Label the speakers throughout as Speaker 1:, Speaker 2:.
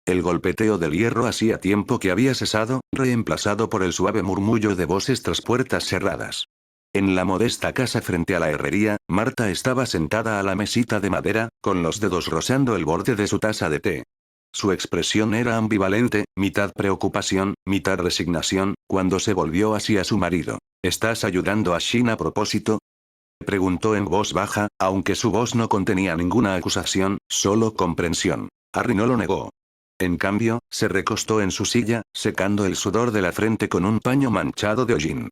Speaker 1: El golpeteo del hierro hacía tiempo que había cesado, reemplazado por el suave murmullo de voces tras puertas cerradas. En la modesta casa frente a la herrería, Marta estaba sentada a la mesita de madera, con los dedos rozando el borde de su taza de té. Su expresión era ambivalente, mitad preocupación, mitad resignación, cuando se volvió hacia su marido. ¿Estás ayudando a Shin a propósito? Preguntó en voz baja, aunque su voz no contenía ninguna acusación, solo comprensión. Harry no lo negó. En cambio, se recostó en su silla, secando el sudor de la frente con un paño manchado de hollín.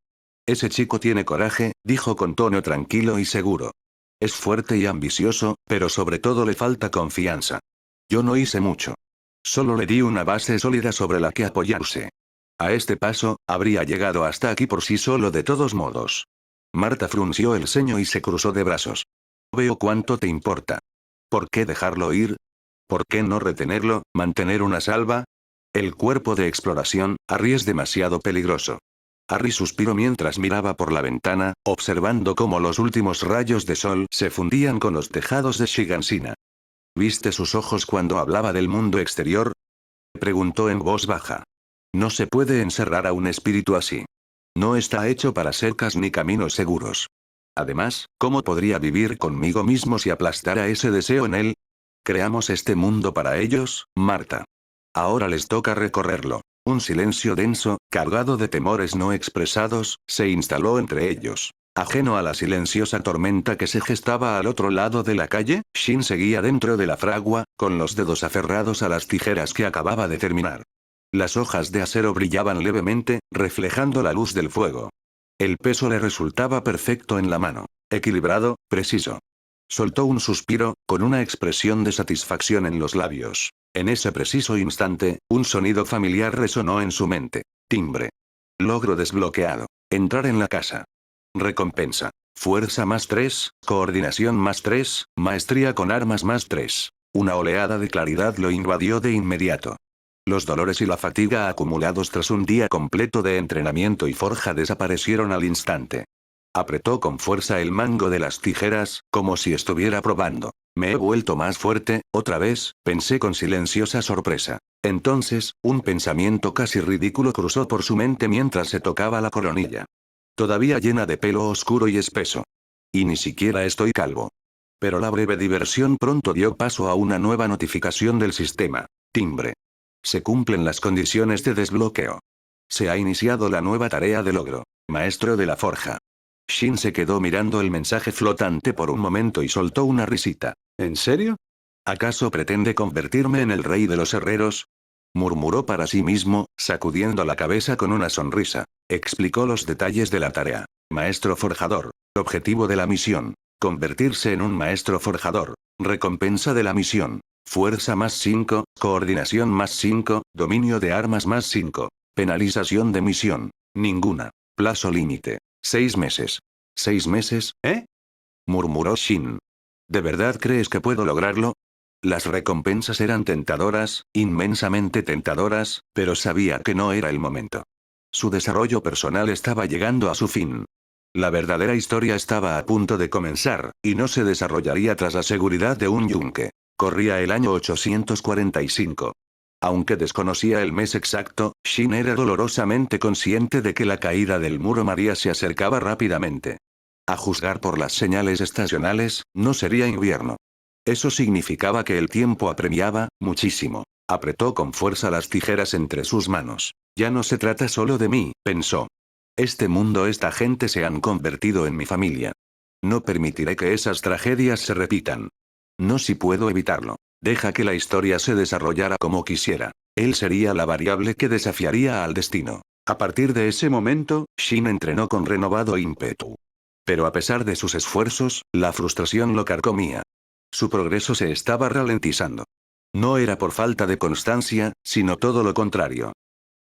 Speaker 1: Ese chico tiene coraje, dijo con tono tranquilo y seguro. Es fuerte y ambicioso, pero sobre todo le falta confianza. Yo no hice mucho. Solo le di una base sólida sobre la que apoyarse. A este paso, habría llegado hasta aquí por sí solo de todos modos. Marta frunció el ceño y se cruzó de brazos. Veo cuánto te importa. ¿Por qué dejarlo ir? ¿Por qué no retenerlo, mantener una salva? El cuerpo de exploración, Harry, es demasiado peligroso. Harry suspiró mientras miraba por la ventana, observando cómo los últimos rayos de sol se fundían con los tejados de Shigansina. ¿Viste sus ojos cuando hablaba del mundo exterior? Preguntó en voz baja. No se puede encerrar a un espíritu así. No está hecho para cercas ni caminos seguros. Además, ¿cómo podría vivir conmigo mismo si aplastara ese deseo en él? Creamos este mundo para ellos, Marta. Ahora les toca recorrerlo. Un silencio denso, cargado de temores no expresados, se instaló entre ellos. Ajeno a la silenciosa tormenta que se gestaba al otro lado de la calle, Shin seguía dentro de la fragua, con los dedos aferrados a las tijeras que acababa de terminar. Las hojas de acero brillaban levemente, reflejando la luz del fuego. El peso le resultaba perfecto en la mano. Equilibrado, preciso. Soltó un suspiro, con una expresión de satisfacción en los labios. En ese preciso instante, un sonido familiar resonó en su mente. Timbre. Logro desbloqueado. Entrar en la casa. Recompensa. Fuerza +3, coordinación +3, maestría con armas +3. Una oleada de claridad lo invadió de inmediato. Los dolores y la fatiga acumulados tras un día completo de entrenamiento y forja desaparecieron al instante. Apretó con fuerza el mango de las tijeras, como si estuviera probando. Me he vuelto más fuerte, otra vez, pensé con silenciosa sorpresa. Entonces, un pensamiento casi ridículo cruzó por su mente mientras se tocaba la coronilla. Todavía llena de pelo oscuro y espeso. Y ni siquiera estoy calvo. Pero la breve diversión pronto dio paso a una nueva notificación del sistema. Timbre. Se cumplen las condiciones de desbloqueo. Se ha iniciado la nueva tarea de logro. Maestro de la forja. Shin se quedó mirando el mensaje flotante por un momento y soltó una risita. ¿En serio? ¿Acaso pretende convertirme en el rey de los herreros? Murmuró para sí mismo, sacudiendo la cabeza con una sonrisa. Explicó los detalles de la tarea. Maestro forjador. Objetivo de la misión. Convertirse en un maestro forjador. Recompensa de la misión. Fuerza +5, coordinación +5, dominio de armas +5. Penalización de misión. Ninguna. Plazo límite. 6 meses. ¿6 meses, eh? Murmuró Shin. ¿De verdad crees que puedo lograrlo? Las recompensas eran tentadoras, inmensamente tentadoras, pero sabía que no era el momento. Su desarrollo personal estaba llegando a su fin. La verdadera historia estaba a punto de comenzar, y no se desarrollaría tras la seguridad de un yunque. Corría el año 845. Aunque desconocía el mes exacto, Shin era dolorosamente consciente de que la caída del muro María se acercaba rápidamente. A juzgar por las señales estacionales, no sería invierno. Eso significaba que el tiempo apremiaba, muchísimo. Apretó con fuerza las tijeras entre sus manos. Ya no se trata solo de mí, pensó. Este mundo, esta gente se han convertido en mi familia. No permitiré que esas tragedias se repitan. No si puedo evitarlo. Deja que la historia se desarrollara como quisiera. Él sería la variable que desafiaría al destino. A partir de ese momento, Shin entrenó con renovado ímpetu. Pero a pesar de sus esfuerzos, la frustración lo carcomía. Su progreso se estaba ralentizando. No era por falta de constancia, sino todo lo contrario.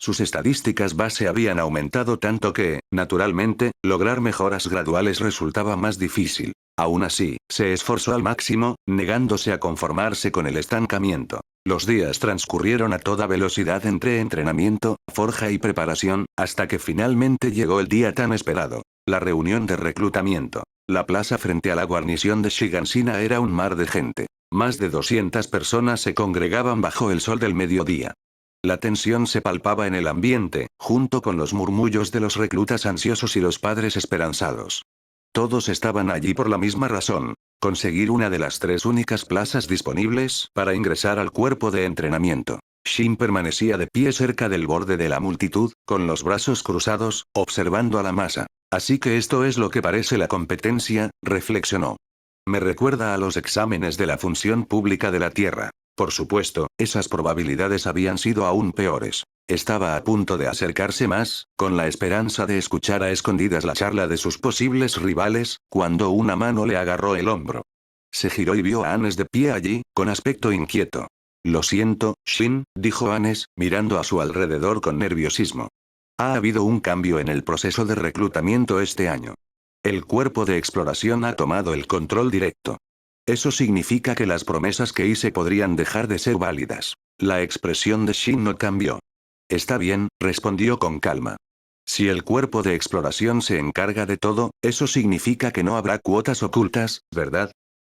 Speaker 1: Sus estadísticas base habían aumentado tanto que, naturalmente, lograr mejoras graduales resultaba más difícil. Aún así, se esforzó al máximo, negándose a conformarse con el estancamiento. Los días transcurrieron a toda velocidad entre entrenamiento, forja y preparación, hasta que finalmente llegó el día tan esperado. La reunión de reclutamiento. La plaza frente a la guarnición de Shigansina era un mar de gente. Más de 200 personas se congregaban bajo el sol del mediodía. La tensión se palpaba en el ambiente, junto con los murmullos de los reclutas ansiosos y los padres esperanzados. Todos estaban allí por la misma razón: conseguir una de las 3 únicas plazas disponibles para ingresar al cuerpo de entrenamiento. Shin permanecía de pie cerca del borde de la multitud, con los brazos cruzados, observando a la masa. Así que esto es lo que parece la competencia, reflexionó. Me recuerda a los exámenes de la función pública de la Tierra. Por supuesto, esas probabilidades habían sido aún peores. Estaba a punto de acercarse más, con la esperanza de escuchar a escondidas la charla de sus posibles rivales, cuando una mano le agarró el hombro. Se giró y vio a Anes de pie allí, con aspecto inquieto. Lo siento, Shin, dijo Anes, mirando a su alrededor con nerviosismo. Ha habido un cambio en el proceso de reclutamiento este año. El cuerpo de exploración ha tomado el control directo. Eso significa que las promesas que hice podrían dejar de ser válidas. La expresión de Shin no cambió. Está bien, respondió con calma. Si el cuerpo de exploración se encarga de todo, eso significa que no habrá cuotas ocultas, ¿verdad?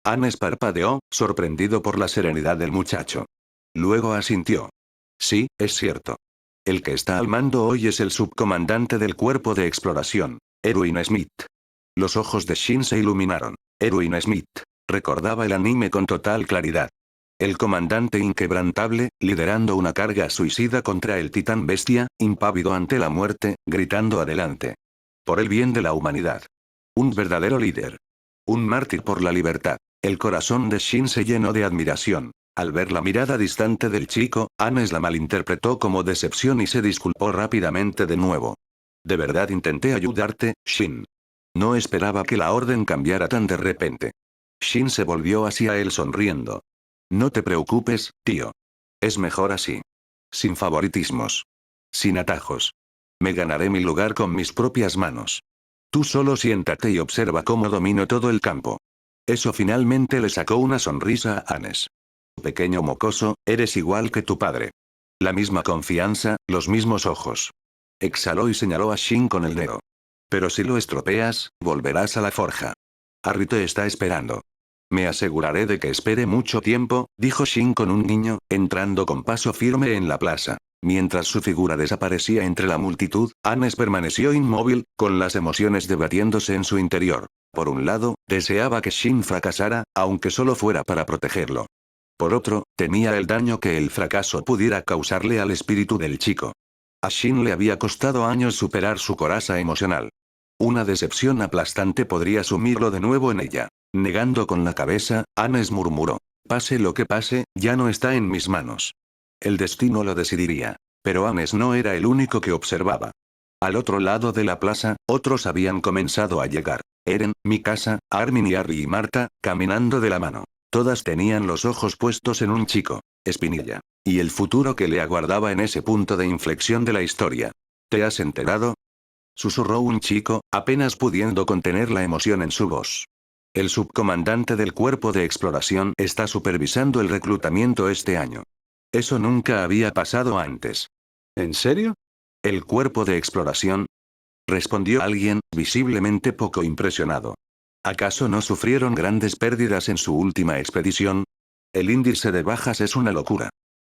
Speaker 1: Anes parpadeó, sorprendido por la serenidad del muchacho. Luego asintió. Sí, es cierto. El que está al mando hoy es el subcomandante del cuerpo de exploración, Erwin Smith. Los ojos de Shin se iluminaron. Erwin Smith. Recordaba el anime con total claridad. El comandante inquebrantable, liderando una carga suicida contra el titán bestia, impávido ante la muerte, gritando adelante. Por el bien de la humanidad. Un verdadero líder. Un mártir por la libertad. El corazón de Shin se llenó de admiración. Al ver la mirada distante del chico, Anes la malinterpretó como decepción y se disculpó rápidamente de nuevo. De verdad intenté ayudarte, Shin. No esperaba que la orden cambiara tan de repente. Shin se volvió hacia él sonriendo. No te preocupes, tío. Es mejor así. Sin favoritismos. Sin atajos. Me ganaré mi lugar con mis propias manos. Tú solo siéntate y observa cómo domino todo el campo. Eso finalmente le sacó una sonrisa a Anes. Pequeño mocoso, eres igual que tu padre. La misma confianza, los mismos ojos. Exhaló y señaló a Shin con el dedo. Pero si lo estropeas, volverás a la forja. Harry te está esperando. Me aseguraré de que espere mucho tiempo, dijo Shin con un niño, entrando con paso firme en la plaza. Mientras su figura desaparecía entre la multitud, Anes permaneció inmóvil, con las emociones debatiéndose en su interior. Por un lado, deseaba que Shin fracasara, aunque solo fuera para protegerlo. Por otro, temía el daño que el fracaso pudiera causarle al espíritu del chico. A Shin le había costado años superar su coraza emocional. Una decepción aplastante podría sumirlo de nuevo en ella. Negando con la cabeza, Anes murmuró. Pase lo que pase, ya no está en mis manos. El destino lo decidiría. Pero Anes no era el único que observaba. Al otro lado de la plaza, otros habían comenzado a llegar. Eren, Mikasa, Armin y Harry y Marta, caminando de la mano. Todas tenían los ojos puestos en un chico, Espinilla. Y el futuro que le aguardaba en ese punto de inflexión de la historia. ¿Te has enterado? Susurró un chico, apenas pudiendo contener la emoción en su voz. El subcomandante del cuerpo de exploración está supervisando el reclutamiento este año. Eso nunca había pasado antes. ¿En serio? ¿El cuerpo de exploración? Respondió alguien, visiblemente poco impresionado. ¿Acaso no sufrieron grandes pérdidas en su última expedición? El índice de bajas es una locura.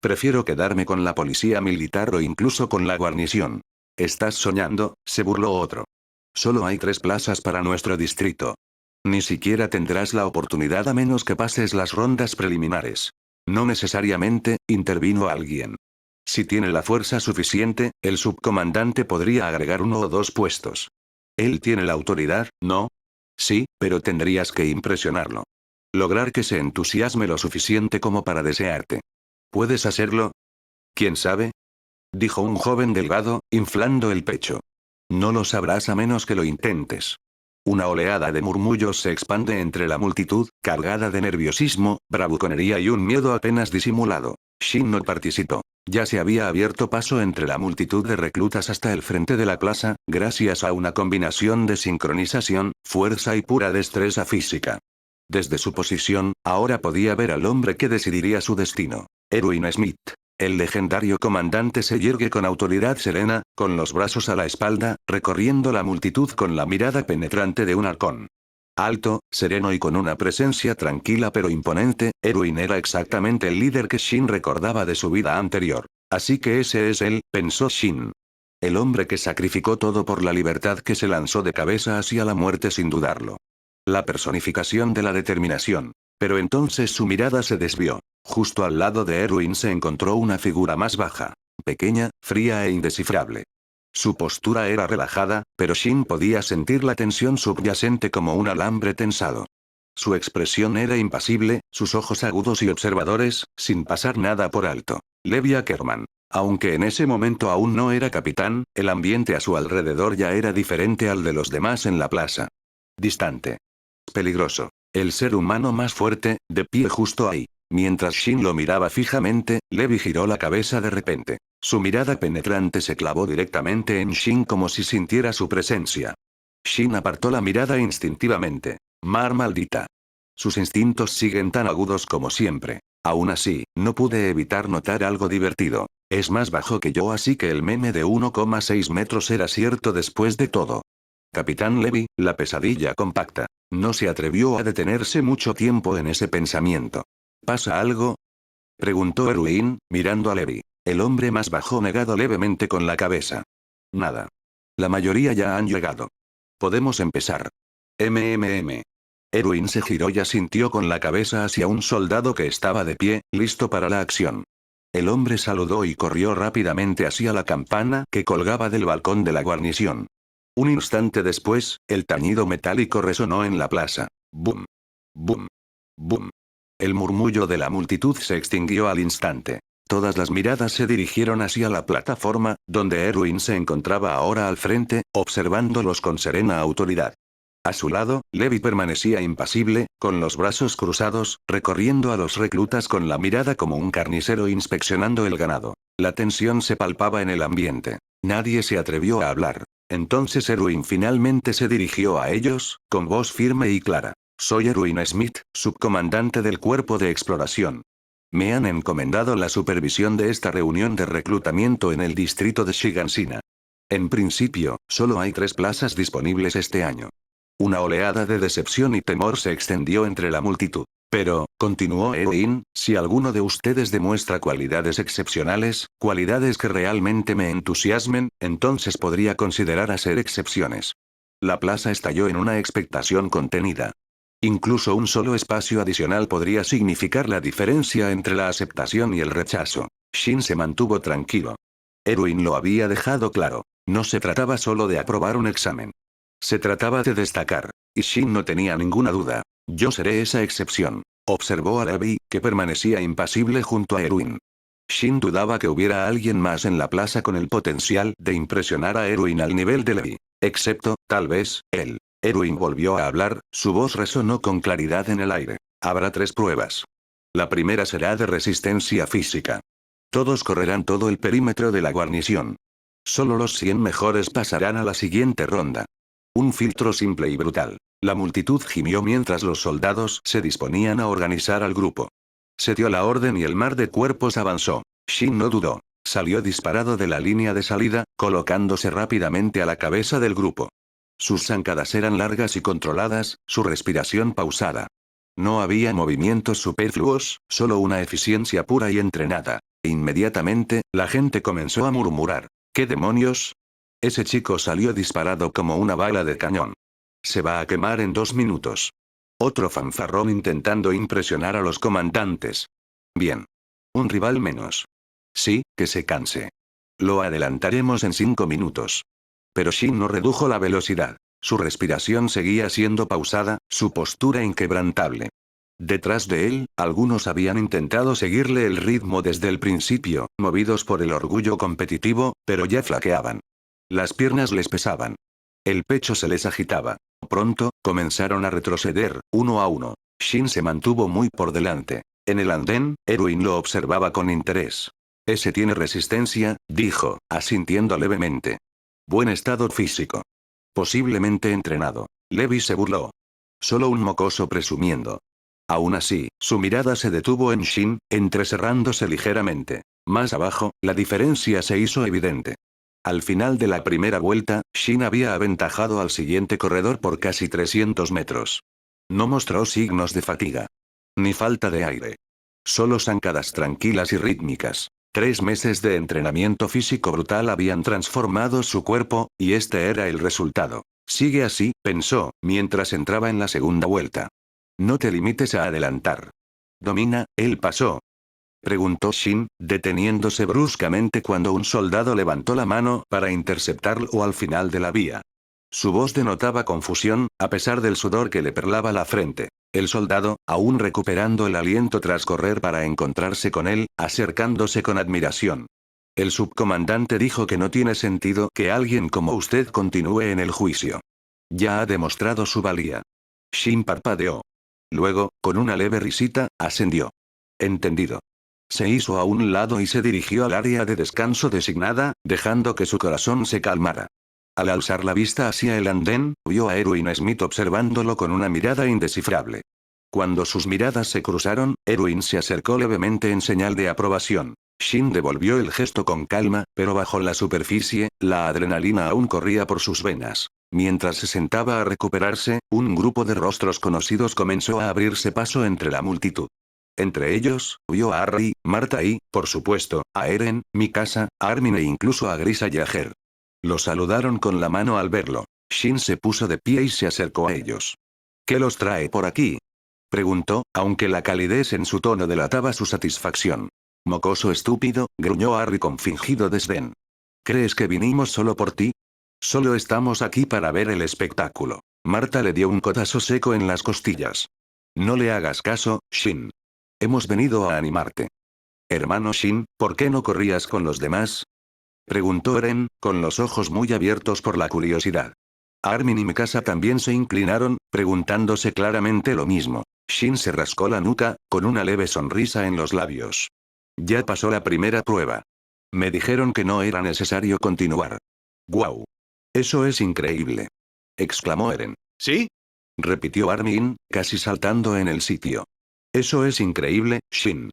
Speaker 1: Prefiero quedarme con la policía militar o incluso con la guarnición. ¿Estás soñando?, se burló otro. Solo hay 3 plazas para nuestro distrito. Ni siquiera tendrás la oportunidad a menos que pases las rondas preliminares. No necesariamente, intervino alguien. Si tiene la fuerza suficiente, el subcomandante podría agregar 1 o 2 puestos. Él tiene la autoridad, ¿no? Sí, pero tendrías que impresionarlo. Lograr que se entusiasme lo suficiente como para desearte. ¿Puedes hacerlo? ¿Quién sabe?, dijo un joven delgado, inflando el pecho. No lo sabrás a menos que lo intentes. Una oleada de murmullos se expande entre la multitud, cargada de nerviosismo, bravuconería y un miedo apenas disimulado. Shin no participó. Ya se había abierto paso entre la multitud de reclutas hasta el frente de la plaza, gracias a una combinación de sincronización, fuerza y pura destreza física. Desde su posición, ahora podía ver al hombre que decidiría su destino. Erwin Smith. El legendario comandante se yergue con autoridad serena, con los brazos a la espalda, recorriendo la multitud con la mirada penetrante de un halcón. Alto, sereno y con una presencia tranquila pero imponente, Erwin era exactamente el líder que Shin recordaba de su vida anterior. Así que ese es él, pensó Shin. El hombre que sacrificó todo por la libertad, que se lanzó de cabeza hacia la muerte sin dudarlo. La personificación de la determinación. Pero entonces su mirada se desvió. Justo al lado de Erwin se encontró una figura más baja. Pequeña, fría e indescifrable. Su postura era relajada, pero Shin podía sentir la tensión subyacente como un alambre tensado. Su expresión era impasible, sus ojos agudos y observadores, sin pasar nada por alto. Levi Ackerman. Aunque en ese momento aún no era capitán, el ambiente a su alrededor ya era diferente al de los demás en la plaza. Distante. Peligroso. El ser humano más fuerte, de pie justo ahí. Mientras Shin lo miraba fijamente, Levi giró la cabeza de repente. Su mirada penetrante se clavó directamente en Shin como si sintiera su presencia. Shin apartó la mirada instintivamente. Mar maldita. Sus instintos siguen tan agudos como siempre. Aún así, no pude evitar notar algo divertido. Es más bajo que yo, así que el meme de 1,6 metros era cierto después de todo. Capitán Levi, la pesadilla compacta. No se atrevió a detenerse mucho tiempo en ese pensamiento. ¿Pasa algo?, preguntó Erwin, mirando a Levi. El hombre más bajo negado levemente con la cabeza. Nada. La mayoría ya han llegado. Podemos empezar. MMM. Erwin se giró y asintió con la cabeza hacia un soldado que estaba de pie, listo para la acción. El hombre saludó y corrió rápidamente hacia la campana que colgaba del balcón de la guarnición. Un instante después, el tañido metálico resonó en la plaza. ¡Bum! ¡Bum! ¡Bum! El murmullo de la multitud se extinguió al instante. Todas las miradas se dirigieron hacia la plataforma, donde Erwin se encontraba ahora al frente, observándolos con serena autoridad. A su lado, Levi permanecía impasible, con los brazos cruzados, recorriendo a los reclutas con la mirada como un carnicero inspeccionando el ganado. La tensión se palpaba en el ambiente. Nadie se atrevió a hablar. Entonces Erwin finalmente se dirigió a ellos, con voz firme y clara. Soy Erwin Smith, subcomandante del Cuerpo de Exploración. Me han encomendado la supervisión de esta reunión de reclutamiento en el distrito de Shigansina. En principio, solo hay 3 plazas disponibles este año. Una oleada de decepción y temor se extendió entre la multitud. Pero, continuó Erwin, si alguno de ustedes demuestra cualidades excepcionales, cualidades que realmente me entusiasmen, entonces podría considerar hacer excepciones. La plaza estalló en una expectación contenida. Incluso un solo espacio adicional podría significar la diferencia entre la aceptación y el rechazo. Shin se mantuvo tranquilo. Erwin lo había dejado claro. No se trataba solo de aprobar un examen. Se trataba de destacar. Y Shin no tenía ninguna duda. Yo seré esa excepción. Observó a Levi, que permanecía impasible junto a Erwin. Shin dudaba que hubiera alguien más en la plaza con el potencial de impresionar a Erwin al nivel de Levi. Excepto, tal vez, él. Erwin volvió a hablar, su voz resonó con claridad en el aire. Habrá 3 pruebas. La primera será de resistencia física. Todos correrán todo el perímetro de la guarnición. Solo los 100 mejores pasarán a la siguiente ronda. Un filtro simple y brutal. La multitud gimió mientras los soldados se disponían a organizar al grupo. Se dio la orden y el mar de cuerpos avanzó. Shin no dudó. Salió disparado de la línea de salida, colocándose rápidamente a la cabeza del grupo. Sus zancadas eran largas y controladas, su respiración pausada. No había movimientos superfluos, solo una eficiencia pura y entrenada. Inmediatamente, la gente comenzó a murmurar. ¿Qué demonios? Ese chico salió disparado como una bala de cañón. Se va a quemar en 2 minutos. Otro fanfarrón intentando impresionar a los comandantes. Bien. Un rival menos. Sí, que se canse. Lo adelantaremos en 5 minutos. Pero Shin no redujo la velocidad. Su respiración seguía siendo pausada, su postura inquebrantable. Detrás de él, algunos habían intentado seguirle el ritmo desde el principio, movidos por el orgullo competitivo, pero ya flaqueaban. Las piernas les pesaban. El pecho se les agitaba. Pronto, comenzaron a retroceder, uno a uno. Shin se mantuvo muy por delante. En el andén, Erwin lo observaba con interés. Ese tiene resistencia, dijo, asintiendo levemente. Buen estado físico. Posiblemente entrenado. Levi se burló. Solo un mocoso presumiendo. Aún así, su mirada se detuvo en Shin, entrecerrándose ligeramente. Más abajo, la diferencia se hizo evidente. Al final de la primera vuelta, Shin había aventajado al siguiente corredor por casi 300 metros. No mostró signos de fatiga. Ni falta de aire. Solo zancadas tranquilas y rítmicas. 3 meses de entrenamiento físico brutal habían transformado su cuerpo, y este era el resultado. Sigue así, pensó, mientras entraba en la segunda vuelta. No te limites a adelantar. Domina, el paso. Preguntó Shin, deteniéndose bruscamente cuando un soldado levantó la mano para interceptarlo al final de la vía. Su voz denotaba confusión, a pesar del sudor que le perlaba la frente. El soldado, aún recuperando el aliento tras correr para encontrarse con él, acercándose con admiración. El subcomandante dijo que no tiene sentido que alguien como usted continúe en el juicio. Ya ha demostrado su valía. Shin parpadeó. Luego, con una leve risita, ascendió. Entendido. Se hizo a un lado y se dirigió al área de descanso designada, dejando que su corazón se calmara. Al alzar la vista hacia el andén, vio a Erwin Smith observándolo con una mirada indescifrable. Cuando sus miradas se cruzaron, Erwin se acercó levemente en señal de aprobación. Shin devolvió el gesto con calma, pero bajo la superficie, la adrenalina aún corría por sus venas. Mientras se sentaba a recuperarse, un grupo de rostros conocidos comenzó a abrirse paso entre la multitud. Entre ellos, vio a Harry, Marta y, por supuesto, a Eren, Mikasa, a Armin e incluso a Grisa y a Ger. Lo saludaron con la mano al verlo. Shin se puso de pie y se acercó a ellos. ¿Qué los trae por aquí? Preguntó, aunque la calidez en su tono delataba su satisfacción. Mocoso estúpido, gruñó Harry con fingido desdén. ¿Crees que vinimos solo por ti? Solo estamos aquí para ver el espectáculo. Marta le dio un codazo seco en las costillas. No le hagas caso, Shin. Hemos venido a animarte. Hermano Shin, ¿por qué no corrías con los demás? Preguntó Eren, con los ojos muy abiertos por la curiosidad. Armin y Mikasa también se inclinaron, preguntándose claramente lo mismo. Shin se rascó la nuca, con una leve sonrisa en los labios. Ya pasó la primera prueba. Me dijeron que no era necesario continuar. ¡Guau! Eso es increíble. Exclamó Eren. ¿Sí? Repitió Armin, casi saltando en el sitio. Eso es increíble, Shin.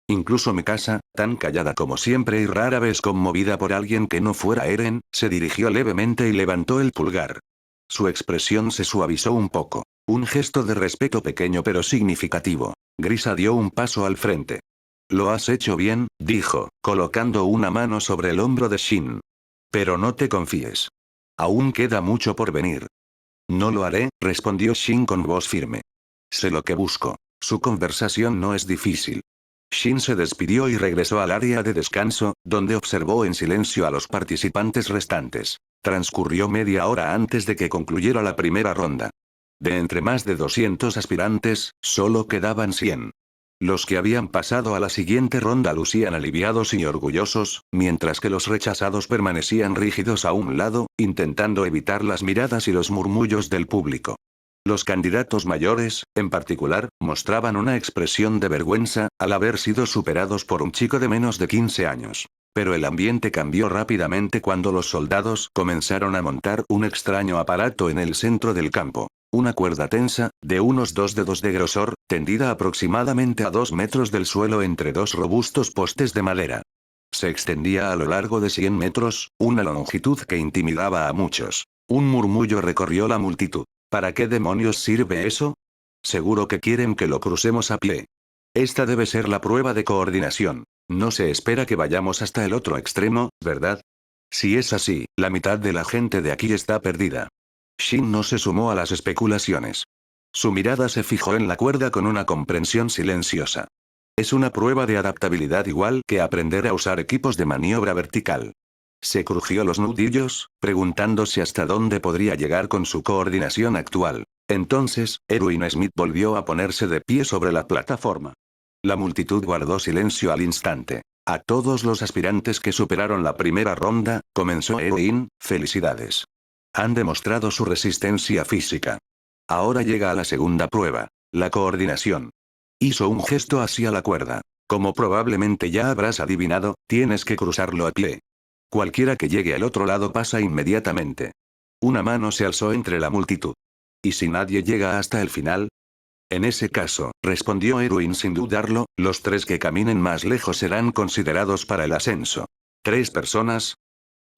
Speaker 1: Incluso Mikasa, tan callada como siempre y rara vez conmovida por alguien que no fuera Eren, se dirigió levemente y levantó el pulgar. Su expresión se suavizó un poco. Un gesto de respeto pequeño pero significativo. Grisa dio un paso al frente. Lo has hecho bien, dijo, colocando una mano sobre el hombro de Shin. Pero no te confíes. Aún queda mucho por venir. No lo haré, respondió Shin con voz firme. Sé lo que busco. Su conversación no es difícil. Shin se despidió y regresó al área de descanso, donde observó en silencio a los participantes restantes. Transcurrió media hora antes de que concluyera la primera ronda. De entre más de 200 aspirantes, solo quedaban 100. Los que habían pasado a la siguiente ronda lucían aliviados y orgullosos, mientras que los rechazados permanecían rígidos a un lado, intentando evitar las miradas y los murmullos del público. Los candidatos mayores, en particular, mostraban una expresión de vergüenza, al haber sido superados por un chico de menos de 15 años. Pero el ambiente cambió rápidamente cuando los soldados comenzaron a montar un extraño aparato en el centro del campo. Una cuerda tensa, de unos 2 dedos de grosor, tendida aproximadamente a 2 metros del suelo entre dos robustos postes de madera. Se extendía a lo largo de 100 metros, una longitud que intimidaba a muchos. Un murmullo recorrió la multitud. ¿Para qué demonios sirve eso? Seguro que quieren que lo crucemos a pie. Esta debe ser la prueba de coordinación. No se espera que vayamos hasta el otro extremo, ¿verdad? Si es así, la mitad de la gente de aquí está perdida. Shin no se sumó a las especulaciones. Su mirada se fijó en la cuerda con una comprensión silenciosa. Es una prueba de adaptabilidad igual que aprender a usar equipos de maniobra vertical. Se crujió los nudillos, preguntándose hasta dónde podría llegar con su coordinación actual. Entonces, Erwin Smith volvió a ponerse de pie sobre la plataforma. La multitud guardó silencio al instante. A todos los aspirantes que superaron la primera ronda, comenzó Erwin, felicidades. Han demostrado su resistencia física. Ahora llega a la segunda prueba, la coordinación. Hizo un gesto hacia la cuerda. Como probablemente ya habrás adivinado, tienes que cruzarlo a pie. Cualquiera que llegue al otro lado pasa inmediatamente. Una mano se alzó entre la multitud. ¿Y si nadie llega hasta el final? En ese caso, respondió Erwin sin dudarlo, los 3 que caminen más lejos serán considerados para el ascenso. ¿3 personas?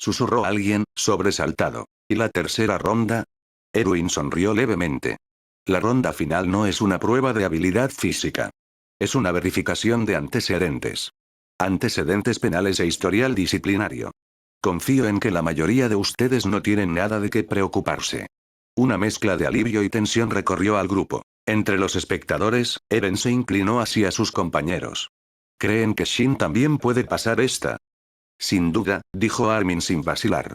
Speaker 1: susurró alguien, sobresaltado. ¿Y la tercera ronda? Erwin sonrió levemente. La ronda final no es una prueba de habilidad física. Es una verificación de antecedentes. Antecedentes penales e historial disciplinario. Confío en que la mayoría de ustedes no tienen nada de qué preocuparse. Una mezcla de alivio y tensión recorrió al grupo. Entre los espectadores, Eren se inclinó hacia sus compañeros. ¿Creen que Shin también puede pasar esta? Sin duda, dijo Armin sin vacilar.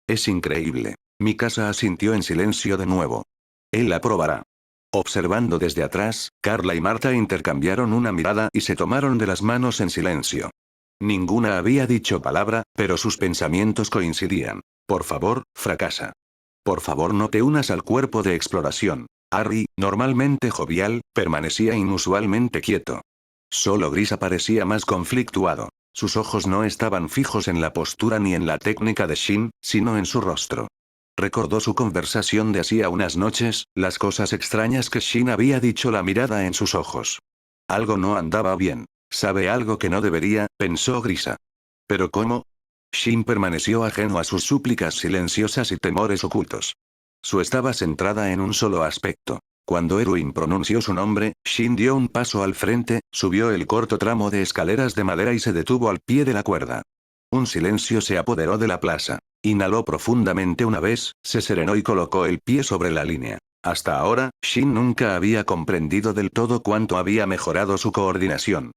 Speaker 1: Es increíble. Mikasa asintió en silencio de nuevo. Él la probará. Observando desde atrás, Carla y Marta intercambiaron una mirada y se tomaron de las manos en silencio. Ninguna había dicho palabra, pero sus pensamientos coincidían. Por favor, fracasa. Por favor, no te unas al cuerpo de exploración. Harry, normalmente jovial, permanecía inusualmente quieto. Solo Grisa parecía más conflictuado. Sus ojos no estaban fijos en la postura ni en la técnica de Shin, sino en su rostro. Recordó su conversación de hacía unas noches, las cosas extrañas que Shin había dicho, la mirada en sus ojos. Algo no andaba bien. ¿Sabe algo que no debería?, pensó Grisa. ¿Pero cómo? Shin permaneció ajeno a sus súplicas silenciosas y temores ocultos. Su estaba centrada en un solo aspecto. Cuando Erwin pronunció su nombre, Shin dio un paso al frente, subió el corto tramo de escaleras de madera y se detuvo al pie de la cuerda. Un silencio se apoderó de la plaza. Inhaló profundamente una vez, se serenó y colocó el pie sobre la línea. Hasta ahora, Shin nunca había comprendido del todo cuánto había mejorado su coordinación.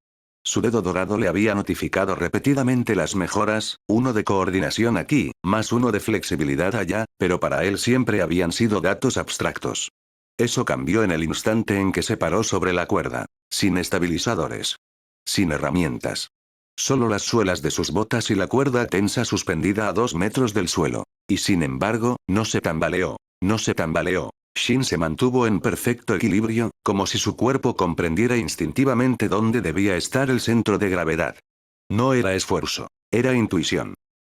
Speaker 1: Su dedo dorado le había notificado repetidamente las mejoras, uno de coordinación aquí, más uno de flexibilidad allá, pero para él siempre habían sido datos abstractos. Eso cambió en el instante en que se paró sobre la cuerda. Sin estabilizadores. Sin herramientas. Solo las suelas de sus botas y la cuerda tensa suspendida a 2 metros del suelo. Y sin embargo, no se tambaleó. No se tambaleó. Shin se mantuvo en perfecto equilibrio, como si su cuerpo comprendiera instintivamente dónde debía estar el centro de gravedad. No era esfuerzo. Era intuición.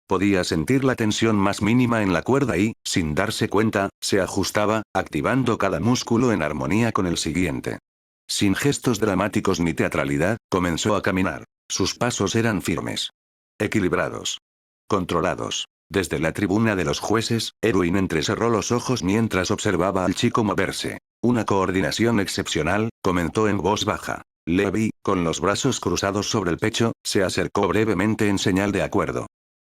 Speaker 1: Podía sentir la tensión más mínima en la cuerda y, sin darse cuenta, se ajustaba, activando cada músculo en armonía con el siguiente. Sin gestos dramáticos ni teatralidad, comenzó a caminar. Sus pasos eran firmes. Equilibrados. Controlados. Desde la tribuna de los jueces, Erwin entrecerró los ojos mientras observaba al chico moverse. Una coordinación excepcional, comentó en voz baja. Levi, con los brazos cruzados sobre el pecho, se acercó brevemente en señal de acuerdo.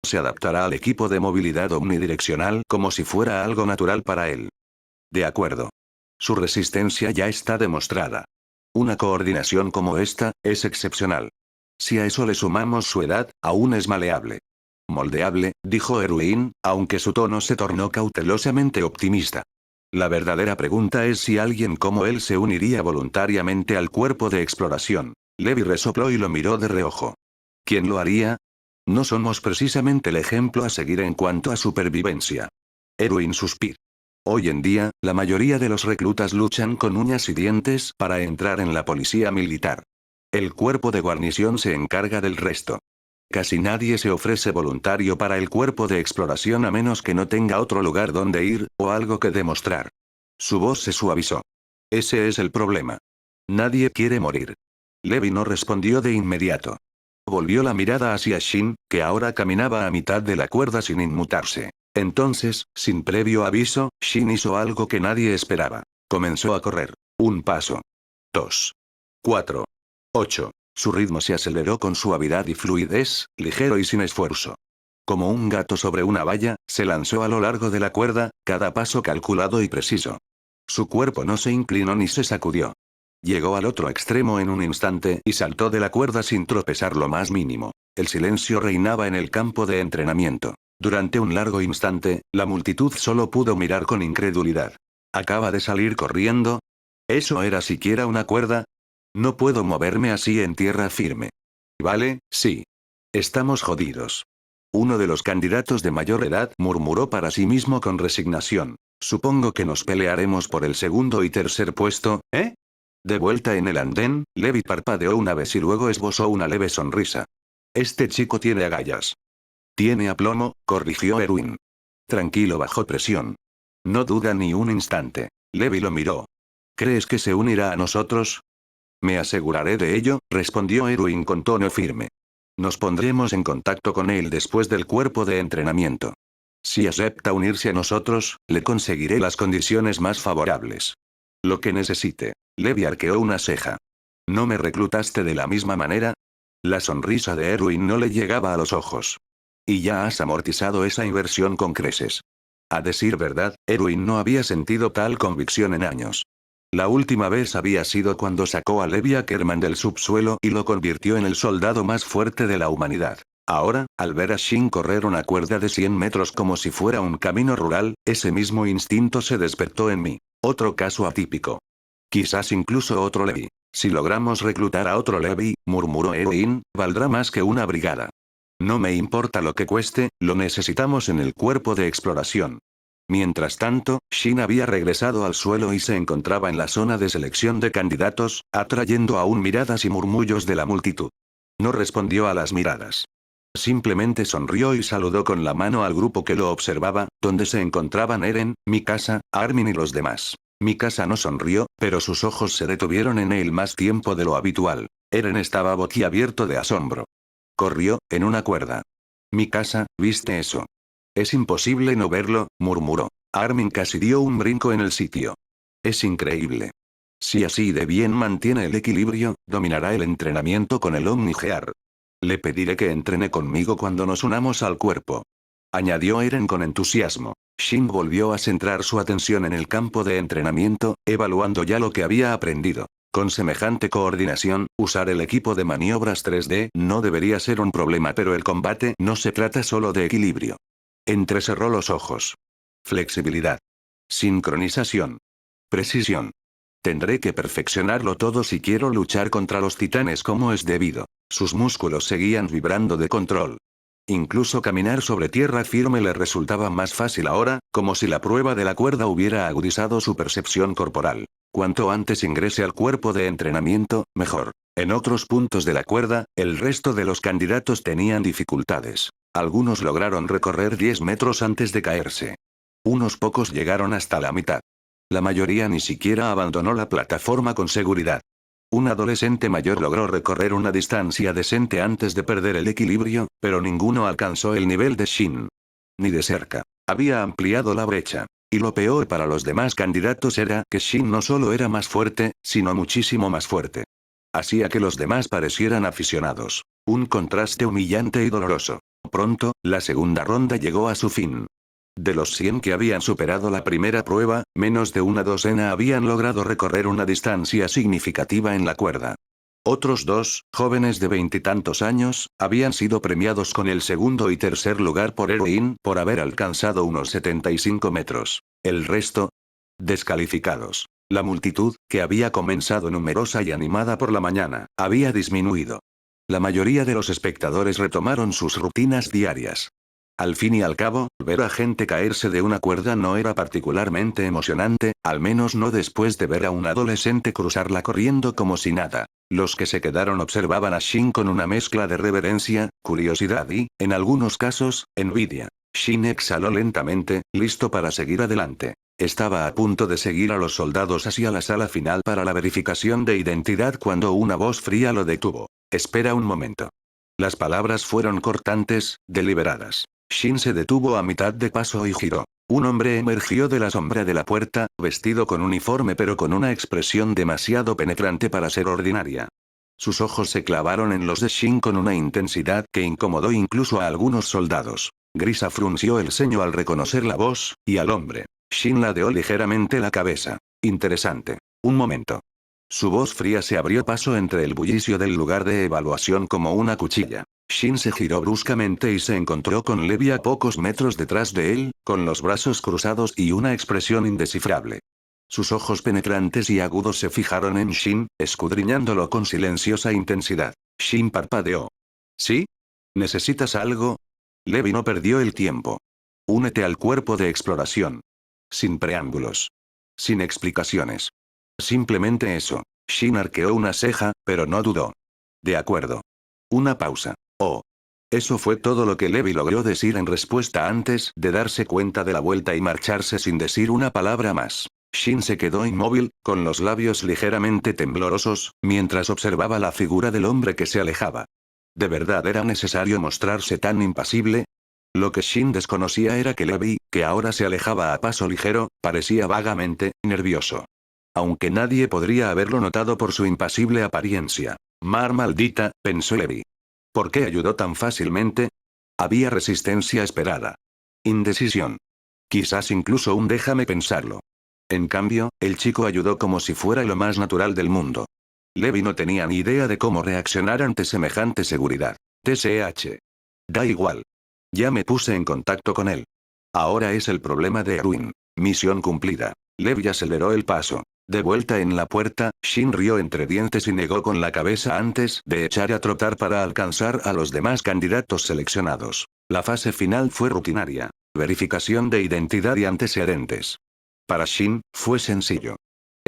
Speaker 1: Se adaptará al equipo de movilidad omnidireccional como si fuera algo natural para él. De acuerdo. Su resistencia ya está demostrada. Una coordinación como esta, es excepcional. Si a eso le sumamos su edad, aún es maleable. Moldeable, dijo Erwin, aunque su tono se tornó cautelosamente optimista. La verdadera pregunta es si alguien como él se uniría voluntariamente al cuerpo de exploración. Levi resopló y lo miró de reojo. ¿Quién lo haría? No somos precisamente el ejemplo a seguir en cuanto a supervivencia. Erwin suspiró. Hoy en día, la mayoría de los reclutas luchan con uñas y dientes para entrar en la policía militar. El cuerpo de guarnición se encarga del resto. Casi nadie se ofrece voluntario para el cuerpo de exploración a menos que no tenga otro lugar donde ir, o algo que demostrar. Su voz se suavizó. Ese es el problema. Nadie quiere morir. Levi no respondió de inmediato. Volvió la mirada hacia Shin, que ahora caminaba a mitad de la cuerda sin inmutarse. Entonces, sin previo aviso, Shin hizo algo que nadie esperaba. Comenzó a correr. 1 paso. 2. 4. 8. Su ritmo se aceleró con suavidad y fluidez, ligero y sin esfuerzo. Como un gato sobre una valla, se lanzó a lo largo de la cuerda, cada paso calculado y preciso. Su cuerpo no se inclinó ni se sacudió. Llegó al otro extremo en un instante y saltó de la cuerda sin tropezar lo más mínimo. El silencio reinaba en el campo de entrenamiento. Durante un largo instante, la multitud solo pudo mirar con incredulidad. ¿Acaba de salir corriendo? ¿Eso era siquiera una cuerda? No puedo moverme así en tierra firme. Vale, sí. Estamos jodidos. Uno de los candidatos de mayor edad murmuró para sí mismo con resignación. Supongo que nos pelearemos por el segundo y tercer puesto, ¿eh? De vuelta en el andén, Levi parpadeó una vez y luego esbozó una leve sonrisa. Este chico tiene agallas. Tiene aplomo, corrigió Erwin. Tranquilo bajo presión. No duda ni un instante. Levi lo miró. ¿Crees que se unirá a nosotros? Me aseguraré de ello, respondió Erwin con tono firme. Nos pondremos en contacto con él después del cuerpo de entrenamiento. Si acepta unirse a nosotros, le conseguiré las condiciones más favorables. Lo que necesite. Levi arqueó una ceja. ¿No me reclutaste de la misma manera? La sonrisa de Erwin no le llegaba a los ojos. Y ya has amortizado esa inversión con creces. A decir verdad, Erwin no había sentido tal convicción en años. La última vez había sido cuando sacó a Levi Ackerman del subsuelo y lo convirtió en el soldado más fuerte de la humanidad. Ahora, al ver a Shin correr una cuerda de 100 metros como si fuera un camino rural, ese mismo instinto se despertó en mí. Otro caso atípico. Quizás incluso otro Levi. Si logramos reclutar a otro Levi, murmuró Erwin, valdrá más que una brigada. No me importa lo que cueste, lo necesitamos en el cuerpo de exploración. Mientras tanto, Shin había regresado al suelo y se encontraba en la zona de selección de candidatos, atrayendo aún miradas y murmullos de la multitud. No respondió a las miradas. Simplemente sonrió y saludó con la mano al grupo que lo observaba, donde se encontraban Eren, Mikasa, Armin y los demás. Mikasa no sonrió, pero sus ojos se detuvieron en él más tiempo de lo habitual. Eren estaba boquiabierto de asombro. Corrió, en una cuerda. Mikasa, ¿viste eso? Es imposible no verlo, murmuró. Armin casi dio un brinco en el sitio. Es increíble. Si así de bien mantiene el equilibrio, dominará el entrenamiento con el Omnigear. Le pediré que entrene conmigo cuando nos unamos al cuerpo. Añadió Eren con entusiasmo. Shin volvió a centrar su atención en el campo de entrenamiento, evaluando ya lo que había aprendido. Con semejante coordinación, usar el equipo de maniobras 3D no debería ser un problema, pero el combate no se trata solo de equilibrio. Entrecerró los ojos. Flexibilidad. Sincronización. Precisión. Tendré que perfeccionarlo todo si quiero luchar contra los titanes como es debido. Sus músculos seguían vibrando de control. Incluso caminar sobre tierra firme le resultaba más fácil ahora, como si la prueba de la cuerda hubiera agudizado su percepción corporal. Cuanto antes ingrese al cuerpo de entrenamiento, mejor. En otros puntos de la cuerda, el resto de los candidatos tenían dificultades. Algunos lograron recorrer 10 metros antes de caerse. Unos pocos llegaron hasta la mitad. La mayoría ni siquiera abandonó la plataforma con seguridad. Un adolescente mayor logró recorrer una distancia decente antes de perder el equilibrio, pero ninguno alcanzó el nivel de Shin. Ni de cerca. Había ampliado la brecha. Y lo peor para los demás candidatos era que Shin no solo era más fuerte, sino muchísimo más fuerte. Hacía que los demás parecieran aficionados. Un contraste humillante y doloroso. Pronto, la segunda ronda llegó a su fin. De los 100 que habían superado la primera prueba, menos de una docena habían logrado recorrer una distancia significativa en la cuerda. Otros 2, jóvenes de 20 y tantos años, habían sido premiados con el segundo y tercer lugar por Erwin por haber alcanzado unos 75 metros. El resto, descalificados. La multitud, que había comenzado numerosa y animada por la mañana, había disminuido. La mayoría de los espectadores retomaron sus rutinas diarias. Al fin y al cabo, ver a gente caerse de una cuerda no era particularmente emocionante, al menos no después de ver a un adolescente cruzarla corriendo como si nada. Los que se quedaron observaban a Shin con una mezcla de reverencia, curiosidad y, en algunos casos, envidia. Shin exhaló lentamente, listo para seguir adelante. Estaba a punto de seguir a los soldados hacia la sala final para la verificación de identidad cuando una voz fría lo detuvo. Espera un momento. Las palabras fueron cortantes, deliberadas. Shin se detuvo a mitad de paso y giró. Un hombre emergió de la sombra de la puerta, vestido con uniforme pero con una expresión demasiado penetrante para ser ordinaria. Sus ojos se clavaron en los de Shin con una intensidad que incomodó incluso a algunos soldados. Grisa frunció el ceño al reconocer la voz, y al hombre. Shin ladeó ligeramente la cabeza. Interesante. Un momento. Su voz fría se abrió paso entre el bullicio del lugar de evaluación como una cuchilla. Shin se giró bruscamente y se encontró con Levi a pocos metros detrás de él, con los brazos cruzados y una expresión indescifrable. Sus ojos penetrantes y agudos se fijaron en Shin, escudriñándolo con silenciosa intensidad. Shin parpadeó. ¿Sí? ¿Necesitas algo? Levi no perdió el tiempo. Únete al cuerpo de exploración. Sin preámbulos. Sin explicaciones. Simplemente eso. Shin arqueó una ceja, pero no dudó. De acuerdo. Una pausa. Oh. Eso fue todo lo que Levi logró decir en respuesta antes de darse cuenta de la vuelta y marcharse sin decir una palabra más. Shin se quedó inmóvil, con los labios ligeramente temblorosos, mientras observaba la figura del hombre que se alejaba. ¿De verdad era necesario mostrarse tan impasible? Lo que Shin desconocía era que Levi, que ahora se alejaba a paso ligero, parecía vagamente nervioso. Aunque nadie podría haberlo notado por su impasible apariencia. Mar maldita, pensó Levi. ¿Por qué ayudó tan fácilmente? Había resistencia esperada. Indecisión. Quizás incluso un déjame pensarlo. En cambio, el chico ayudó como si fuera lo más natural del mundo. Levi no tenía ni idea de cómo reaccionar ante semejante seguridad. TSH. Da igual. Ya me puse en contacto con él. Ahora es el problema de Erwin. Misión cumplida. Levi aceleró el paso. De vuelta en la puerta, Shin rió entre dientes y negó con la cabeza antes de echar a trotar para alcanzar a los demás candidatos seleccionados. La fase final fue rutinaria. Verificación de identidad y antecedentes. Para Shin, fue sencillo.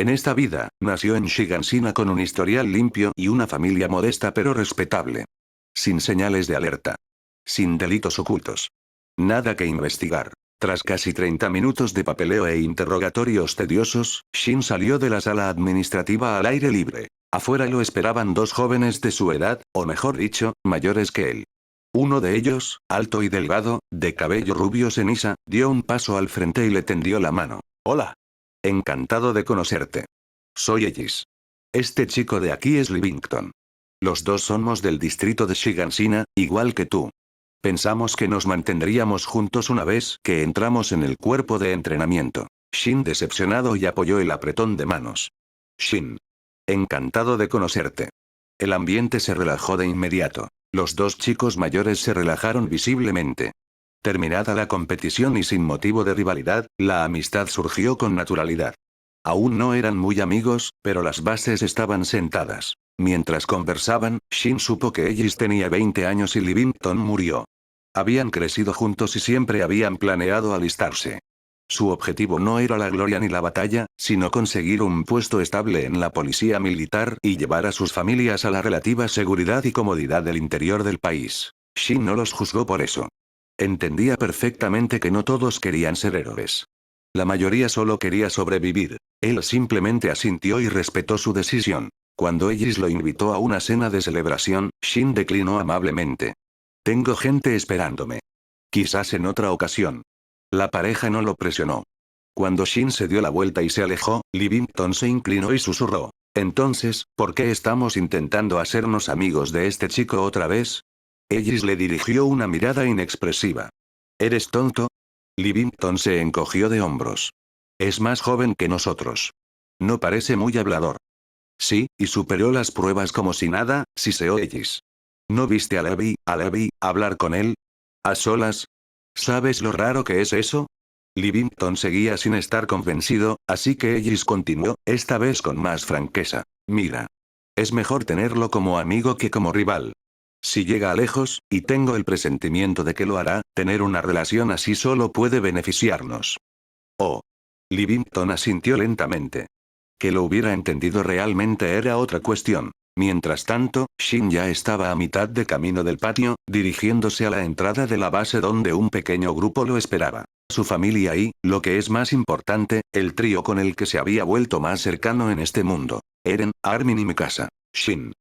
Speaker 1: En esta vida, nació en Shigansina con un historial limpio y una familia modesta pero respetable. Sin señales de alerta. Sin delitos ocultos. Nada que investigar. Tras casi 30 minutos de papeleo e interrogatorios tediosos, Shin salió de la sala administrativa al aire libre. Afuera lo esperaban dos jóvenes de su edad, o mejor dicho, mayores que él. Uno de ellos, alto y delgado, de cabello rubio ceniza, dio un paso al frente y le tendió la mano. Hola. Encantado de conocerte. Soy Ellis. Este chico de aquí es Livington. Los dos somos del distrito de Shigansina, igual que tú. Pensamos que nos mantendríamos juntos una vez que entramos en el cuerpo de entrenamiento. Shin decepcionado y apoyó el apretón de manos. Shin. Encantado de conocerte. El ambiente se relajó de inmediato. Los dos chicos mayores se relajaron visiblemente. Terminada la competición y sin motivo de rivalidad, la amistad surgió con naturalidad. Aún no eran muy amigos, pero las bases estaban sentadas. Mientras conversaban, Shin supo que Ellis tenía 20 años y Livington murió. Habían crecido juntos y siempre habían planeado alistarse. Su objetivo no era la gloria ni la batalla, sino conseguir un puesto estable en la policía militar y llevar a sus familias a la relativa seguridad y comodidad del interior del país. Shin no los juzgó por eso. Entendía perfectamente que no todos querían ser héroes. La mayoría solo quería sobrevivir. Él simplemente asintió y respetó su decisión. Cuando Ellis lo invitó a una cena de celebración, Shin declinó amablemente. Tengo gente esperándome. Quizás en otra ocasión. La pareja no lo presionó. Cuando Shin se dio la vuelta y se alejó, Livington se inclinó y susurró. Entonces, ¿por qué estamos intentando hacernos amigos de este chico otra vez? Ellis le dirigió una mirada inexpresiva. ¿Eres tonto? Livington se encogió de hombros. Es más joven que nosotros. No parece muy hablador. Sí, y superó las pruebas como si nada, siseó Ellis. ¿No viste a Levi, hablar con él? ¿A solas? ¿Sabes lo raro que es eso? Livington seguía sin estar convencido, así que Ellis continuó, esta vez con más franqueza. Mira. Es mejor tenerlo como amigo que como rival. Si llega a lejos, y tengo el presentimiento de que lo hará, tener una relación así solo puede beneficiarnos. Oh. Livington asintió lentamente. Que lo hubiera entendido realmente era otra cuestión. Mientras tanto, Shin ya estaba a mitad de camino del patio, dirigiéndose a la entrada de la base donde un pequeño grupo lo esperaba. Su familia y, lo que es más importante, el trío con el que se había vuelto más cercano en este mundo. Eren, Armin y Mikasa. Shin.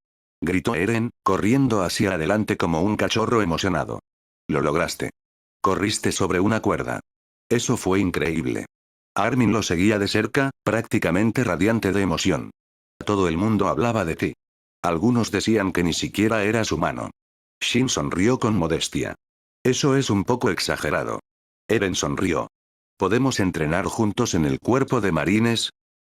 Speaker 1: Gritó Eren, corriendo hacia adelante como un cachorro emocionado. Lo lograste. Corriste sobre una cuerda. Eso fue increíble. Armin lo seguía de cerca, prácticamente radiante de emoción. Todo el mundo hablaba de ti. Algunos decían que ni siquiera eras humano. Shin sonrió con modestia. Eso es un poco exagerado. Eren sonrió. ¿Podemos entrenar juntos en el cuerpo de marines?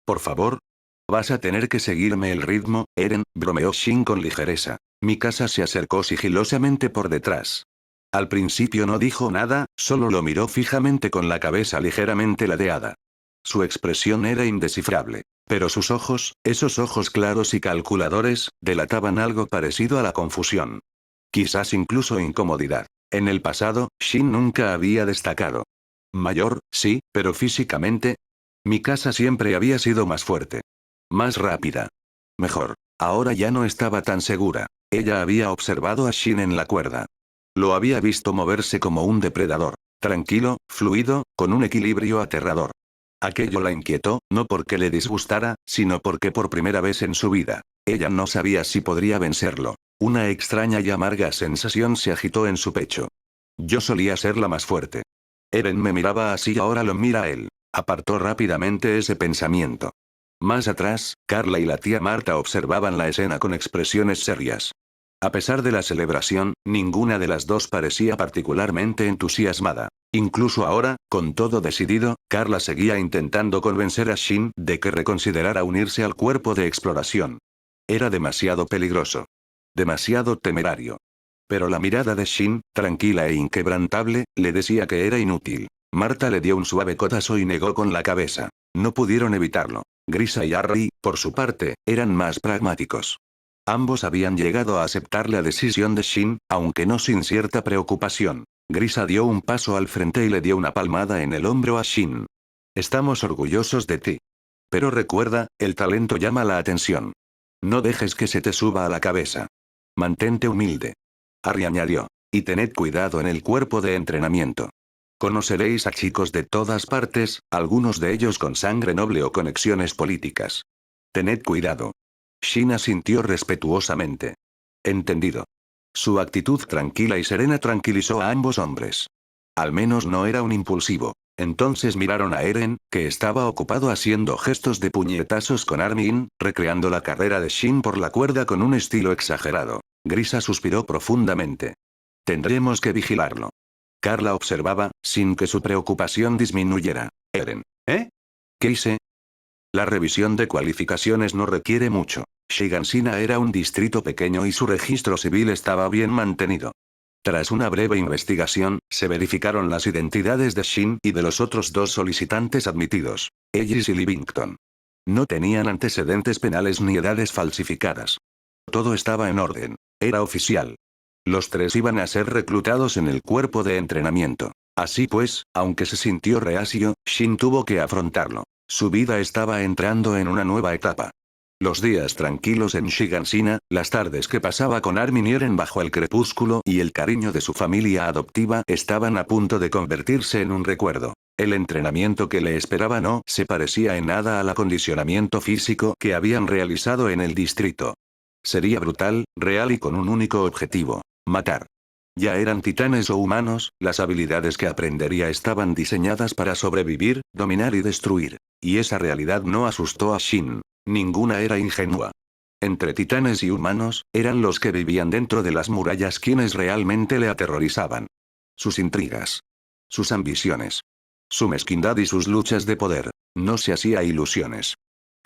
Speaker 1: Por favor. Vas a tener que seguirme el ritmo, Eren, bromeó Shin con ligereza. Mikasa se acercó sigilosamente por detrás. Al principio no dijo nada, solo lo miró fijamente con la cabeza ligeramente ladeada. Su expresión era indescifrable, pero sus ojos, esos ojos claros y calculadores, delataban algo parecido a la confusión. Quizás incluso incomodidad. En el pasado, Shin nunca había destacado. Mayor, sí, pero físicamente. Mikasa siempre había sido más fuerte. Más rápida. Mejor. Ahora ya no estaba tan segura. Ella había observado a Shin en la cuerda. Lo había visto moverse como un depredador. Tranquilo, fluido, con un equilibrio aterrador. Aquello la inquietó, no porque le disgustara, sino porque por primera vez en su vida, ella no sabía si podría vencerlo. Una extraña y amarga sensación se agitó en su pecho. Yo solía ser la más fuerte. Eren me miraba así y ahora lo mira él. Apartó rápidamente ese pensamiento. Más atrás, Carla y la tía Marta observaban la escena con expresiones serias. A pesar de la celebración, ninguna de las dos parecía particularmente entusiasmada. Incluso ahora, con todo decidido, Carla seguía intentando convencer a Shin de que reconsiderara unirse al cuerpo de exploración. Era demasiado peligroso. Demasiado temerario. Pero la mirada de Shin, tranquila e inquebrantable, le decía que era inútil. Marta le dio un suave codazo y negó con la cabeza. No pudieron evitarlo. Grisa y Harry, por su parte, eran más pragmáticos. Ambos habían llegado a aceptar la decisión de Shin, aunque no sin cierta preocupación. Grisa dio un paso al frente y le dio una palmada en el hombro a Shin. Estamos orgullosos de ti. Pero recuerda, el talento llama la atención. No dejes que se te suba a la cabeza. Mantente humilde. Harry añadió. Y tened cuidado en el cuerpo de entrenamiento. Conoceréis a chicos de todas partes, algunos de ellos con sangre noble o conexiones políticas. Tened cuidado. Shin asintió respetuosamente. Entendido. Su actitud tranquila y serena tranquilizó a ambos hombres. Al menos no era un impulsivo. Entonces miraron a Eren, que estaba ocupado haciendo gestos de puñetazos con Armin, recreando la carrera de Shin por la cuerda con un estilo exagerado. Grisa suspiró profundamente. Tendremos que vigilarlo. Carla observaba, sin que su preocupación disminuyera. Eren. ¿Eh? ¿Qué hice? La revisión de cualificaciones no requiere mucho. Shigansina era un distrito pequeño y su registro civil estaba bien mantenido. Tras una breve investigación, se verificaron las identidades de Shin y de los otros dos solicitantes admitidos, Ellis y Livington. No tenían antecedentes penales ni edades falsificadas. Todo estaba en orden. Era oficial. Los tres iban a ser reclutados en el cuerpo de entrenamiento. Así pues, aunque se sintió reacio, Shin tuvo que afrontarlo. Su vida estaba entrando en una nueva etapa. Los días tranquilos en Shigansina, las tardes que pasaba con Armin y Eren bajo el crepúsculo y el cariño de su familia adoptiva estaban a punto de convertirse en un recuerdo. El entrenamiento que le esperaba no se parecía en nada al acondicionamiento físico que habían realizado en el distrito. Sería brutal, real y con un único objetivo: matar. Ya eran titanes o humanos, las habilidades que aprendería estaban diseñadas para sobrevivir, dominar y destruir. Y esa realidad no asustó a Shin. Ninguna era ingenua. Entre titanes y humanos, eran los que vivían dentro de las murallas quienes realmente le aterrorizaban. Sus intrigas. Sus ambiciones. Su mezquindad y sus luchas de poder. No se hacía ilusiones.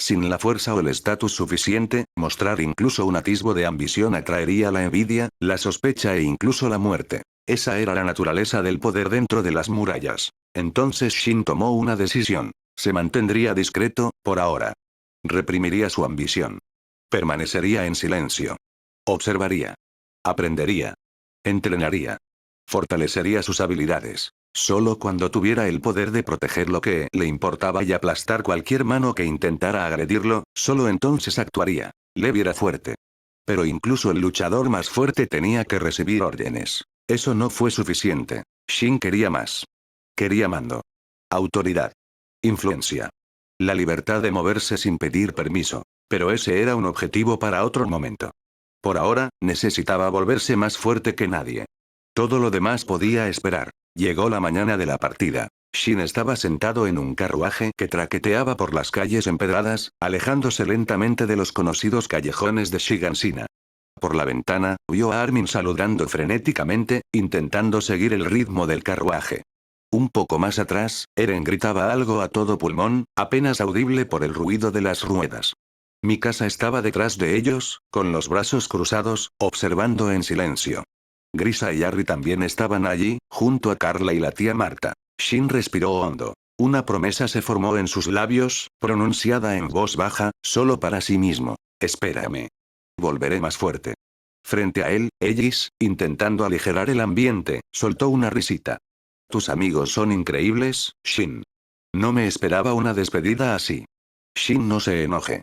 Speaker 1: Sin la fuerza o el estatus suficiente, mostrar incluso un atisbo de ambición atraería la envidia, la sospecha e incluso la muerte. Esa era la naturaleza del poder dentro de las murallas. Entonces Shin tomó una decisión. Se mantendría discreto, por ahora. Reprimiría su ambición. Permanecería en silencio. Observaría. Aprendería. Entrenaría. Fortalecería sus habilidades. Solo cuando tuviera el poder de proteger lo que le importaba y aplastar cualquier mano que intentara agredirlo, solo entonces actuaría. Levi era fuerte. Pero incluso el luchador más fuerte tenía que recibir órdenes. Eso no fue suficiente. Shin quería más. Quería mando. Autoridad. Influencia. La libertad de moverse sin pedir permiso. Pero ese era un objetivo para otro momento. Por ahora, necesitaba volverse más fuerte que nadie. Todo lo demás podía esperar. Llegó la mañana de la partida. Shin estaba sentado en un carruaje que traqueteaba por las calles empedradas, alejándose lentamente de los conocidos callejones de Shigansina. Por la ventana, vio a Armin saludando frenéticamente, intentando seguir el ritmo del carruaje. Un poco más atrás, Eren gritaba algo a todo pulmón, apenas audible por el ruido de las ruedas. Mikasa estaba detrás de ellos, con los brazos cruzados, observando en silencio. Grisa y Harry también estaban allí, junto a Carla y la tía Marta. Shin respiró hondo. Una promesa se formó en sus labios, pronunciada en voz baja, solo para sí mismo. Espérame. Volveré más fuerte. Frente a él, Ellis, intentando aligerar el ambiente, soltó una risita. Tus amigos son increíbles, Shin. No me esperaba una despedida así. Shin no se enoje.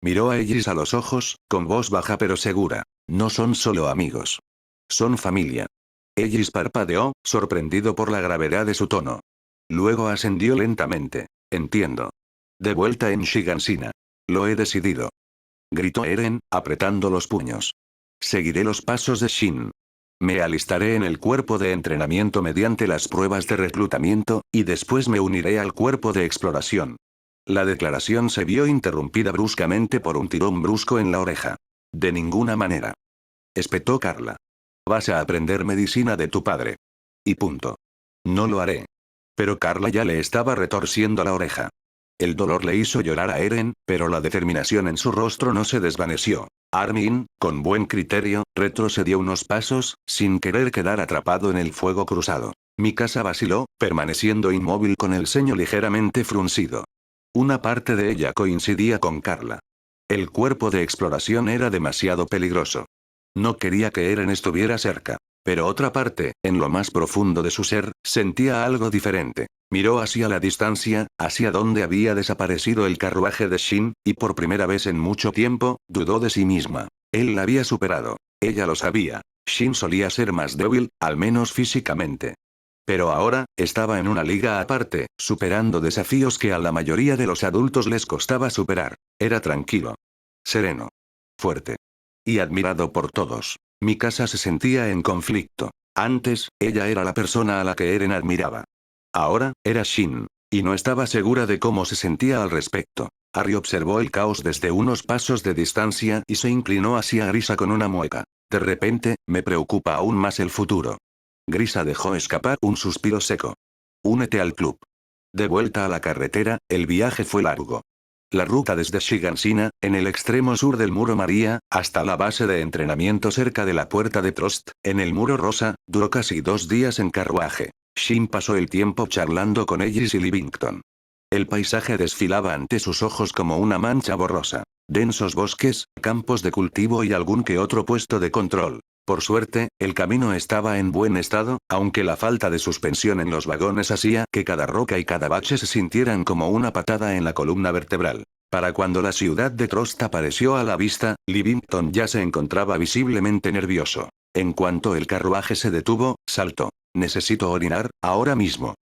Speaker 1: Miró a Ellis a los ojos, con voz baja pero segura. No son solo amigos. Son familia. Ellis parpadeó, sorprendido por la gravedad de su tono. Luego ascendió lentamente. Entiendo. De vuelta en Shigansina. Lo he decidido. Gritó Eren, apretando los puños. Seguiré los pasos de Shin. Me alistaré en el cuerpo de entrenamiento mediante las pruebas de reclutamiento, y después me uniré al cuerpo de exploración. La declaración se vio interrumpida bruscamente por un tirón brusco en la oreja. De ninguna manera. Espetó Carla. Vas a aprender medicina de tu padre. Y punto. No lo haré. Pero Carla ya le estaba retorciendo la oreja. El dolor le hizo llorar a Eren, pero la determinación en su rostro no se desvaneció. Armin, con buen criterio, retrocedió unos pasos, sin querer quedar atrapado en el fuego cruzado. Mikasa vaciló, permaneciendo inmóvil con el ceño ligeramente fruncido. Una parte de ella coincidía con Carla. El cuerpo de exploración era demasiado peligroso. No quería que Eren estuviera cerca. Pero otra parte, en lo más profundo de su ser, sentía algo diferente. Miró hacia la distancia, hacia donde había desaparecido el carruaje de Shin, y por primera vez en mucho tiempo, dudó de sí misma. Él la había superado. Ella lo sabía. Shin solía ser más débil, al menos físicamente. Pero ahora, estaba en una liga aparte, superando desafíos que a la mayoría de los adultos les costaba superar. Era tranquilo. Sereno. Fuerte. Y admirado por todos. Mikasa se sentía en conflicto. Antes, ella era la persona a la que Eren admiraba. Ahora, era Shin. Y no estaba segura de cómo se sentía al respecto. Harry observó el caos desde unos pasos de distancia y se inclinó hacia Grisa con una mueca. De repente, me preocupa aún más el futuro. Grisa dejó escapar un suspiro seco. Únete al club. De vuelta a la carretera, el viaje fue largo. La ruta desde Shiganshina, en el extremo sur del Muro María, hasta la base de entrenamiento cerca de la Puerta de Trost, en el Muro Rosa, duró casi 2 días en carruaje. Shin pasó el tiempo charlando con Ellis y Livingston. El paisaje desfilaba ante sus ojos como una mancha borrosa. Densos bosques, campos de cultivo y algún que otro puesto de control. Por suerte, el camino estaba en buen estado, aunque la falta de suspensión en los vagones hacía que cada roca y cada bache se sintieran como una patada en la columna vertebral. Para cuando la ciudad de Trost apareció a la vista, Livingston ya se encontraba visiblemente nervioso. En cuanto el carruaje se detuvo, saltó. «Necesito orinar, ahora mismo»,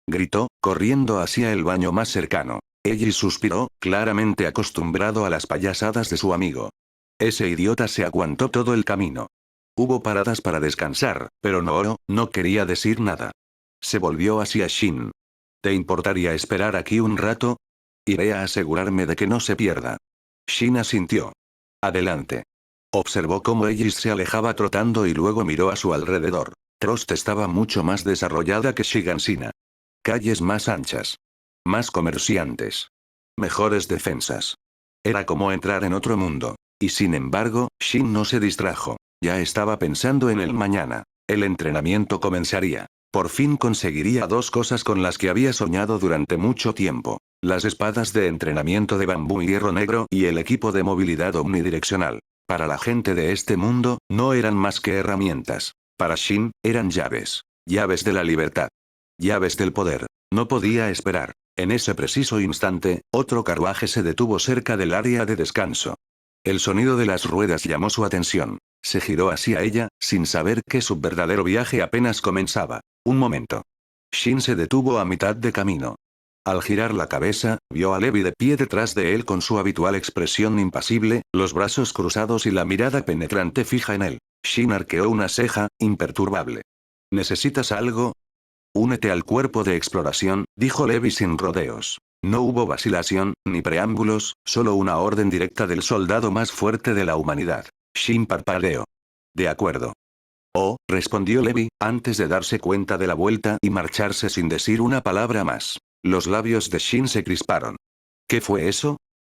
Speaker 1: gritó, corriendo hacia el baño más cercano. Ellis suspiró, claramente acostumbrado a las payasadas de su amigo. Ese idiota se aguantó todo el camino. Hubo paradas para descansar, pero no quería decir nada. Se volvió hacia Shin. ¿Te importaría esperar aquí un rato? Iré a asegurarme de que no se pierda. Shin asintió. Adelante. Observó cómo Ellis se alejaba trotando y luego miró a su alrededor. Trost estaba mucho más desarrollada que Shiganshina. Calles más anchas. Más comerciantes. Mejores defensas. Era como entrar en otro mundo. Y sin embargo, Shin no se distrajo. Ya estaba pensando en el mañana. El entrenamiento comenzaría. Por fin conseguiría 2 cosas con las que había soñado durante mucho tiempo. Las espadas de entrenamiento de bambú y hierro negro y el equipo de movilidad omnidireccional. Para la gente de este mundo, no eran más que herramientas. Para Shin, eran llaves. Llaves de la libertad. Llaves del poder. No podía esperar. En ese preciso instante, otro carruaje se detuvo cerca del área de descanso. El sonido de las ruedas llamó su atención. Se giró hacia ella, sin saber que su verdadero viaje apenas comenzaba. Un momento. Shin se detuvo a mitad de camino. Al girar la cabeza, vio a Levi de pie detrás de él con su habitual expresión impasible, los brazos cruzados y la mirada penetrante fija en él. Shin arqueó una ceja, imperturbable. ¿Necesitas algo? Únete al cuerpo de exploración, dijo Levi sin rodeos. No hubo vacilación, ni preámbulos, solo una orden directa del soldado más fuerte de la humanidad. Shin parpadeó. De acuerdo. Oh, respondió Levi, antes de darse cuenta de la vuelta y marcharse sin decir una palabra más. Los labios de Shin se crisparon. ¿Qué fue eso?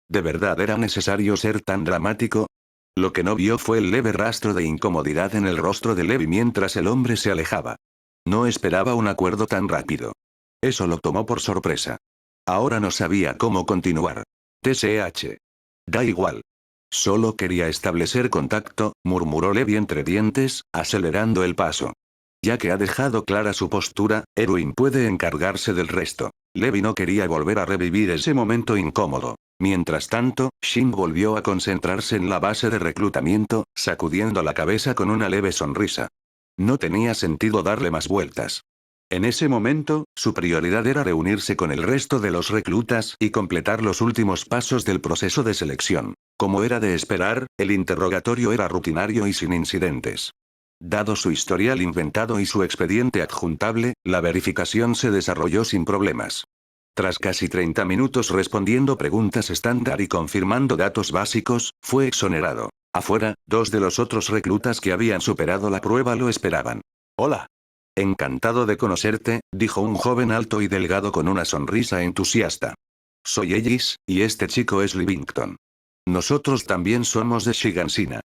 Speaker 1: ¿De verdad era necesario ser tan dramático? Lo que no vio fue el leve rastro de incomodidad en el rostro de Levi mientras el hombre se alejaba. No esperaba un acuerdo tan rápido. Eso lo tomó por sorpresa. Ahora no sabía cómo continuar. TSH. Da igual. Solo quería establecer contacto, murmuró Levi entre dientes, acelerando el paso. Ya que ha dejado clara su postura, Erwin puede encargarse del resto. Levi no quería volver a revivir ese momento incómodo. Mientras tanto, Shin volvió a concentrarse en la base de reclutamiento, sacudiendo la cabeza con una leve sonrisa. No tenía sentido darle más vueltas. En ese momento, su prioridad era reunirse con el resto de los reclutas y completar los últimos pasos del proceso de selección. Como era de esperar, el interrogatorio era rutinario y sin incidentes. Dado su historial inventado y su expediente adjuntable, la verificación se desarrolló sin problemas. Tras casi 30 minutos respondiendo preguntas estándar y confirmando datos básicos, fue exonerado. Afuera, dos de los otros reclutas que habían superado la prueba lo esperaban. Hola. Encantado de conocerte, dijo un joven alto y delgado con una sonrisa entusiasta. Soy Ellis, y este chico es Livington. Nosotros también somos de Shigansina.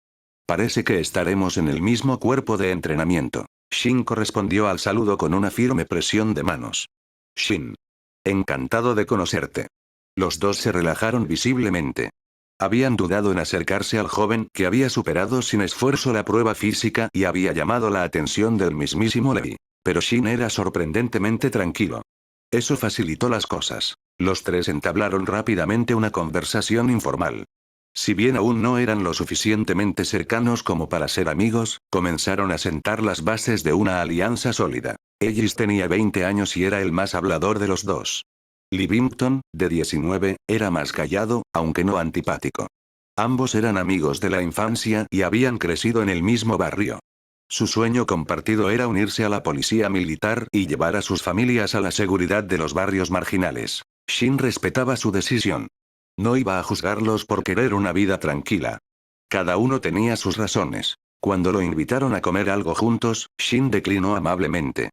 Speaker 1: Parece que estaremos en el mismo cuerpo de entrenamiento. Shin correspondió al saludo con una firme presión de manos. Shin. Encantado de conocerte. Los dos se relajaron visiblemente. Habían dudado en acercarse al joven que había superado sin esfuerzo la prueba física y había llamado la atención del mismísimo Levi. Pero Shin era sorprendentemente tranquilo. Eso facilitó las cosas. Los tres entablaron rápidamente una conversación informal. Si bien aún no eran lo suficientemente cercanos como para ser amigos, comenzaron a sentar las bases de una alianza sólida. Ellis tenía 20 años y era el más hablador de los dos. Livington, de 19, era más callado, aunque no antipático. Ambos eran amigos de la infancia y habían crecido en el mismo barrio. Su sueño compartido era unirse a la policía militar y llevar a sus familias a la seguridad de los barrios marginales. Shin respetaba su decisión. No iba a juzgarlos por querer una vida tranquila. Cada uno tenía sus razones. Cuando lo invitaron a comer algo juntos, Shin declinó amablemente.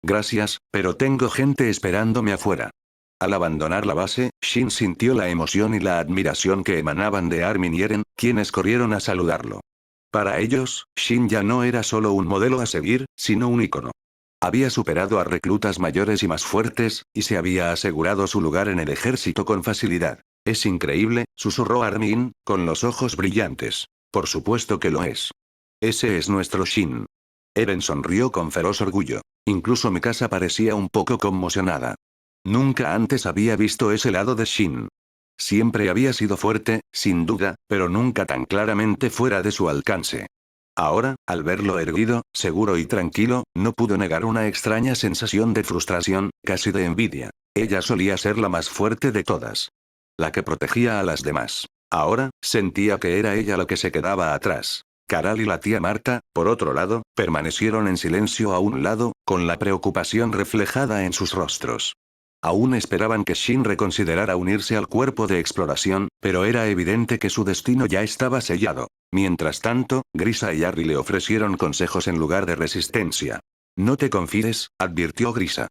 Speaker 1: Gracias, pero tengo gente esperándome afuera. Al abandonar la base, Shin sintió la emoción y la admiración que emanaban de Armin y Eren, quienes corrieron a saludarlo. Para ellos, Shin ya no era solo un modelo a seguir, sino un ícono. Había superado a reclutas mayores y más fuertes, y se había asegurado su lugar en el ejército con facilidad. Es increíble, susurró Armin, con los ojos brillantes. Por supuesto que lo es. Ese es nuestro Shin. Eren sonrió con feroz orgullo. Incluso Mikasa parecía un poco conmocionada. Nunca antes había visto ese lado de Shin. Siempre había sido fuerte, sin duda, pero nunca tan claramente fuera de su alcance. Ahora, al verlo erguido, seguro y tranquilo, no pudo negar una extraña sensación de frustración, casi de envidia. Ella solía ser la más fuerte de todas. La que protegía a las demás. Ahora, sentía que era ella la que se quedaba atrás. Caral y la tía Marta, por otro lado, permanecieron en silencio a un lado, con la preocupación reflejada en sus rostros. Aún esperaban que Shin reconsiderara unirse al cuerpo de exploración, pero era evidente que su destino ya estaba sellado. Mientras tanto, Grisa y Harry le ofrecieron consejos en lugar de resistencia. No te confíes, advirtió Grisa.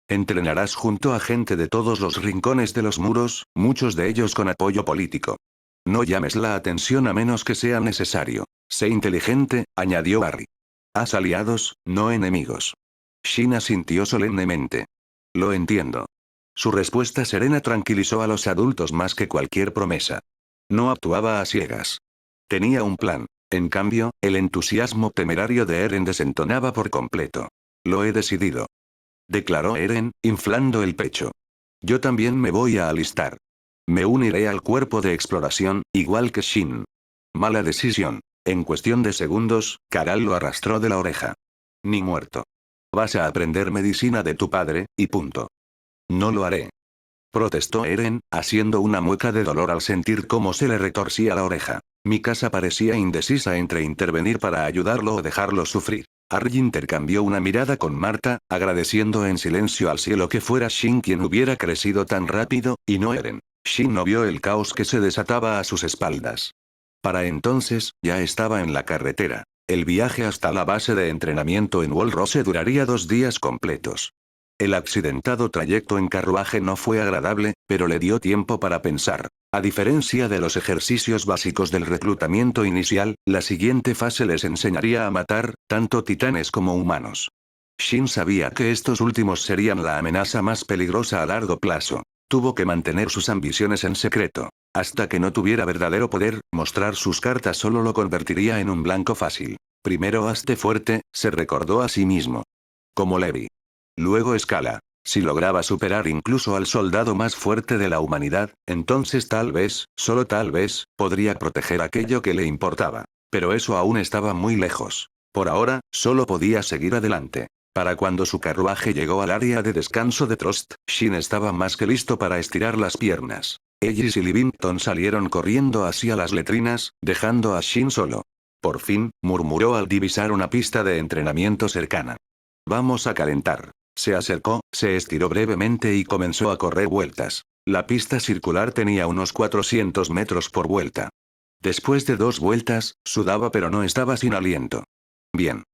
Speaker 1: Entrenarás junto a gente de todos los rincones de los muros, muchos de ellos con apoyo político. No llames la atención a menos que sea necesario. Sé inteligente, añadió Harry. Haz aliados, no enemigos. Shin asintió solemnemente. Lo entiendo. Su respuesta serena tranquilizó a los adultos más que cualquier promesa. No actuaba a ciegas. Tenía un plan. En cambio, el entusiasmo temerario de Eren desentonaba por completo. Lo he decidido. Declaró Eren, inflando el pecho. Yo también me voy a alistar. Me uniré al cuerpo de exploración, igual que Shin. Mala decisión. En cuestión de segundos, Caral lo arrastró de la oreja. Ni muerto. Vas a aprender medicina de tu padre, y punto. No lo haré. Protestó Eren, haciendo una mueca de dolor al sentir cómo se le retorcía la oreja. Mikasa parecía indecisa entre intervenir para ayudarlo o dejarlo sufrir. Harry intercambió una mirada con Marta, agradeciendo en silencio al cielo que fuera Shin quien hubiera crecido tan rápido, y no Eren. Shin no vio el caos que se desataba a sus espaldas. Para entonces, ya estaba en la carretera. El viaje hasta la base de entrenamiento en Walrose duraría 2 días completos. El accidentado trayecto en carruaje no fue agradable, pero le dio tiempo para pensar. A diferencia de los ejercicios básicos del reclutamiento inicial, la siguiente fase les enseñaría a matar, tanto titanes como humanos. Shin sabía que estos últimos serían la amenaza más peligrosa a largo plazo. Tuvo que mantener sus ambiciones en secreto. Hasta que no tuviera verdadero poder, mostrar sus cartas solo lo convertiría en un blanco fácil. Primero hazte fuerte, se recordó a sí mismo. Como Levi. Luego escala. Si lograba superar incluso al soldado más fuerte de la humanidad, entonces tal vez, solo tal vez, podría proteger aquello que le importaba. Pero eso aún estaba muy lejos. Por ahora, solo podía seguir adelante. Para cuando su carruaje llegó al área de descanso de Trost, Shin estaba más que listo para estirar las piernas. Ellis y Livington salieron corriendo hacia las letrinas, dejando a Shin solo. Por fin, murmuró al divisar una pista de entrenamiento cercana. Vamos a calentar. Se acercó, se estiró brevemente y comenzó a correr vueltas. La pista circular tenía unos 400 metros por vuelta. Después de 2 vueltas, sudaba pero no estaba sin aliento. Bien.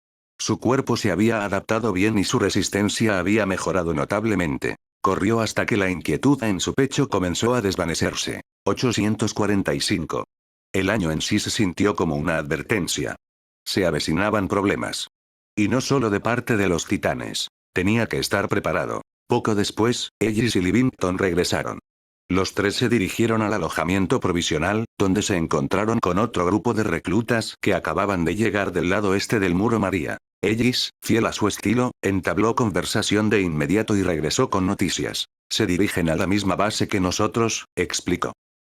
Speaker 1: Su cuerpo se había adaptado bien y su resistencia había mejorado notablemente. Corrió hasta que la inquietud en su pecho comenzó a desvanecerse. 845. El año en sí se sintió como una advertencia. Se avecinaban problemas. Y no solo de parte de los titanes. Tenía que estar preparado. Poco después, Ellis y Livington regresaron. Los 3 se dirigieron al alojamiento provisional, donde se encontraron con otro grupo de reclutas que acababan de llegar del lado este del muro María. Ellis, fiel a su estilo, entabló conversación de inmediato y regresó con noticias. Se dirigen a la misma base que nosotros, explicó.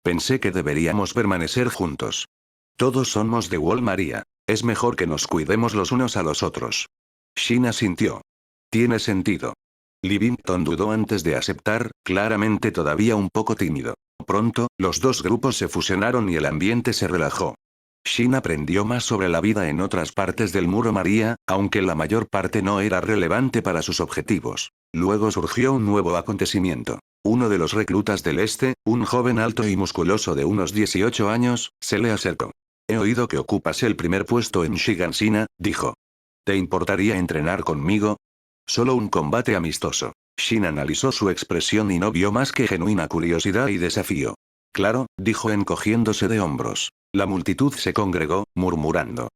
Speaker 1: Pensé que deberíamos permanecer juntos. Todos somos de Wall María. Es mejor que nos cuidemos los unos a los otros. Shin asintió. Tiene sentido. Livington dudó antes de aceptar, claramente todavía un poco tímido. Pronto, los 2 grupos se fusionaron y el ambiente se relajó. Shin aprendió más sobre la vida en otras partes del muro María, aunque la mayor parte no era relevante para sus objetivos. Luego surgió un nuevo acontecimiento. Uno de los reclutas del este, un joven alto y musculoso de unos 18 años, se le acercó. He oído que ocupas el primer puesto en Shigansina, dijo. ¿Te importaría entrenar conmigo? Solo un combate amistoso. Shin analizó su expresión y no vio más que genuina curiosidad y desafío. Claro, dijo encogiéndose de hombros. La multitud se congregó, murmurando.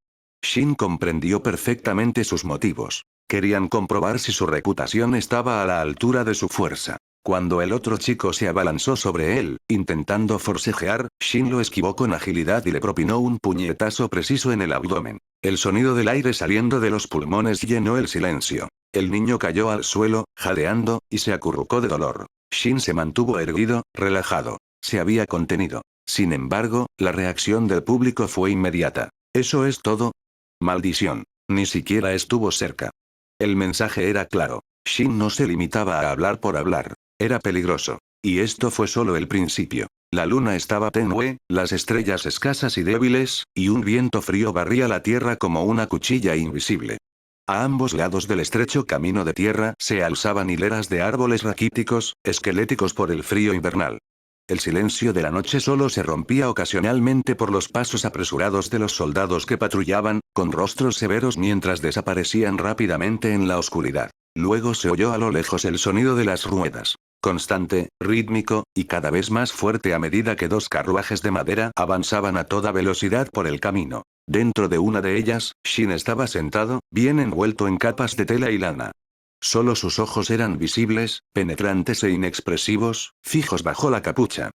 Speaker 1: Shin comprendió perfectamente sus motivos. Querían comprobar si su reputación estaba a la altura de su fuerza. Cuando el otro chico se abalanzó sobre él, intentando forcejear, Shin lo esquivó con agilidad y le propinó un puñetazo preciso en el abdomen. El sonido del aire saliendo de los pulmones llenó el silencio. El niño cayó al suelo, jadeando, y se acurrucó de dolor. Shin se mantuvo erguido, relajado. Se había contenido. Sin embargo, la reacción del público fue inmediata. ¿Eso es todo? Maldición. Ni siquiera estuvo cerca. El mensaje era claro. Shin no se limitaba a hablar por hablar. Era peligroso. Y esto fue solo el principio. La luna estaba tenue, las estrellas escasas y débiles, y un viento frío barría la tierra como una cuchilla invisible. A ambos lados del estrecho camino de tierra se alzaban hileras de árboles raquíticos, esqueléticos por el frío invernal. El silencio de la noche solo se rompía ocasionalmente por los pasos apresurados de los soldados que patrullaban, con rostros severos mientras desaparecían rápidamente en la oscuridad. Luego se oyó a lo lejos el sonido de las ruedas. Constante, rítmico, y cada vez más fuerte a medida que 2 carruajes de madera avanzaban a toda velocidad por el camino. Dentro de una de ellas, Shin estaba sentado, bien envuelto en capas de tela y lana. Solo sus ojos eran visibles, penetrantes e inexpresivos, fijos bajo la capucha.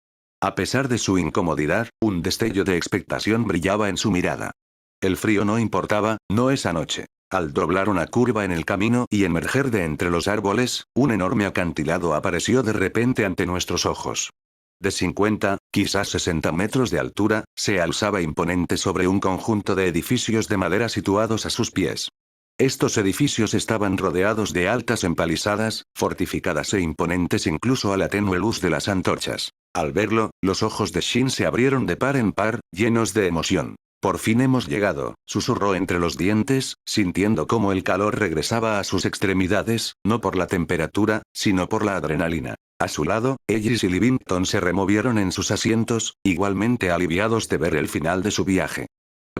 Speaker 1: A pesar de su incomodidad, un destello de expectación brillaba en su mirada. El frío no importaba, no esa noche. Al doblar una curva en el camino y emerger de entre los árboles, un enorme acantilado apareció de repente ante nuestros ojos. De 50, quizás 60 metros de altura, se alzaba imponente sobre un conjunto de edificios de madera situados a sus pies. Estos edificios estaban rodeados de altas empalizadas, fortificadas e imponentes incluso a la tenue luz de las antorchas. Al verlo, los ojos de Shin se abrieron de par en par, llenos de emoción. Por fin hemos llegado, susurró entre los dientes, sintiendo cómo el calor regresaba a sus extremidades, no por la temperatura, sino por la adrenalina. A su lado, Ellis y Livington se removieron en sus asientos, igualmente aliviados de ver el final de su viaje.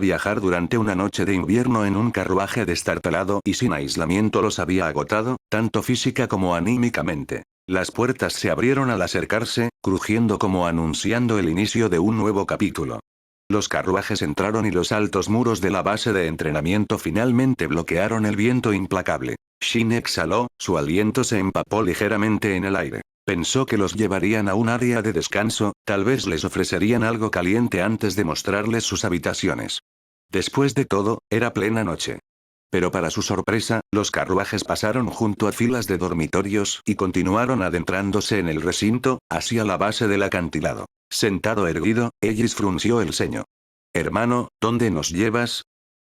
Speaker 1: Viajar durante una noche de invierno en un carruaje destartalado y sin aislamiento los había agotado, tanto física como anímicamente. Las puertas se abrieron al acercarse, crujiendo como anunciando el inicio de un nuevo capítulo. Los carruajes entraron y los altos muros de la base de entrenamiento finalmente bloquearon el viento implacable. Shin exhaló, su aliento se empapó ligeramente en el aire. Pensó que los llevarían a un área de descanso, tal vez les ofrecerían algo caliente antes de mostrarles sus habitaciones. Después de todo, era plena noche. Pero para su sorpresa, los carruajes pasaron junto a filas de dormitorios y continuaron adentrándose en el recinto, hacia la base del acantilado. Sentado erguido, Ellis frunció el ceño. «Hermano, ¿dónde nos llevas?»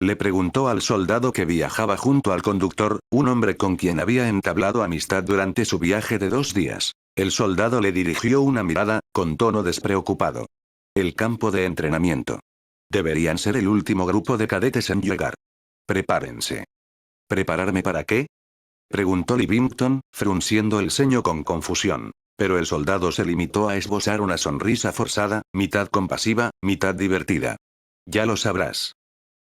Speaker 1: Le preguntó al soldado que viajaba junto al conductor, un hombre con quien había entablado amistad durante su viaje de 2 días. El soldado le dirigió una mirada, con tono despreocupado. El campo de entrenamiento. Deberían ser el último grupo de cadetes en llegar. Prepárense. ¿Prepararme para qué? Preguntó Livington, frunciendo el ceño con confusión. Pero el soldado se limitó a esbozar una sonrisa forzada, mitad compasiva, mitad divertida. Ya lo sabrás.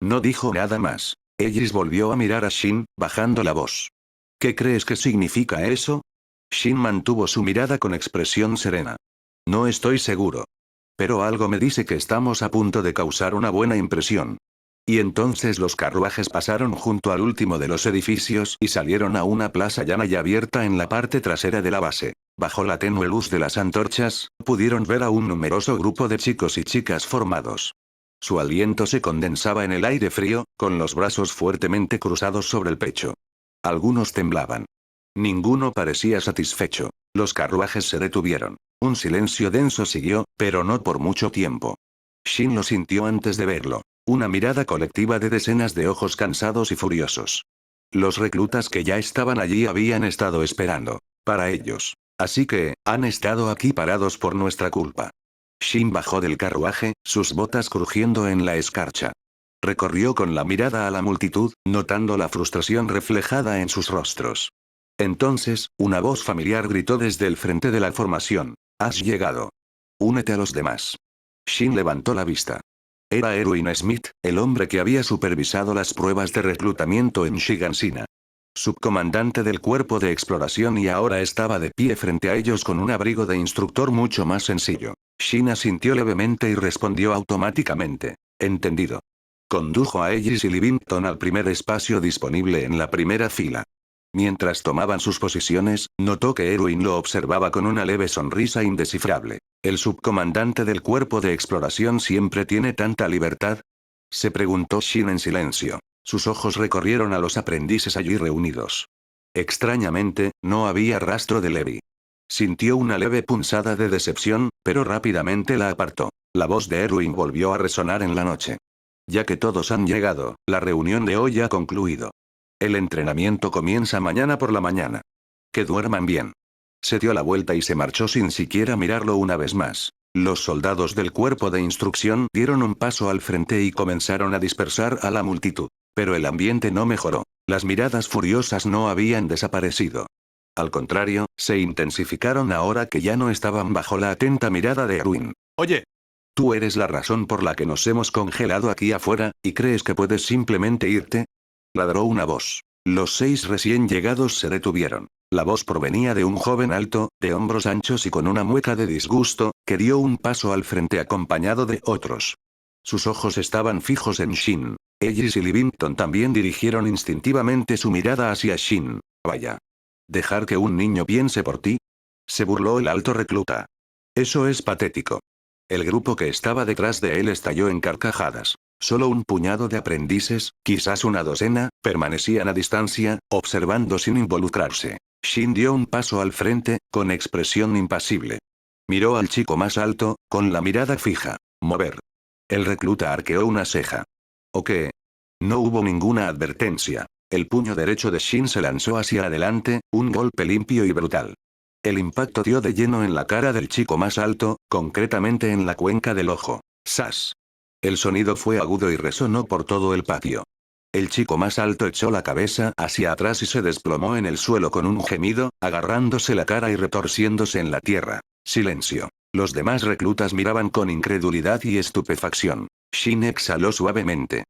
Speaker 1: No dijo nada más. Ellis volvió a mirar a Shin, bajando la voz. ¿Qué crees que significa eso? Shin mantuvo su mirada con expresión serena. No estoy seguro. Pero algo me dice que estamos a punto de causar una buena impresión. Y entonces los carruajes pasaron junto al último de los edificios y salieron a una plaza llana y abierta en la parte trasera de la base. Bajo la tenue luz de las antorchas, pudieron ver a un numeroso grupo de chicos y chicas formados. Su aliento se condensaba en el aire frío, con los brazos fuertemente cruzados sobre el pecho. Algunos temblaban. Ninguno parecía satisfecho. Los carruajes se detuvieron. Un silencio denso siguió, pero no por mucho tiempo. Shin lo sintió antes de verlo. Una mirada colectiva de decenas de ojos cansados y furiosos. Los reclutas que ya estaban allí habían estado esperando. Para ellos. Así que, han estado aquí parados por nuestra culpa. Shin bajó del carruaje, sus botas crujiendo en la escarcha. Recorrió con la mirada a la multitud, notando la frustración reflejada en sus rostros. Entonces, una voz familiar gritó desde el frente de la formación. «Has llegado. Únete a los demás». Shin levantó la vista. Era Erwin Smith, el hombre que había supervisado las pruebas de reclutamiento en Shigansina. Subcomandante del cuerpo de exploración y ahora estaba de pie frente a ellos con un abrigo de instructor mucho más sencillo. Shin asintió levemente y respondió automáticamente. Entendido. Condujo a Ellis y Livington al primer espacio disponible en la primera fila. Mientras tomaban sus posiciones, notó que Erwin lo observaba con una leve sonrisa indescifrable. ¿El subcomandante del cuerpo de exploración siempre tiene tanta libertad? Se preguntó Shin en silencio. Sus ojos recorrieron a los aprendices allí reunidos. Extrañamente, no había rastro de Levi. Sintió una leve punzada de decepción, pero rápidamente la apartó. La voz de Erwin volvió a resonar en la noche. Ya que todos han llegado, la reunión de hoy ha concluido. El entrenamiento comienza mañana por la mañana. Que duerman bien. Se dio la vuelta y se marchó sin siquiera mirarlo una vez más. Los soldados del cuerpo de instrucción dieron un paso al frente y comenzaron a dispersar a la multitud. Pero el ambiente no mejoró. Las miradas furiosas no habían desaparecido. Al contrario, se intensificaron ahora que ya no estaban bajo la atenta mirada de Erwin. Oye. Tú eres la razón por la que nos hemos congelado aquí afuera, ¿y crees que puedes simplemente irte? Ladró una voz. Los 6 recién llegados se detuvieron. La voz provenía de un joven alto, de hombros anchos y con una mueca de disgusto, que dio un paso al frente acompañado de otros. Sus ojos estaban fijos en Shin. Ellis y Livington también dirigieron instintivamente su mirada hacia Shin. Vaya. ¿Dejar que un niño piense por ti? Se burló el alto recluta. Eso es patético. El grupo que estaba detrás de él estalló en carcajadas. Solo un puñado de aprendices, quizás una docena, permanecían a distancia, observando sin involucrarse. Shin dio un paso al frente, con expresión impasible. Miró al chico más alto, con la mirada fija. Mover. El recluta arqueó una ceja. ¿O qué? No hubo ninguna advertencia. El puño derecho de Shin se lanzó hacia adelante, un golpe limpio y brutal. El impacto dio de lleno en la cara del chico más alto, concretamente en la cuenca del ojo. ¡Sas! El sonido fue agudo y resonó por todo el patio. El chico más alto echó la cabeza hacia atrás y se desplomó en el suelo con un gemido, agarrándose la cara y retorciéndose en la tierra. Silencio. Los demás reclutas miraban con incredulidad y estupefacción. Shin exhaló suavemente.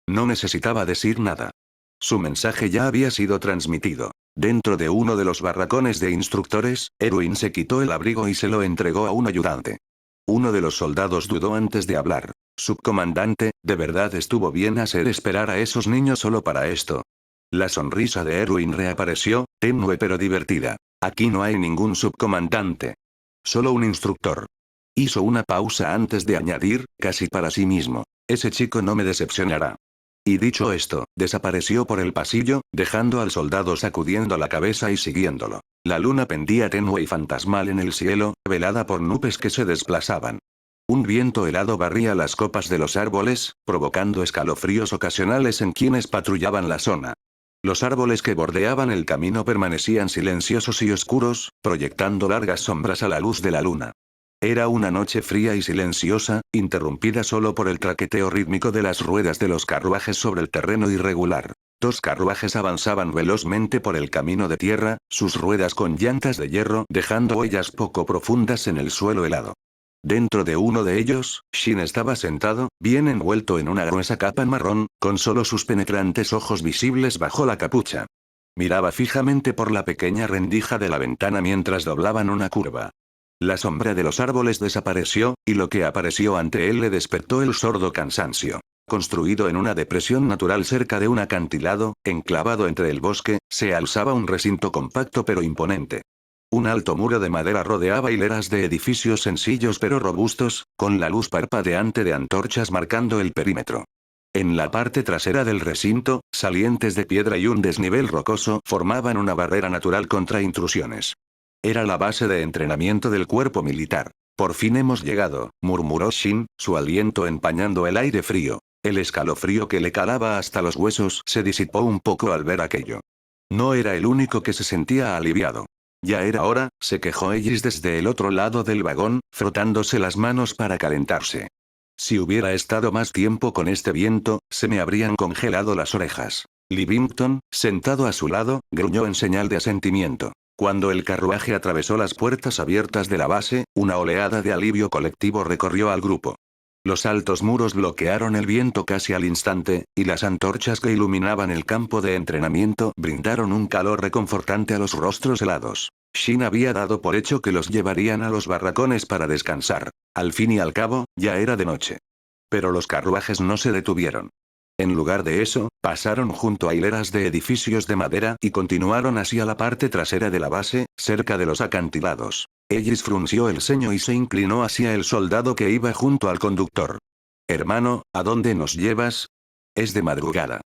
Speaker 1: No necesitaba decir nada. Su mensaje ya había sido transmitido. Dentro de uno de los barracones de instructores, Erwin se quitó el abrigo y se lo entregó a un ayudante. Uno de los soldados dudó antes de hablar. Subcomandante, ¿de verdad estuvo bien hacer esperar a esos niños solo para esto? La sonrisa de Erwin reapareció, tenue pero divertida. Aquí no hay ningún subcomandante. Solo un instructor. Hizo una pausa antes de añadir, casi para sí mismo. Ese chico no me decepcionará. Y dicho esto, desapareció por el pasillo, dejando al soldado sacudiendo la cabeza y siguiéndolo. La luna pendía tenue y fantasmal en el cielo, velada por nubes que se desplazaban. Un viento helado barría las copas de los árboles, provocando escalofríos ocasionales en quienes patrullaban la zona. Los árboles que bordeaban el camino permanecían silenciosos y oscuros, proyectando largas sombras a la luz de la luna. Era una noche fría y silenciosa, interrumpida solo por el traqueteo rítmico de las ruedas de los carruajes sobre el terreno irregular. Dos carruajes avanzaban velozmente por el camino de tierra, sus ruedas con llantas de hierro dejando huellas poco profundas en el suelo helado. Dentro de uno de ellos, Shin estaba sentado, bien envuelto en una gruesa capa marrón, con solo sus penetrantes ojos visibles bajo la capucha. Miraba fijamente por la pequeña rendija de la ventana mientras doblaban una curva. La sombra de los árboles desapareció, y lo que apareció ante él le despertó el sordo cansancio. Construido en una depresión natural cerca de un acantilado, enclavado entre el bosque, se alzaba un recinto compacto pero imponente. Un alto muro de madera rodeaba hileras de edificios sencillos pero robustos, con la luz parpadeante de antorchas marcando el perímetro. En la parte trasera del recinto, salientes de piedra y un desnivel rocoso formaban una barrera natural contra intrusiones. Era la base de entrenamiento del cuerpo militar. Por fin hemos llegado, murmuró Shin, su aliento empañando el aire frío. El escalofrío que le calaba hasta los huesos se disipó un poco al ver aquello. No era el único que se sentía aliviado. Ya era hora, se quejó Ellis desde el otro lado del vagón, frotándose las manos para calentarse. Si hubiera estado más tiempo con este viento, se me habrían congelado las orejas. Livington, sentado a su lado, gruñó en señal de asentimiento. Cuando el carruaje atravesó las puertas abiertas de la base, una oleada de alivio colectivo recorrió al grupo. Los altos muros bloquearon el viento casi al instante, y las antorchas que iluminaban el campo de entrenamiento brindaron un calor reconfortante a los rostros helados. Shin había dado por hecho que los llevarían a los barracones para descansar. Al fin y al cabo, ya era de noche. Pero los carruajes no se detuvieron. En lugar de eso, pasaron junto a hileras de edificios de madera y continuaron hacia la parte trasera de la base, cerca de los acantilados. Ellis frunció el ceño y se inclinó hacia el soldado que iba junto al conductor. «Hermano, ¿a dónde nos llevas?» «Es de madrugada».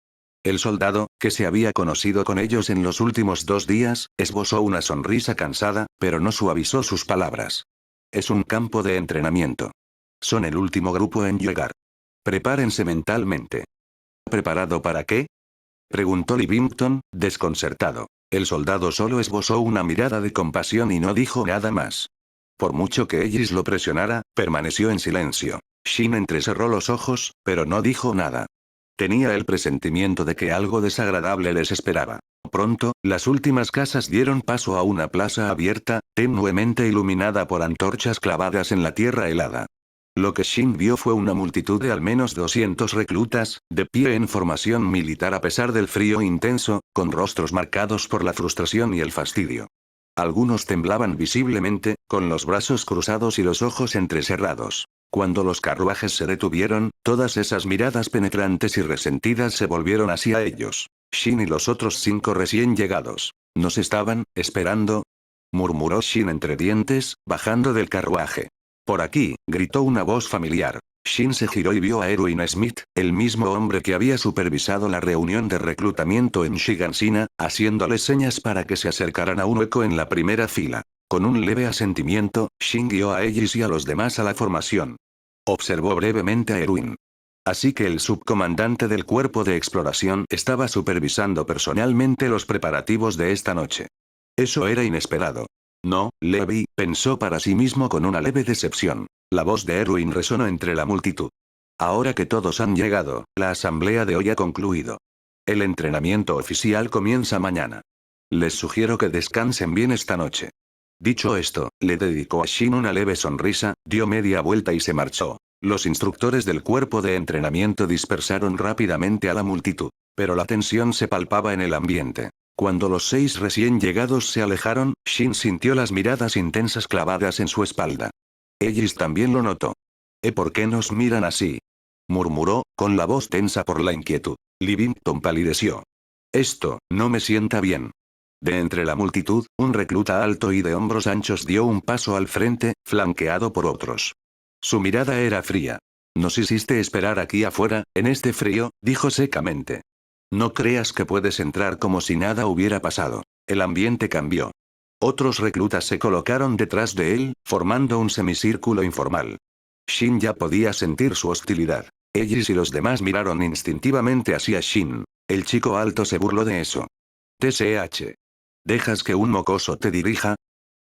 Speaker 1: El soldado, que se había conocido con ellos en los últimos 2 días, esbozó una sonrisa cansada, pero no suavizó sus palabras. «Es un campo de entrenamiento. Son el último grupo en llegar. Prepárense mentalmente». «¿Preparado para qué?», preguntó Livington, desconcertado. El soldado solo esbozó una mirada de compasión y no dijo nada más. Por mucho que Ellis lo presionara, permaneció en silencio. Shin entrecerró los ojos, pero no dijo nada. Tenía el presentimiento de que algo desagradable les esperaba. Pronto, las últimas casas dieron paso a una plaza abierta, tenuemente iluminada por antorchas clavadas en la tierra helada. Lo que Shin vio fue una multitud de al menos 200 reclutas, de pie en formación militar a pesar del frío intenso, con rostros marcados por la frustración y el fastidio. Algunos temblaban visiblemente, con los brazos cruzados y los ojos entrecerrados. Cuando los carruajes se detuvieron, todas esas miradas penetrantes y resentidas se volvieron hacia ellos. Shin y los otros 5 recién llegados. ¿Nos estaban esperando?, murmuró Shin entre dientes, bajando del carruaje. «Por aquí», gritó una voz familiar. Shin se giró y vio a Erwin Smith, el mismo hombre que había supervisado la reunión de reclutamiento en Shigansina, haciéndoles señas para que se acercaran a un hueco en la primera fila. Con un leve asentimiento, Shin guió a Ellis y a los demás a la formación. Observó brevemente a Erwin. Así que el subcomandante del cuerpo de exploración estaba supervisando personalmente los preparativos de esta noche. Eso era inesperado. «No, Levi», pensó para sí mismo con una leve decepción. La voz de Erwin resonó entre la multitud. «Ahora que todos han llegado, la asamblea de hoy ha concluido. El entrenamiento oficial comienza mañana. Les sugiero que descansen bien esta noche». Dicho esto, le dedicó a Shin una leve sonrisa, dio media vuelta y se marchó. Los instructores del cuerpo de entrenamiento dispersaron rápidamente a la multitud. Pero la tensión se palpaba en el ambiente. Cuando los 6 recién llegados se alejaron, Shin sintió las miradas intensas clavadas en su espalda. Ellis también lo notó. ¿Por qué nos miran así?, murmuró, con la voz tensa por la inquietud. Livington palideció. «Esto, no me sienta bien». De entre la multitud, un recluta alto y de hombros anchos dio un paso al frente, flanqueado por otros. Su mirada era fría. «Nos hiciste esperar aquí afuera, en este frío», dijo secamente. «No creas que puedes entrar como si nada hubiera pasado». El ambiente cambió. Otros reclutas se colocaron detrás de él, formando un semicírculo informal. Shin ya podía sentir su hostilidad. Ellos y los demás miraron instintivamente hacia Shin. El chico alto se burló de eso. TSH. ¿Dejas que un mocoso te dirija?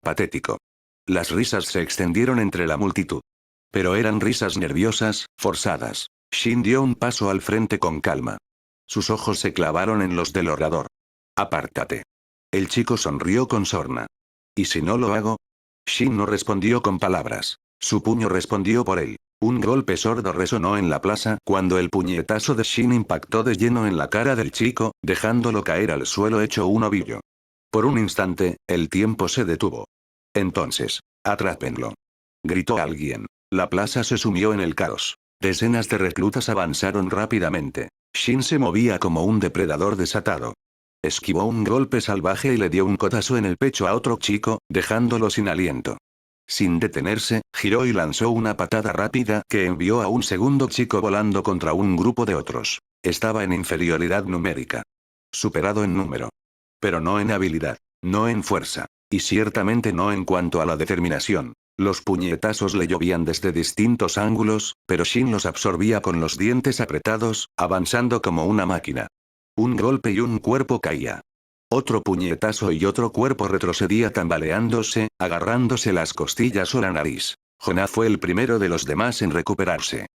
Speaker 1: Patético. Las risas se extendieron entre la multitud. Pero eran risas nerviosas, forzadas. Shin dio un paso al frente con calma. Sus ojos se clavaron en los del orador. Apártate. El chico sonrió con sorna. ¿Y si no lo hago? Shin no respondió con palabras. Su puño respondió por él. Un golpe sordo resonó en la plaza cuando el puñetazo de Shin impactó de lleno en la cara del chico, dejándolo caer al suelo hecho un ovillo. Por un instante, el tiempo se detuvo. Entonces, atrápenlo. Gritó alguien. La plaza se sumió en el caos. Decenas de reclutas avanzaron rápidamente. Shin se movía como un depredador desatado. Esquivó un golpe salvaje y le dio un codazo en el pecho a otro chico, dejándolo sin aliento. Sin detenerse, giró y lanzó una patada rápida que envió a un segundo chico volando contra un grupo de otros. Estaba en inferioridad numérica. Superado en número. Pero no en habilidad, no en fuerza, y ciertamente no en cuanto a la determinación. Los puñetazos le llovían desde distintos ángulos, pero Shin los absorbía con los dientes apretados, avanzando como una máquina. Un golpe y un cuerpo caía. Otro puñetazo y otro cuerpo retrocedía tambaleándose, agarrándose las costillas o la nariz. Jonah fue el primero de los demás en recuperarse.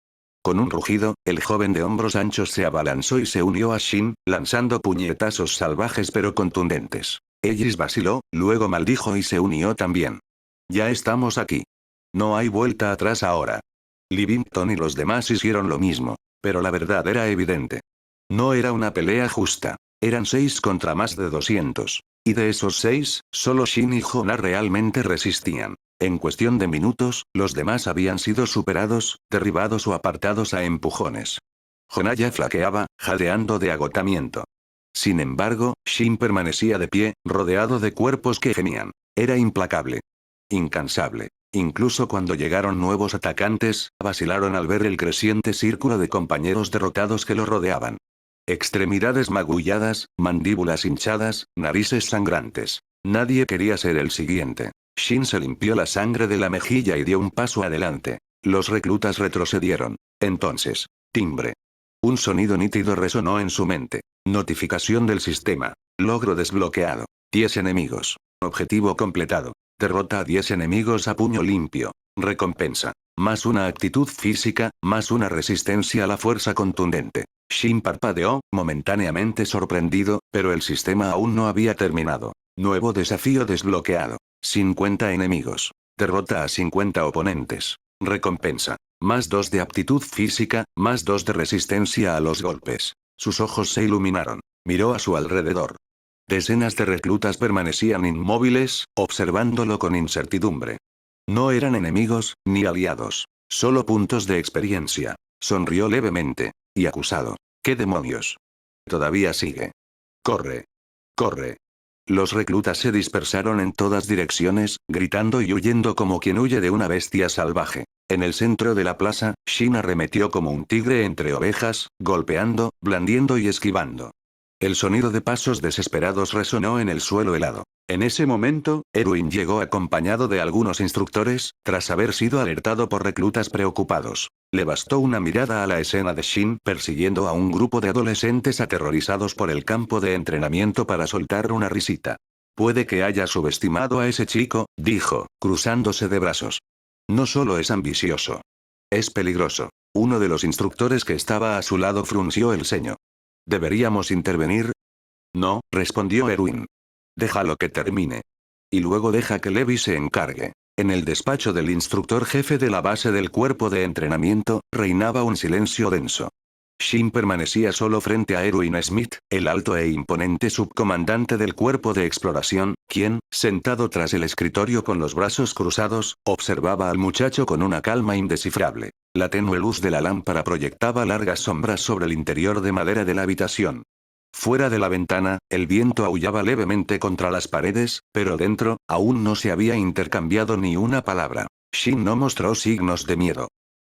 Speaker 1: Con un rugido, el joven de hombros anchos se abalanzó y se unió a Shin, lanzando puñetazos salvajes pero contundentes. Ellis vaciló, luego maldijo y se unió también. Ya estamos aquí. No hay vuelta atrás ahora. Livington y los demás hicieron lo mismo, pero la verdad era evidente. No era una pelea justa. Eran 6 contra más de 200. Y de esos 6, solo Shin y Jonah realmente resistían. En cuestión de minutos, los demás habían sido superados, derribados o apartados a empujones. Jonah ya flaqueaba, jadeando de agotamiento. Sin embargo, Shin permanecía de pie, rodeado de cuerpos que gemían. Era implacable. Incansable. Incluso cuando llegaron nuevos atacantes, vacilaron al ver el creciente círculo de compañeros derrotados que lo rodeaban. Extremidades magulladas, mandíbulas hinchadas, narices sangrantes. Nadie quería ser el siguiente. Shin se limpió la sangre de la mejilla y dio un paso adelante. Los reclutas retrocedieron. Entonces, timbre. Un sonido nítido resonó en su mente. Notificación del sistema. Logro desbloqueado. 10 enemigos. Objetivo completado. Derrota a 10 enemigos a puño limpio. Recompensa. Más una actitud física, más una resistencia a la fuerza contundente. Shin parpadeó, momentáneamente sorprendido, pero el sistema aún no había terminado. Nuevo desafío desbloqueado. 50 enemigos. Derrota a 50 oponentes. Recompensa. Más 2 de aptitud física, más 2 de resistencia a los golpes. Sus ojos se iluminaron. Miró a su alrededor. Decenas de reclutas permanecían inmóviles, observándolo con incertidumbre. No eran enemigos, ni aliados. Solo puntos de experiencia. Sonrió levemente. Y acusado. ¿Qué demonios? Todavía sigue. Corre. Corre. Los reclutas se dispersaron en todas direcciones, gritando y huyendo como quien huye de una bestia salvaje. En el centro de la plaza, Shin arremetió como un tigre entre ovejas, golpeando, blandiendo y esquivando. El sonido de pasos desesperados resonó en el suelo helado. En ese momento, Erwin llegó acompañado de algunos instructores, tras haber sido alertado por reclutas preocupados. Le bastó una mirada a la escena de Shin persiguiendo a un grupo de adolescentes aterrorizados por el campo de entrenamiento para soltar una risita. Puede que haya subestimado a ese chico, dijo, cruzándose de brazos. No solo es ambicioso. Es peligroso. Uno de los instructores que estaba a su lado frunció el ceño. ¿Deberíamos intervenir? No, respondió Erwin. Déjalo que termine. Y luego deja que Levi se encargue. En el despacho del instructor jefe de la base del cuerpo de entrenamiento, reinaba un silencio denso. Shin permanecía solo frente a Erwin Smith, el alto e imponente subcomandante del cuerpo de exploración, quien, sentado tras el escritorio con los brazos cruzados, observaba al muchacho con una calma indescifrable. La tenue luz de la lámpara proyectaba largas sombras sobre el interior de madera de la habitación. Fuera de la ventana, el viento aullaba levemente contra las paredes, pero dentro, aún no se había intercambiado ni una palabra. Shin no mostró signos de miedo.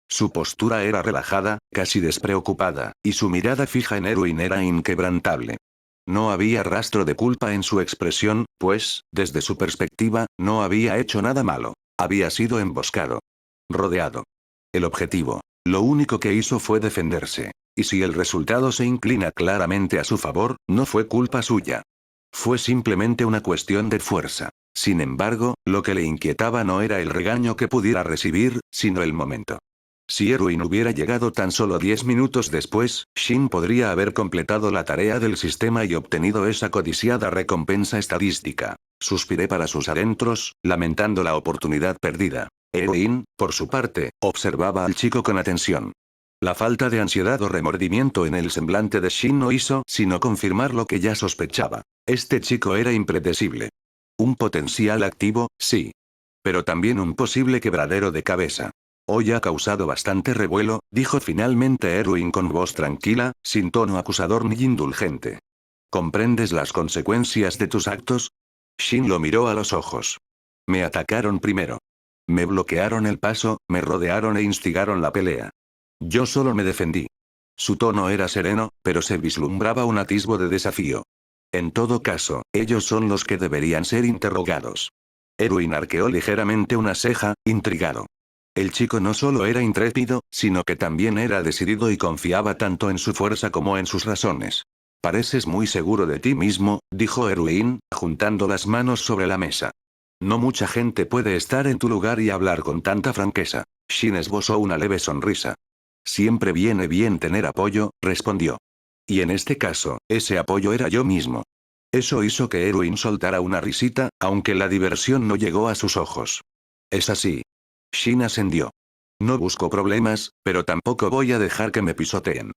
Speaker 1: Su postura era relajada, casi despreocupada, y su mirada fija en Erwin era inquebrantable. No había rastro de culpa en su expresión, pues, desde su perspectiva, no había hecho nada malo. Había sido emboscado. Rodeado. El objetivo. Lo único que hizo fue defenderse. Y si el resultado se inclina claramente a su favor, no fue culpa suya. Fue simplemente una cuestión de fuerza. Sin embargo, lo que le inquietaba no era el regaño que pudiera recibir, sino el momento. Si Erwin hubiera llegado tan solo 10 minutos después, Shin podría haber completado la tarea del sistema y obtenido esa codiciada recompensa estadística. Suspiré para sus adentros, lamentando la oportunidad perdida. Erwin, por su parte, observaba al chico con atención. La falta de ansiedad o remordimiento en el semblante de Shin no hizo sino confirmar lo que ya sospechaba. Este chico era impredecible. Un potencial activo, sí. Pero también un posible quebradero de cabeza. Hoy ha causado bastante revuelo, dijo finalmente Erwin con voz tranquila, sin tono acusador ni indulgente. ¿Comprendes las consecuencias de tus actos? Shin lo miró a los ojos. Me atacaron primero. Me bloquearon el paso, me rodearon e instigaron la pelea. Yo solo me defendí. Su tono era sereno, pero se vislumbraba un atisbo de desafío. En todo caso, ellos son los que deberían ser interrogados. Erwin arqueó ligeramente una ceja, intrigado. El chico no solo era intrépido, sino que también era decidido y confiaba tanto en su fuerza como en sus razones. Pareces muy seguro de ti mismo, dijo Erwin, juntando las manos sobre la mesa. No mucha gente puede estar en tu lugar y hablar con tanta franqueza. Shin esbozó una leve sonrisa. Siempre viene bien tener apoyo, respondió. Y en este caso, ese apoyo era yo mismo. Eso hizo que Erwin soltara una risita, aunque la diversión no llegó a sus ojos. Es así. Shin ascendió. No busco problemas, pero tampoco voy a dejar que me pisoteen.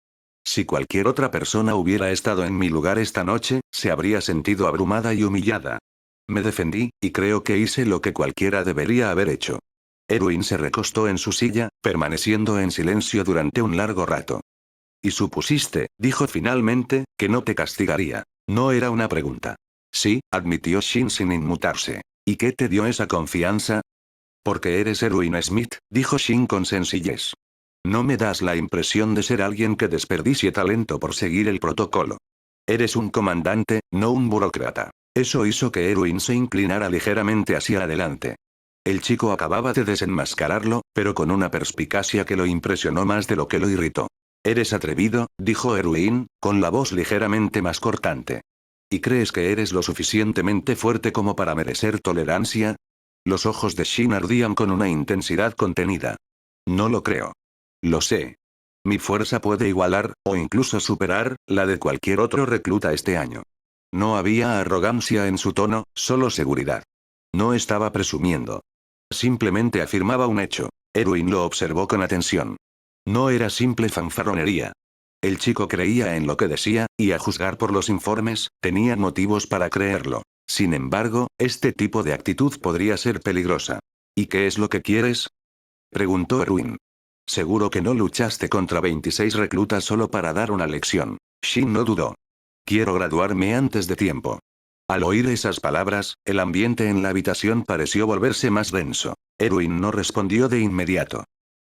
Speaker 1: Si cualquier otra persona hubiera estado en mi lugar esta noche, se habría sentido abrumada y humillada. Me defendí, y creo que hice lo que cualquiera debería haber hecho. Erwin se recostó en su silla, permaneciendo en silencio durante un largo rato. Y supusiste, dijo finalmente, que no te castigaría. No era una pregunta. Sí, admitió Shin sin inmutarse. ¿Y qué te dio esa confianza? Porque eres Erwin Smith, dijo Shin con sencillez. No me das la impresión de ser alguien que desperdicie talento por seguir el protocolo. Eres un comandante, no un burócrata. Eso hizo que Erwin se inclinara ligeramente hacia adelante. El chico acababa de desenmascararlo, pero con una perspicacia que lo impresionó más de lo que lo irritó. Eres atrevido, dijo Erwin, con la voz ligeramente más cortante. ¿Y crees que eres lo suficientemente fuerte como para merecer tolerancia? Los ojos de Shin ardían con una intensidad contenida. No lo creo. Lo sé. Mi fuerza puede igualar, o incluso superar, la de cualquier otro recluta este año. No había arrogancia en su tono, solo seguridad. No estaba presumiendo. Simplemente afirmaba un hecho. Erwin lo observó con atención. No era simple fanfarronería. El chico creía en lo que decía, y a juzgar por los informes, tenía motivos para creerlo. Sin embargo, este tipo de actitud podría ser peligrosa. ¿Y qué es lo que quieres? Preguntó Erwin. Seguro que no luchaste contra 26 reclutas solo para dar una lección. Shin no dudó. Quiero graduarme antes de tiempo. Al oír esas palabras, el ambiente en la habitación pareció volverse más denso. Erwin no respondió de inmediato.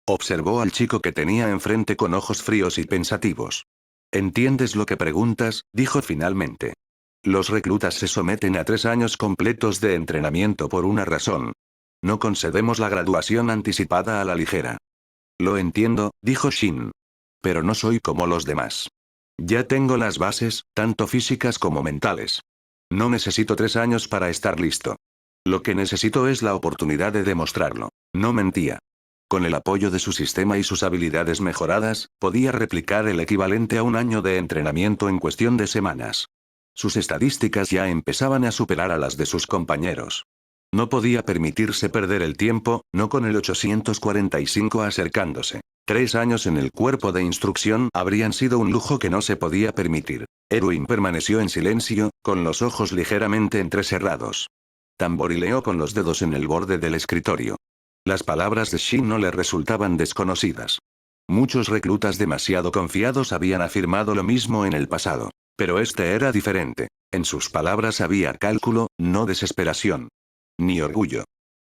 Speaker 1: Observó al chico que tenía enfrente con ojos fríos y pensativos. ¿Entiendes lo que preguntas?, dijo finalmente. Los reclutas se someten a 3 años completos de entrenamiento por una razón. No concedemos la graduación anticipada a la ligera. Lo entiendo, dijo Shin. Pero no soy como los demás. Ya tengo las bases, tanto físicas como mentales. No necesito 3 años para estar listo. Lo que necesito es la oportunidad de demostrarlo. No mentía. Con el apoyo de su sistema y sus habilidades mejoradas, podía replicar el equivalente a un año de entrenamiento en cuestión de semanas. Sus estadísticas ya empezaban a superar a las de sus compañeros. No podía permitirse perder el tiempo, no con el 845 acercándose. 3 años en el cuerpo de instrucción habrían sido un lujo que no se podía permitir. Erwin permaneció en silencio, con los ojos ligeramente entrecerrados. Tamborileó con los dedos en el borde del escritorio. Las palabras de Shin no le resultaban desconocidas. Muchos reclutas demasiado confiados habían afirmado lo mismo en el pasado. Pero este era diferente. En sus palabras había cálculo, no desesperación. Ni orgullo.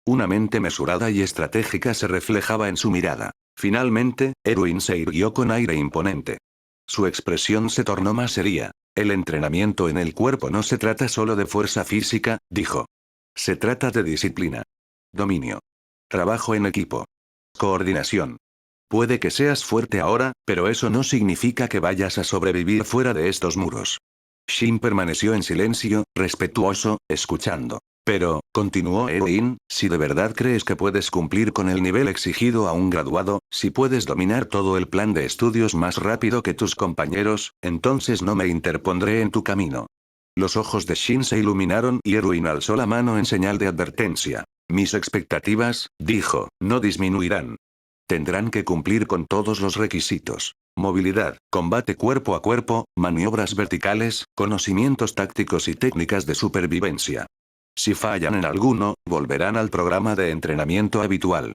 Speaker 1: Una mente mesurada y estratégica se reflejaba en su mirada. Finalmente, Erwin se irguió con aire imponente. Su expresión se tornó más seria. El entrenamiento en el cuerpo no se trata solo de fuerza física, dijo. Se trata de disciplina. Dominio. Trabajo en equipo. Coordinación. Puede que seas fuerte ahora, pero eso no significa que vayas a sobrevivir fuera de estos muros. Shin permaneció en silencio, respetuoso, escuchando. Pero, continuó Erin, si de verdad crees que puedes cumplir con el nivel exigido a un graduado, si puedes dominar todo el plan de estudios más rápido que tus compañeros, entonces no me interpondré en tu camino. Los ojos de Shin se iluminaron y Erwin alzó la mano en señal de advertencia. Mis expectativas, dijo, no disminuirán. Tendrán que cumplir con todos los requisitos. Movilidad, combate cuerpo a cuerpo, maniobras verticales, conocimientos tácticos y técnicas de supervivencia. Si fallan en alguno, volverán al programa de entrenamiento habitual.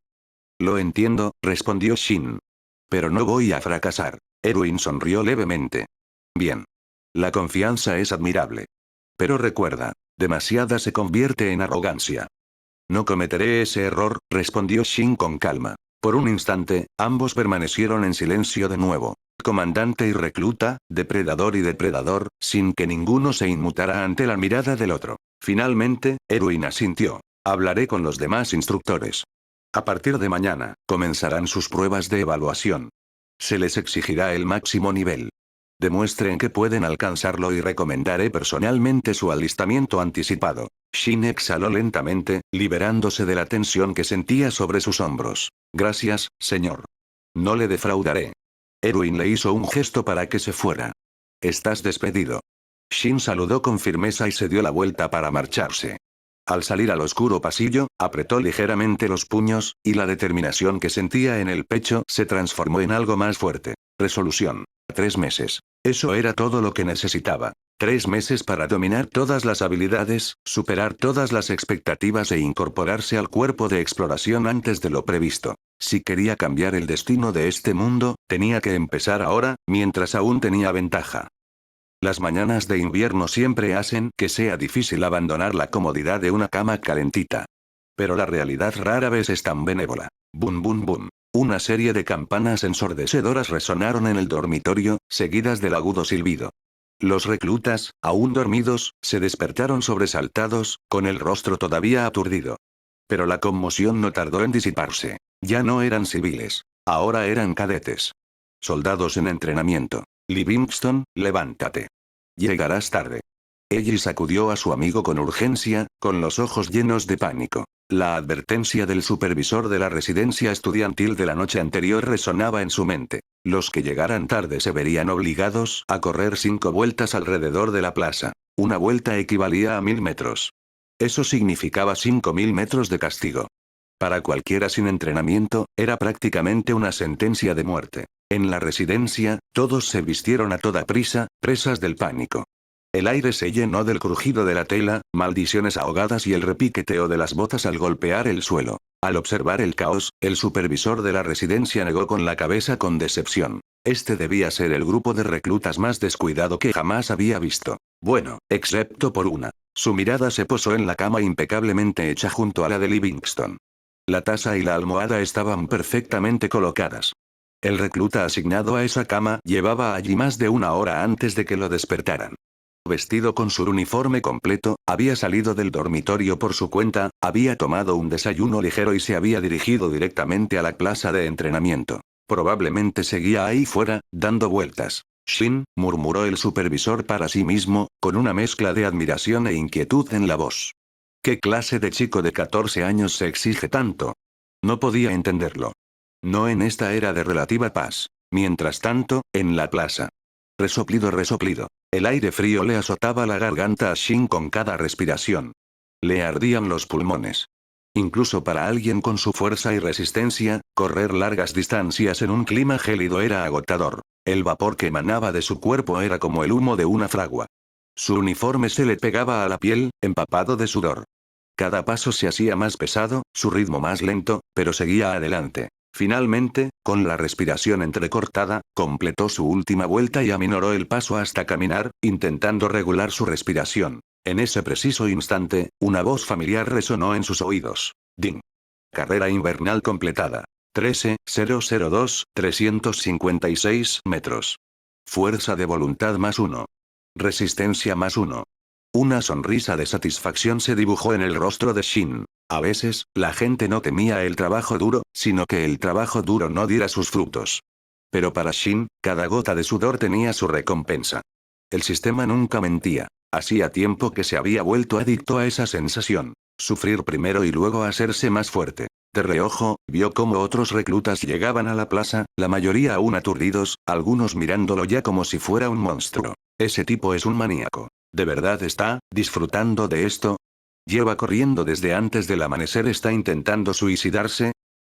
Speaker 1: Lo entiendo, respondió Shin. Pero no voy a fracasar. Erwin sonrió levemente. Bien. La confianza es admirable. Pero recuerda, demasiada se convierte en arrogancia. No cometeré ese error, respondió Shin con calma. Por un instante, ambos permanecieron en silencio de nuevo. Comandante y recluta, depredador y depredador, sin que ninguno se inmutara ante la mirada del otro. Finalmente, Erwin asintió. Hablaré con los demás instructores. A partir de mañana, comenzarán sus pruebas de evaluación. Se les exigirá el máximo nivel. Demuestren que pueden alcanzarlo y recomendaré personalmente su alistamiento anticipado. Shin exhaló lentamente, liberándose de la tensión que sentía sobre sus hombros. Gracias, señor. No le defraudaré. Erwin le hizo un gesto para que se fuera. Estás despedido. Shin saludó con firmeza y se dio la vuelta para marcharse. Al salir al oscuro pasillo, apretó ligeramente los puños, y la determinación que sentía en el pecho se transformó en algo más fuerte. Resolución. 3 meses. Eso era todo lo que necesitaba. 3 meses para dominar todas las habilidades, superar todas las expectativas e incorporarse al cuerpo de exploración antes de lo previsto. Si quería cambiar el destino de este mundo, tenía que empezar ahora, mientras aún tenía ventaja. Las mañanas de invierno siempre hacen que sea difícil abandonar la comodidad de una cama calentita. Pero la realidad rara vez es tan benévola. Bum bum bum. Una serie de campanas ensordecedoras resonaron en el dormitorio, seguidas del agudo silbido. Los reclutas, aún dormidos, se despertaron sobresaltados, con el rostro todavía aturdido. Pero la conmoción no tardó en disiparse. Ya no eran civiles. Ahora eran cadetes. Soldados en entrenamiento. Livingston, levántate. Llegarás tarde. Ellie sacudió a su amigo con urgencia, con los ojos llenos de pánico. La advertencia del supervisor de la residencia estudiantil de la noche anterior resonaba en su mente. Los que llegaran tarde se verían obligados a correr 5 vueltas alrededor de la plaza. Una vuelta equivalía a 1000 metros. Eso significaba 5000 metros de castigo. Para cualquiera sin entrenamiento, era prácticamente una sentencia de muerte. En la residencia, todos se vistieron a toda prisa, presas del pánico. El aire se llenó del crujido de la tela, maldiciones ahogadas y el repiqueteo de las botas al golpear el suelo. Al observar el caos, el supervisor de la residencia negó con la cabeza con decepción. Este debía ser el grupo de reclutas más descuidado que jamás había visto. Bueno, excepto por una. Su mirada se posó en la cama impecablemente hecha junto a la de Livingston. La taza y la almohada estaban perfectamente colocadas. El recluta asignado a esa cama llevaba allí más de 1 hora antes de que lo despertaran. Vestido con su uniforme completo, había salido del dormitorio por su cuenta, había tomado un desayuno ligero y se había dirigido directamente a la plaza de entrenamiento. Probablemente seguía ahí fuera, dando vueltas. Shin, murmuró el supervisor para sí mismo, con una mezcla de admiración e inquietud en la voz. ¿Qué clase de chico de 14 años se exige tanto? No podía entenderlo. No en esta era de relativa paz. Mientras tanto, en la plaza. Resoplido, resoplido. El aire frío le azotaba la garganta a Shin con cada respiración. Le ardían los pulmones. Incluso para alguien con su fuerza y resistencia, correr largas distancias en un clima gélido era agotador. El vapor que emanaba de su cuerpo era como el humo de una fragua. Su uniforme se le pegaba a la piel, empapado de sudor. Cada paso se hacía más pesado, su ritmo más lento, pero seguía adelante. Finalmente, con la respiración entrecortada, completó su última vuelta y aminoró el paso hasta caminar, intentando regular su respiración. En ese preciso instante, una voz familiar resonó en sus oídos. Ding. Carrera invernal completada. 13.002, 356 metros. Fuerza de voluntad +1. Resistencia +1. Una sonrisa de satisfacción se dibujó en el rostro de Shin. A veces, la gente no temía el trabajo duro, sino que el trabajo duro no diera sus frutos. Pero para Shin, cada gota de sudor tenía su recompensa. El sistema nunca mentía. Hacía tiempo que se había vuelto adicto a esa sensación. Sufrir primero y luego hacerse más fuerte. De reojo, vio cómo otros reclutas llegaban a la plaza, la mayoría aún aturdidos, algunos mirándolo ya como si fuera un monstruo. Ese tipo es un maníaco. ¿De verdad está disfrutando de esto? Lleva corriendo desde antes del amanecer, está intentando suicidarse.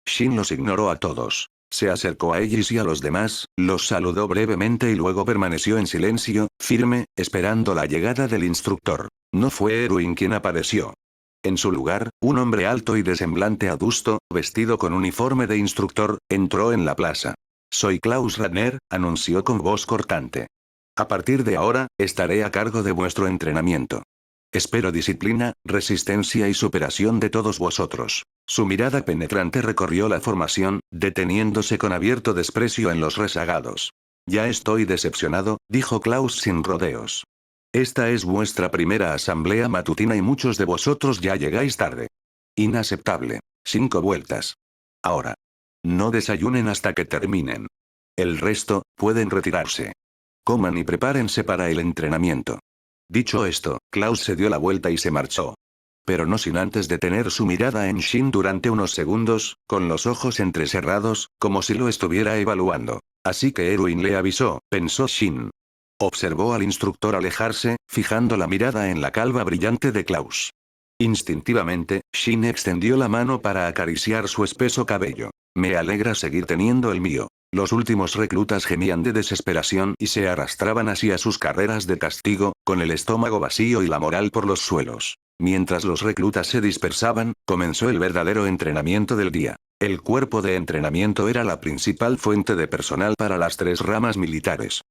Speaker 1: Shin los ignoró a todos. Se acercó a ellos y a los demás, los saludó brevemente y luego permaneció en silencio, firme, esperando la llegada del instructor. No fue Erwin quien apareció. En su lugar, un hombre alto y de semblante adusto, vestido con uniforme de instructor, entró en la plaza. «Soy Klaus Radner», anunció con voz cortante. «A partir de ahora, estaré a cargo de vuestro entrenamiento. Espero disciplina, resistencia y superación de todos vosotros». Su mirada penetrante recorrió la formación, deteniéndose con abierto desprecio en los rezagados. «Ya estoy decepcionado», dijo Klaus sin rodeos. «Esta es vuestra primera asamblea matutina y muchos de vosotros ya llegáis tarde. Inaceptable. 5 vueltas. Ahora. No desayunen hasta que terminen. El resto, pueden retirarse. Coman y prepárense para el entrenamiento». Dicho esto, Klaus se dio la vuelta y se marchó. Pero no sin antes detener su mirada en Shin durante unos segundos, con los ojos entrecerrados, como si lo estuviera evaluando. Así que Erwin le avisó, pensó Shin. Observó al instructor alejarse, fijando la mirada en la calva brillante de Klaus. Instintivamente, Shin extendió la mano para acariciar su espeso cabello. «Me alegra seguir teniendo el mío». Los últimos reclutas gemían de desesperación y se arrastraban hacia sus carreras de castigo, con el estómago vacío y la moral por los suelos. Mientras los reclutas se dispersaban, comenzó el verdadero entrenamiento del día. El cuerpo de entrenamiento era la principal fuente de personal para las 3 ramas militares.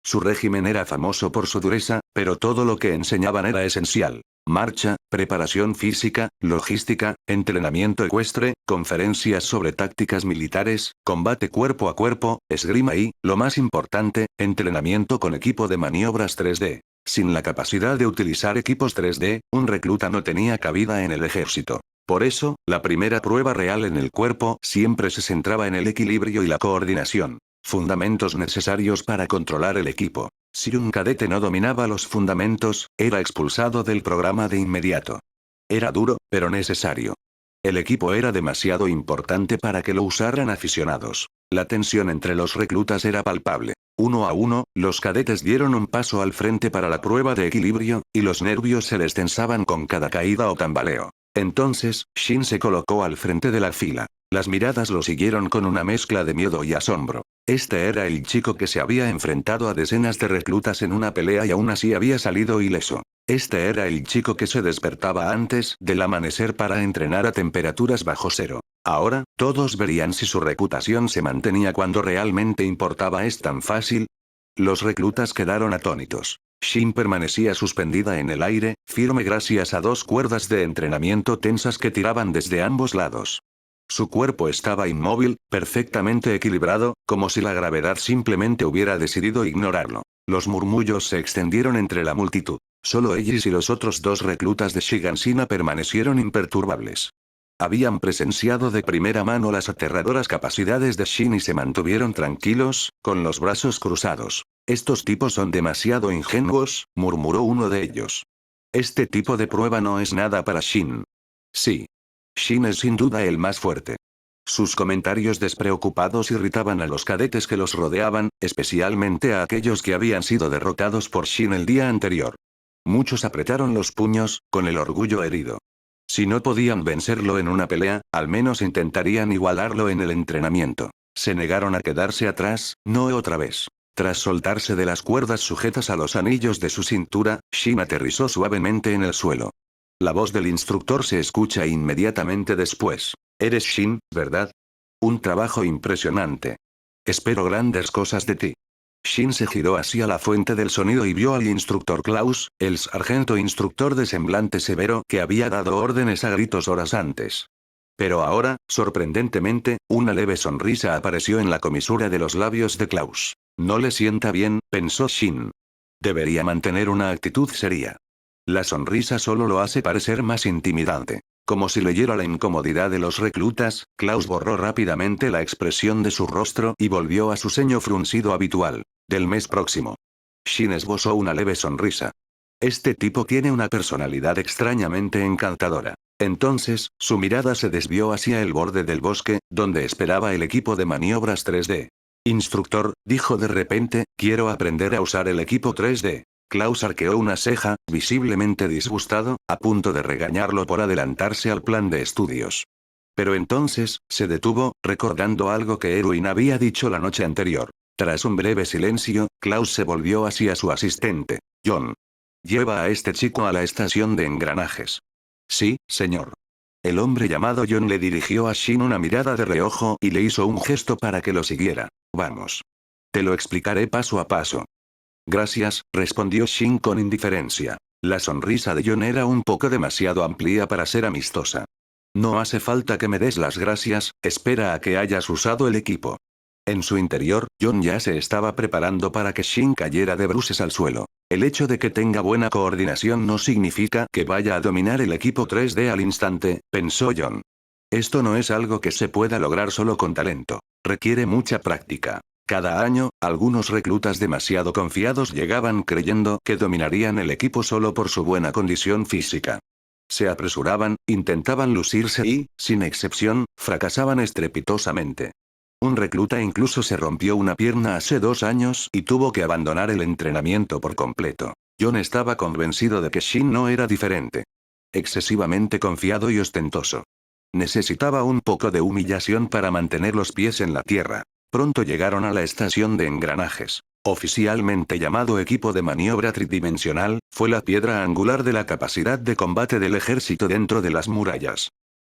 Speaker 1: Su régimen era famoso por su dureza, pero todo lo que enseñaban era esencial. Marcha, preparación física, logística, entrenamiento ecuestre, conferencias sobre tácticas militares, combate cuerpo a cuerpo, esgrima y, lo más importante, entrenamiento con equipo de maniobras 3D. Sin la capacidad de utilizar equipos 3D, un recluta no tenía cabida en el ejército. Por eso, la primera prueba real en el cuerpo siempre se centraba en el equilibrio y la coordinación. Fundamentos necesarios para controlar el equipo. Si un cadete no dominaba los fundamentos, era expulsado del programa de inmediato. Era duro, pero necesario. El equipo era demasiado importante para que lo usaran aficionados. La tensión entre los reclutas era palpable. Uno a uno, los cadetes dieron un paso al frente para la prueba de equilibrio, y los nervios se les tensaban con cada caída o tambaleo. Entonces, Shin se colocó al frente de la fila. Las miradas lo siguieron con una mezcla de miedo y asombro. Este era el chico que se había enfrentado a decenas de reclutas en una pelea y aún así había salido ileso. Este era el chico que se despertaba antes del amanecer para entrenar a temperaturas bajo cero. Ahora, todos verían si su reputación se mantenía cuando realmente importaba. ¿Es tan fácil? Los reclutas quedaron atónitos. Shin permanecía suspendida en el aire, firme gracias a 2 cuerdas de entrenamiento tensas que tiraban desde ambos lados. Su cuerpo estaba inmóvil, perfectamente equilibrado, como si la gravedad simplemente hubiera decidido ignorarlo. Los murmullos se extendieron entre la multitud. Solo ellos y los otros 2 reclutas de Shigansina permanecieron imperturbables. Habían presenciado de primera mano las aterradoras capacidades de Shin y se mantuvieron tranquilos, con los brazos cruzados. «Estos tipos son demasiado ingenuos», murmuró uno de ellos. «Este tipo de prueba no es nada para Shin». «Sí. Shin es sin duda el más fuerte». Sus comentarios despreocupados irritaban a los cadetes que los rodeaban, especialmente a aquellos que habían sido derrotados por Shin el día anterior. Muchos apretaron los puños, con el orgullo herido. Si no podían vencerlo en una pelea, al menos intentarían igualarlo en el entrenamiento. Se negaron a quedarse atrás, no otra vez. Tras soltarse de las cuerdas sujetas a los anillos de su cintura, Shin aterrizó suavemente en el suelo. La voz del instructor se escucha inmediatamente después. «Eres Shin, ¿verdad? Un trabajo impresionante. Espero grandes cosas de ti». Shin se giró hacia la fuente del sonido y vio al instructor Klaus, el sargento instructor de semblante severo que había dado órdenes a gritos horas antes. Pero ahora, sorprendentemente, una leve sonrisa apareció en la comisura de los labios de Klaus. «No le sienta bien», pensó Shin. «Debería mantener una actitud seria». La sonrisa solo lo hace parecer más intimidante. Como si leyera la incomodidad de los reclutas, Klaus borró rápidamente la expresión de su rostro y volvió a su ceño fruncido habitual. Del mes próximo. Shin esbozó una leve sonrisa. Este tipo tiene una personalidad extrañamente encantadora. Entonces, su mirada se desvió hacia el borde del bosque, donde esperaba el equipo de maniobras 3D. Instructor, dijo de repente, quiero aprender a usar el equipo 3D. Klaus arqueó una ceja, visiblemente disgustado, a punto de regañarlo por adelantarse al plan de estudios. Pero entonces, se detuvo, recordando algo que Erwin había dicho la noche anterior. Tras un breve silencio, Klaus se volvió hacia su asistente. John. Lleva a este chico a la estación de engranajes. Sí, señor. El hombre llamado John le dirigió a Shin una mirada de reojo y le hizo un gesto para que lo siguiera. Vamos. Te lo explicaré paso a paso. Gracias, respondió Shin con indiferencia. La sonrisa de John era un poco demasiado amplia para ser amistosa. No hace falta que me des las gracias, espera a que hayas usado el equipo. En su interior, John ya se estaba preparando para que Shin cayera de bruces al suelo. El hecho de que tenga buena coordinación no significa que vaya a dominar el equipo 3D al instante, pensó John. Esto no es algo que se pueda lograr solo con talento. Requiere mucha práctica. Cada año, algunos reclutas demasiado confiados llegaban creyendo que dominarían el equipo solo por su buena condición física. Se apresuraban, intentaban lucirse y, sin excepción, fracasaban estrepitosamente. Un recluta incluso se rompió una pierna hace 2 años y tuvo que abandonar el entrenamiento por completo. John estaba convencido de que Shin no era diferente. Excesivamente confiado y ostentoso. Necesitaba un poco de humillación para mantener los pies en la tierra. Pronto llegaron a la estación de engranajes. Oficialmente llamado equipo de maniobra tridimensional, fue la piedra angular de la capacidad de combate del ejército dentro de las murallas.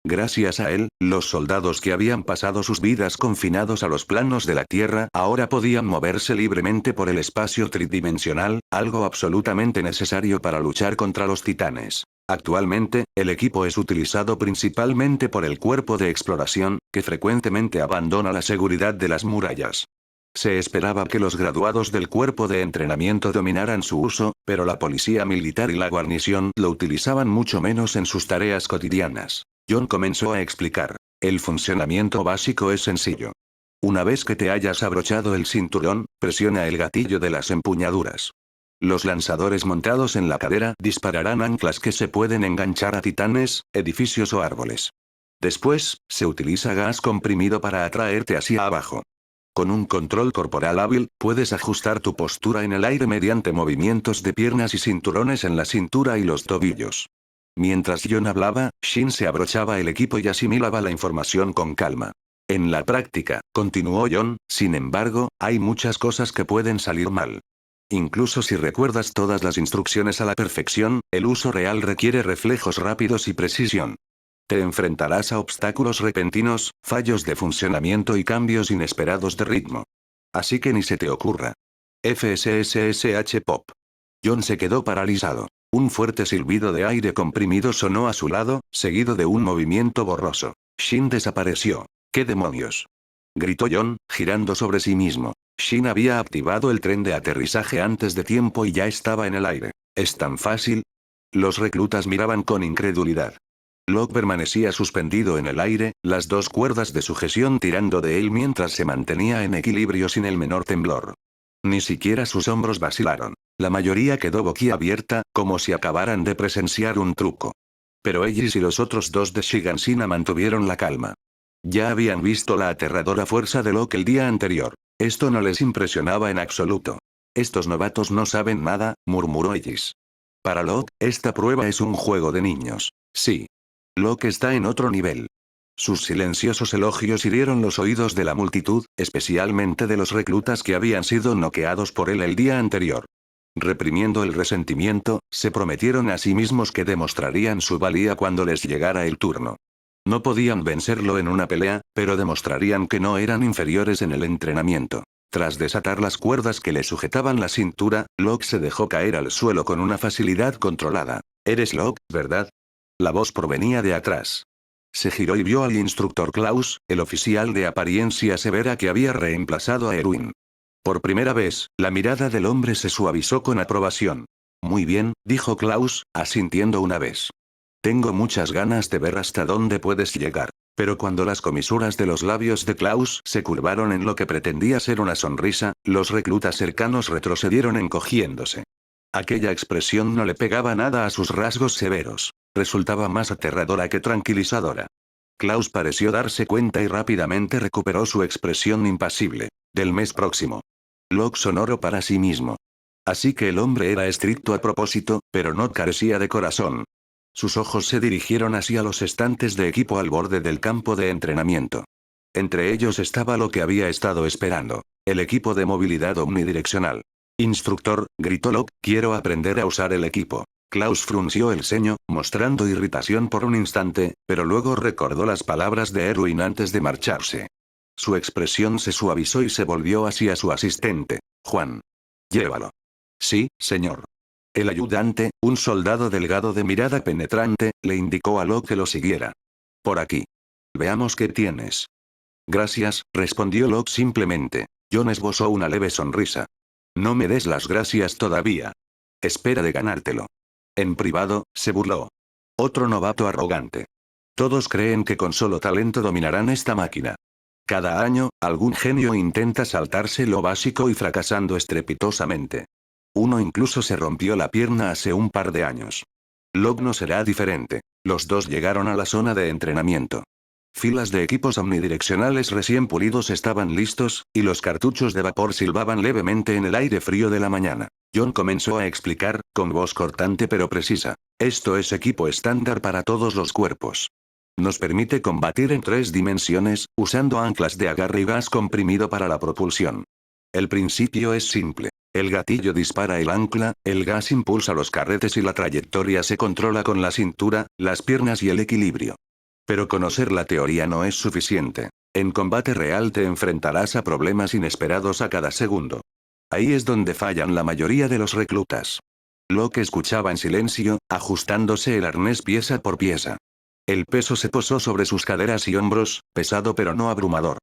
Speaker 1: Gracias a él, los soldados que habían pasado sus vidas confinados a los planos de la Tierra ahora podían moverse libremente por el espacio tridimensional, algo absolutamente necesario para luchar contra los titanes. Actualmente, el equipo es utilizado principalmente por el cuerpo de exploración, que frecuentemente abandona la seguridad de las murallas. Se esperaba que los graduados del cuerpo de entrenamiento dominaran su uso, pero la policía militar y la guarnición lo utilizaban mucho menos en sus tareas cotidianas. John comenzó a explicar. El funcionamiento básico es sencillo. Una vez que te hayas abrochado el cinturón, presiona el gatillo de las empuñaduras. Los lanzadores montados en la cadera dispararán anclas que se pueden enganchar a titanes, edificios o árboles. Después, se utiliza gas comprimido para atraerte hacia abajo. Con un control corporal hábil, puedes ajustar tu postura en el aire mediante movimientos de piernas y cinturones en la cintura y los tobillos. Mientras John hablaba, Shin se abrochaba el equipo y asimilaba la información con calma. En la práctica, continuó John, sin embargo, hay muchas cosas que pueden salir mal. Incluso si recuerdas todas las instrucciones a la perfección, el uso real requiere reflejos rápidos y precisión. Te enfrentarás a obstáculos repentinos, fallos de funcionamiento y cambios inesperados de ritmo. Así que ni se te ocurra. FSSSH Pop. John se quedó paralizado. Un fuerte silbido de aire comprimido sonó a su lado, seguido de un movimiento borroso. Shin desapareció. ¿Qué demonios? Gritó John, girando sobre sí mismo. Shin había activado el tren de aterrizaje antes de tiempo y ya estaba en el aire. ¿Es tan fácil? Los reclutas miraban con incredulidad. Locke permanecía suspendido en el aire, las 2 cuerdas de sujeción tirando de él mientras se mantenía en equilibrio sin el menor temblor. Ni siquiera sus hombros vacilaron. La mayoría quedó boquiabierta, como si acabaran de presenciar un truco. Pero Ellis y los otros 2 de Shigansina mantuvieron la calma. Ya habían visto la aterradora fuerza de Locke el día anterior. Esto no les impresionaba en absoluto. Estos novatos no saben nada, murmuró Ellis. Para Locke, esta prueba es un juego de niños. Sí. Locke está en otro nivel. Sus silenciosos elogios hirieron los oídos de la multitud, especialmente de los reclutas que habían sido noqueados por él el día anterior. Reprimiendo el resentimiento, se prometieron a sí mismos que demostrarían su valía cuando les llegara el turno. No podían vencerlo en una pelea, pero demostrarían que no eran inferiores en el entrenamiento. Tras desatar las cuerdas que le sujetaban la cintura, Locke se dejó caer al suelo con una facilidad controlada. «Eres Locke, ¿verdad?». La voz provenía de atrás. Se giró y vio al instructor Klaus, el oficial de apariencia severa que había reemplazado a Erwin. Por primera vez, la mirada del hombre se suavizó con aprobación. «Muy bien», dijo Klaus, asintiendo una vez. Tengo muchas ganas de ver hasta dónde puedes llegar. Pero cuando las comisuras de los labios de Klaus se curvaron en lo que pretendía ser una sonrisa, los reclutas cercanos retrocedieron encogiéndose. Aquella expresión no le pegaba nada a sus rasgos severos. Resultaba más aterradora que tranquilizadora. Klaus pareció darse cuenta y rápidamente recuperó su expresión impasible. Del mes próximo. Locke sonoro para sí mismo. Así que el hombre era estricto a propósito, pero no carecía de corazón. Sus ojos se dirigieron hacia los estantes de equipo al borde del campo de entrenamiento. Entre ellos estaba lo que había estado esperando. El equipo de movilidad omnidireccional. Instructor, gritó Locke, quiero aprender a usar el equipo. Klaus frunció el ceño, mostrando irritación por un instante, pero luego recordó las palabras de Erwin antes de marcharse. Su expresión se suavizó y se volvió hacia su asistente. Juan. Llévalo. Sí, señor. El ayudante, un soldado delgado de mirada penetrante, le indicó a Locke que lo siguiera. Por aquí. Veamos qué tienes. Gracias, respondió Locke simplemente. John esbozó una leve sonrisa. No me des las gracias todavía. Espera de ganártelo. En privado, se burló. Otro novato arrogante. Todos creen que con solo talento dominarán esta máquina. Cada año, algún genio intenta saltarse lo básico y fracasando estrepitosamente. Uno incluso se rompió la pierna hace un par de años. Locke no será diferente. Los dos llegaron a la zona de entrenamiento. Filas de equipos omnidireccionales recién pulidos estaban listos, y los cartuchos de vapor silbaban levemente en el aire frío de la mañana. John comenzó a explicar, con voz cortante pero precisa. Esto es equipo estándar para todos los cuerpos. Nos permite combatir en 3 dimensiones, usando anclas de agarre y gas comprimido para la propulsión. El principio es simple. El gatillo dispara el ancla, el gas impulsa los carretes y la trayectoria se controla con la cintura, las piernas y el equilibrio. Pero conocer la teoría no es suficiente. En combate real te enfrentarás a problemas inesperados a cada segundo. Ahí es donde fallan la mayoría de los reclutas. Locke escuchaba en silencio, ajustándose el arnés pieza por pieza. El peso se posó sobre sus caderas y hombros, pesado pero no abrumador.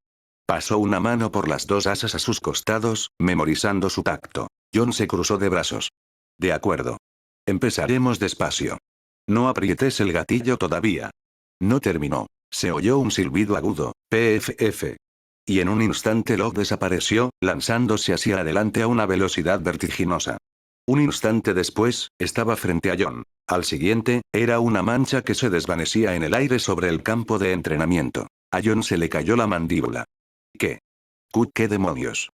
Speaker 1: Pasó una mano por las 2 asas a sus costados, memorizando su tacto. John se cruzó de brazos. De acuerdo. Empezaremos despacio. No aprietes el gatillo todavía. No terminó. Se oyó un silbido agudo, PFF. Y en un instante Locke desapareció, lanzándose hacia adelante a una velocidad vertiginosa. Un instante después, estaba frente a John. Al siguiente, era una mancha que se desvanecía en el aire sobre el campo de entrenamiento. A John se le cayó la mandíbula. ¿Qué? ¿Qué demonios?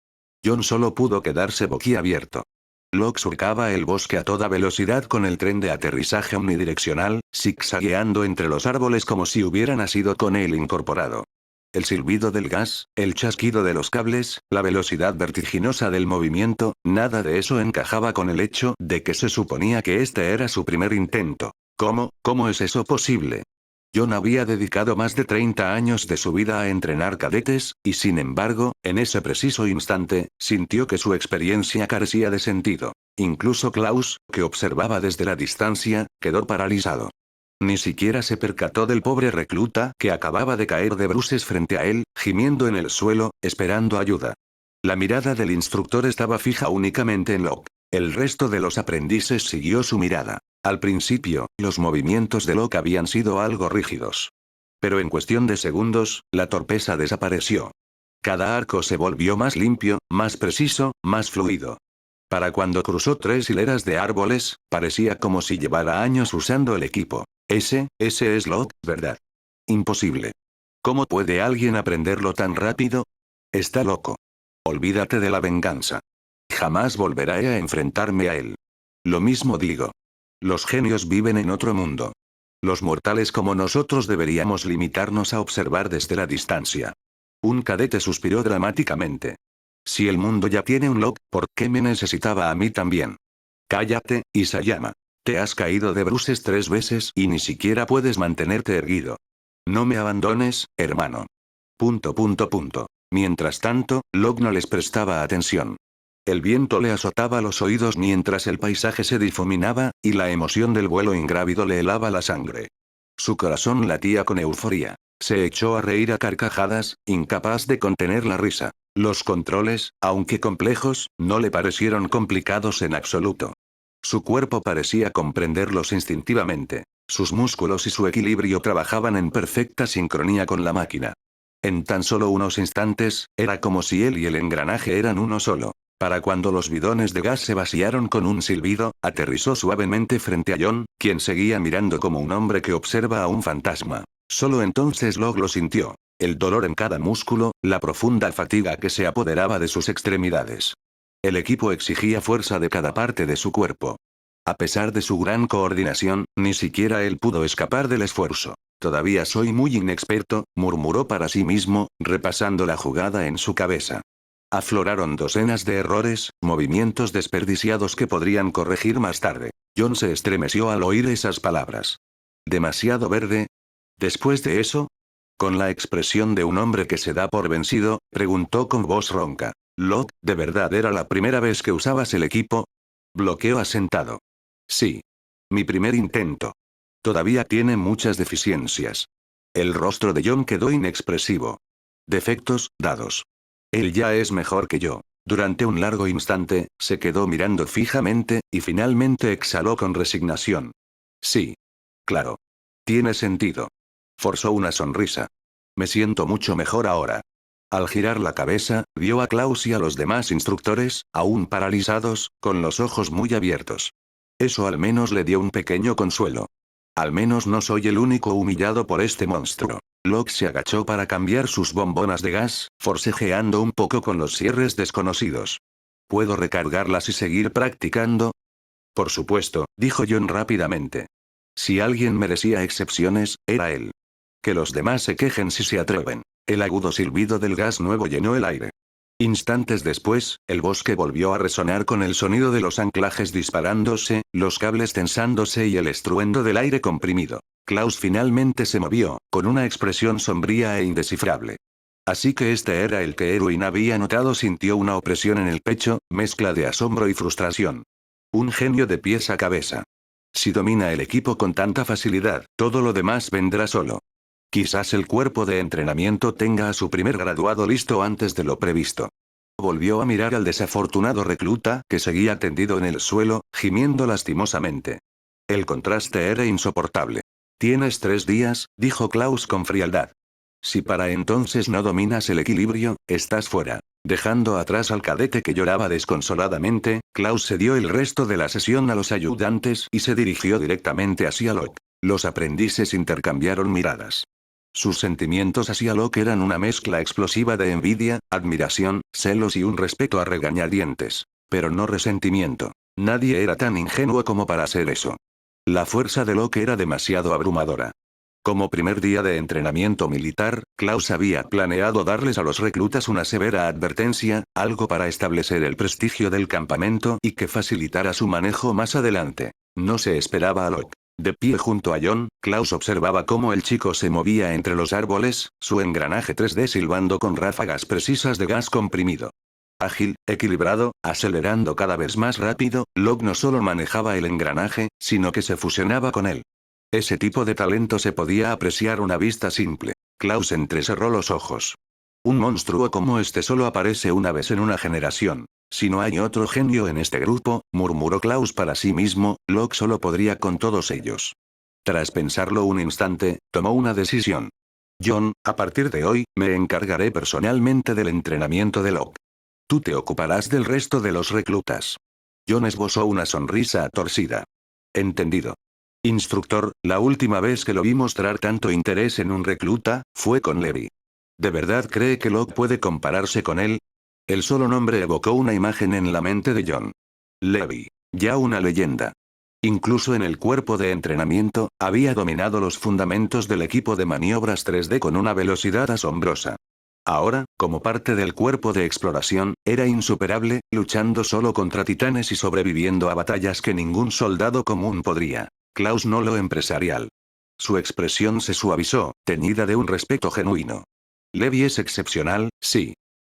Speaker 1: John solo pudo quedarse boquiabierto. Locke surcaba el bosque a toda velocidad con el tren de aterrizaje omnidireccional, zigzagueando entre los árboles como si hubiera nacido con él incorporado. El silbido del gas, el chasquido de los cables, la velocidad vertiginosa del movimiento, nada de eso encajaba con el hecho de que se suponía que este era su primer intento. ¿Cómo es eso posible? John había dedicado más de 30 años de su vida a entrenar cadetes, y sin embargo, en ese preciso instante, sintió que su experiencia carecía de sentido. Incluso Klaus, que observaba desde la distancia, quedó paralizado. Ni siquiera se percató del pobre recluta que acababa de caer de bruces frente a él, gimiendo en el suelo, esperando ayuda. La mirada del instructor estaba fija únicamente en Locke. El resto de los aprendices siguió su mirada. Al principio, los movimientos de Locke habían sido algo rígidos. Pero en cuestión de segundos, la torpeza desapareció. Cada arco se volvió más limpio, más preciso, más fluido. Para cuando cruzó 3 hileras de árboles, parecía como si llevara años usando el equipo. Ese es Locke, ¿verdad? Imposible. ¿Cómo puede alguien aprenderlo tan rápido? Está loco. Olvídate de la venganza. Jamás volveré a enfrentarme a él. Lo mismo digo. Los genios viven en otro mundo. Los mortales como nosotros deberíamos limitarnos a observar desde la distancia. Un cadete suspiró dramáticamente. Si el mundo ya tiene un Locke, ¿por qué me necesitaba a mí también? Cállate, Isayama. Te has caído de bruces 3 veces y ni siquiera puedes mantenerte erguido. No me abandones, hermano. ... Mientras tanto, Locke no les prestaba atención. El viento le azotaba los oídos mientras el paisaje se difuminaba, y la emoción del vuelo ingrávido le helaba la sangre. Su corazón latía con euforia. Se echó a reír a carcajadas, incapaz de contener la risa. Los controles, aunque complejos, no le parecieron complicados en absoluto. Su cuerpo parecía comprenderlos instintivamente. Sus músculos y su equilibrio trabajaban en perfecta sincronía con la máquina. En tan solo unos instantes, era como si él y el engranaje eran uno solo. Para cuando los bidones de gas se vaciaron con un silbido, aterrizó suavemente frente a John, quien seguía mirando como un hombre que observa a un fantasma. Solo entonces Locke lo sintió. El dolor en cada músculo, la profunda fatiga que se apoderaba de sus extremidades. El equipo exigía fuerza de cada parte de su cuerpo. A pesar de su gran coordinación, ni siquiera él pudo escapar del esfuerzo. Todavía soy muy inexperto, murmuró para sí mismo, repasando la jugada en su cabeza. Afloraron docenas de errores, movimientos desperdiciados que podrían corregir más tarde. John se estremeció al oír esas palabras. ¿Demasiado verde? Después de eso, con la expresión de un hombre que se da por vencido, preguntó con voz ronca. Locke, ¿de verdad era la primera vez que usabas el equipo? Bloqueo asentado. Sí. Mi primer intento. Todavía tiene muchas deficiencias. El rostro de John quedó inexpresivo. Defectos, dados. Él ya es mejor que yo. Durante un largo instante, se quedó mirando fijamente, y finalmente exhaló con resignación. Sí. Claro. Tiene sentido. Forzó una sonrisa. Me siento mucho mejor ahora. Al girar la cabeza, vio a Klaus y a los demás instructores, aún paralizados, con los ojos muy abiertos. Eso al menos le dio un pequeño consuelo. Al menos no soy el único humillado por este monstruo. Locke se agachó para cambiar sus bombonas de gas, forcejeando un poco con los cierres desconocidos. ¿Puedo recargarlas y seguir practicando? Por supuesto, dijo John rápidamente. Si alguien merecía excepciones, era él. Que los demás se quejen si se atreven. El agudo silbido del gas nuevo llenó el aire. Instantes después, el bosque volvió a resonar con el sonido de los anclajes disparándose, los cables tensándose y el estruendo del aire comprimido. Klaus finalmente se movió, con una expresión sombría e indescifrable. Así que este era el que Erwin había notado. Sintió una opresión en el pecho, mezcla de asombro y frustración. Un genio de pies a cabeza. Si domina el equipo con tanta facilidad, todo lo demás vendrá solo. Quizás el cuerpo de entrenamiento tenga a su primer graduado listo antes de lo previsto. Volvió a mirar al desafortunado recluta, que seguía tendido en el suelo, gimiendo lastimosamente. El contraste era insoportable. Tienes 3 días, dijo Klaus con frialdad. Si para entonces no dominas el equilibrio, estás fuera. Dejando atrás al cadete que lloraba desconsoladamente, Klaus cedió el resto de la sesión a los ayudantes y se dirigió directamente hacia Locke. Los aprendices intercambiaron miradas. Sus sentimientos hacia Locke eran una mezcla explosiva de envidia, admiración, celos y un respeto a regañadientes. Pero no resentimiento. Nadie era tan ingenuo como para hacer eso. La fuerza de Locke era demasiado abrumadora. Como primer día de entrenamiento militar, Klaus había planeado darles a los reclutas una severa advertencia, algo para establecer el prestigio del campamento y que facilitara su manejo más adelante. No se esperaba a Locke. De pie junto a John, Klaus observaba cómo el chico se movía entre los árboles, su engranaje 3D silbando con ráfagas precisas de gas comprimido. Ágil, equilibrado, acelerando cada vez más rápido, Locke no solo manejaba el engranaje, sino que se fusionaba con él. Ese tipo de talento se podía apreciar a una vista simple. Klaus entrecerró los ojos. Un monstruo como este solo aparece una vez en una generación. Si no hay otro genio en este grupo, murmuró Klaus para sí mismo, Locke solo podría con todos ellos. Tras pensarlo un instante, tomó una decisión. John, a partir de hoy, me encargaré personalmente del entrenamiento de Locke. Tú te ocuparás del resto de los reclutas. John esbozó una sonrisa torcida. Entendido. Instructor, la última vez que lo vi mostrar tanto interés en un recluta, fue con Levi. ¿De verdad cree que Locke puede compararse con él? El solo nombre evocó una imagen en la mente de John. Levi. Ya una leyenda. Incluso en el cuerpo de entrenamiento, había dominado los fundamentos del equipo de maniobras 3D con una velocidad asombrosa. Ahora, como parte del cuerpo de exploración, era insuperable, luchando solo contra titanes y sobreviviendo a batallas que ningún soldado común podría. Klaus no lo empresarial. Su expresión se suavizó, teñida de un respeto genuino. Levi es excepcional, sí.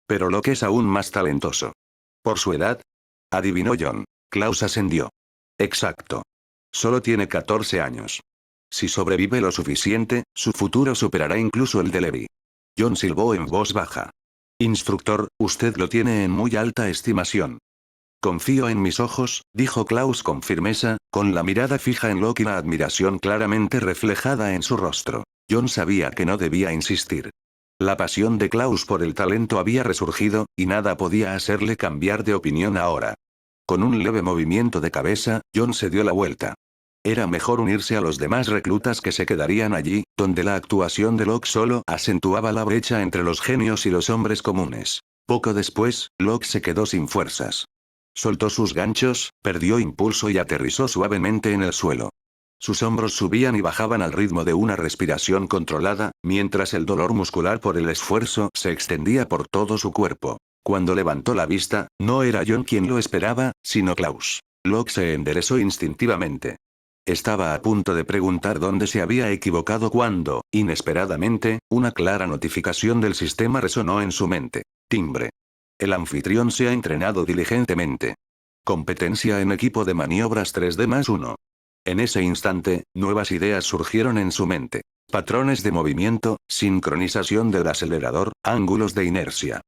Speaker 1: Pero Locke es aún más talentoso. ¿Por su edad? Adivinó John. Klaus ascendió. Exacto. Solo tiene 14 años. Si sobrevive lo suficiente, su futuro superará incluso el de Levi. John silbó en voz baja. Instructor, usted lo tiene en muy alta estimación. Confío en mis ojos, dijo Klaus con firmeza, con la mirada fija en Locke y la admiración claramente reflejada en su rostro. Jon sabía que no debía insistir. La pasión de Klaus por el talento había resurgido, y nada podía hacerle cambiar de opinión ahora. Con un leve movimiento de cabeza, Jon se dio la vuelta. Era mejor unirse a los demás reclutas que se quedarían allí, donde la actuación de Locke solo acentuaba la brecha entre los genios y los hombres comunes. Poco después, Locke se quedó sin fuerzas. Soltó sus ganchos, perdió impulso y aterrizó suavemente en el suelo. Sus hombros subían y bajaban al ritmo de una respiración controlada, mientras el dolor muscular por el esfuerzo se extendía por todo su cuerpo. Cuando levantó la vista, no era Jon quien lo esperaba, sino Klaus. Locke se enderezó instintivamente. Estaba a punto de preguntar dónde se había equivocado cuando, inesperadamente, una clara notificación del sistema resonó en su mente. Timbre. El anfitrión se ha entrenado diligentemente. Competencia en equipo de maniobras 3D+1. En ese instante, nuevas ideas surgieron en su mente. Patrones de movimiento, sincronización del acelerador, ángulos de inercia.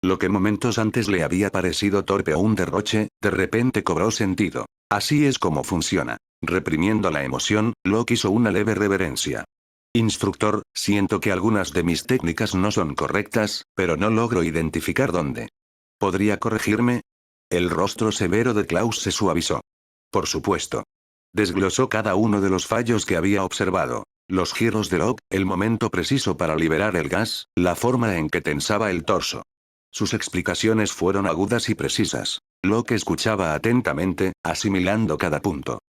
Speaker 1: Lo que momentos antes le había parecido torpe o un derroche, de repente cobró sentido. Así es como funciona. Reprimiendo la emoción, Locke hizo una leve reverencia. Instructor, siento que algunas de mis técnicas no son correctas, pero no logro identificar dónde. ¿Podría corregirme? El rostro severo de Klaus se suavizó. Por supuesto. Desglosó cada uno de los fallos que había observado. Los giros de Locke, el momento preciso para liberar el gas, la forma en que tensaba el torso. Sus explicaciones fueron agudas y precisas. Locke escuchaba atentamente, asimilando cada punto.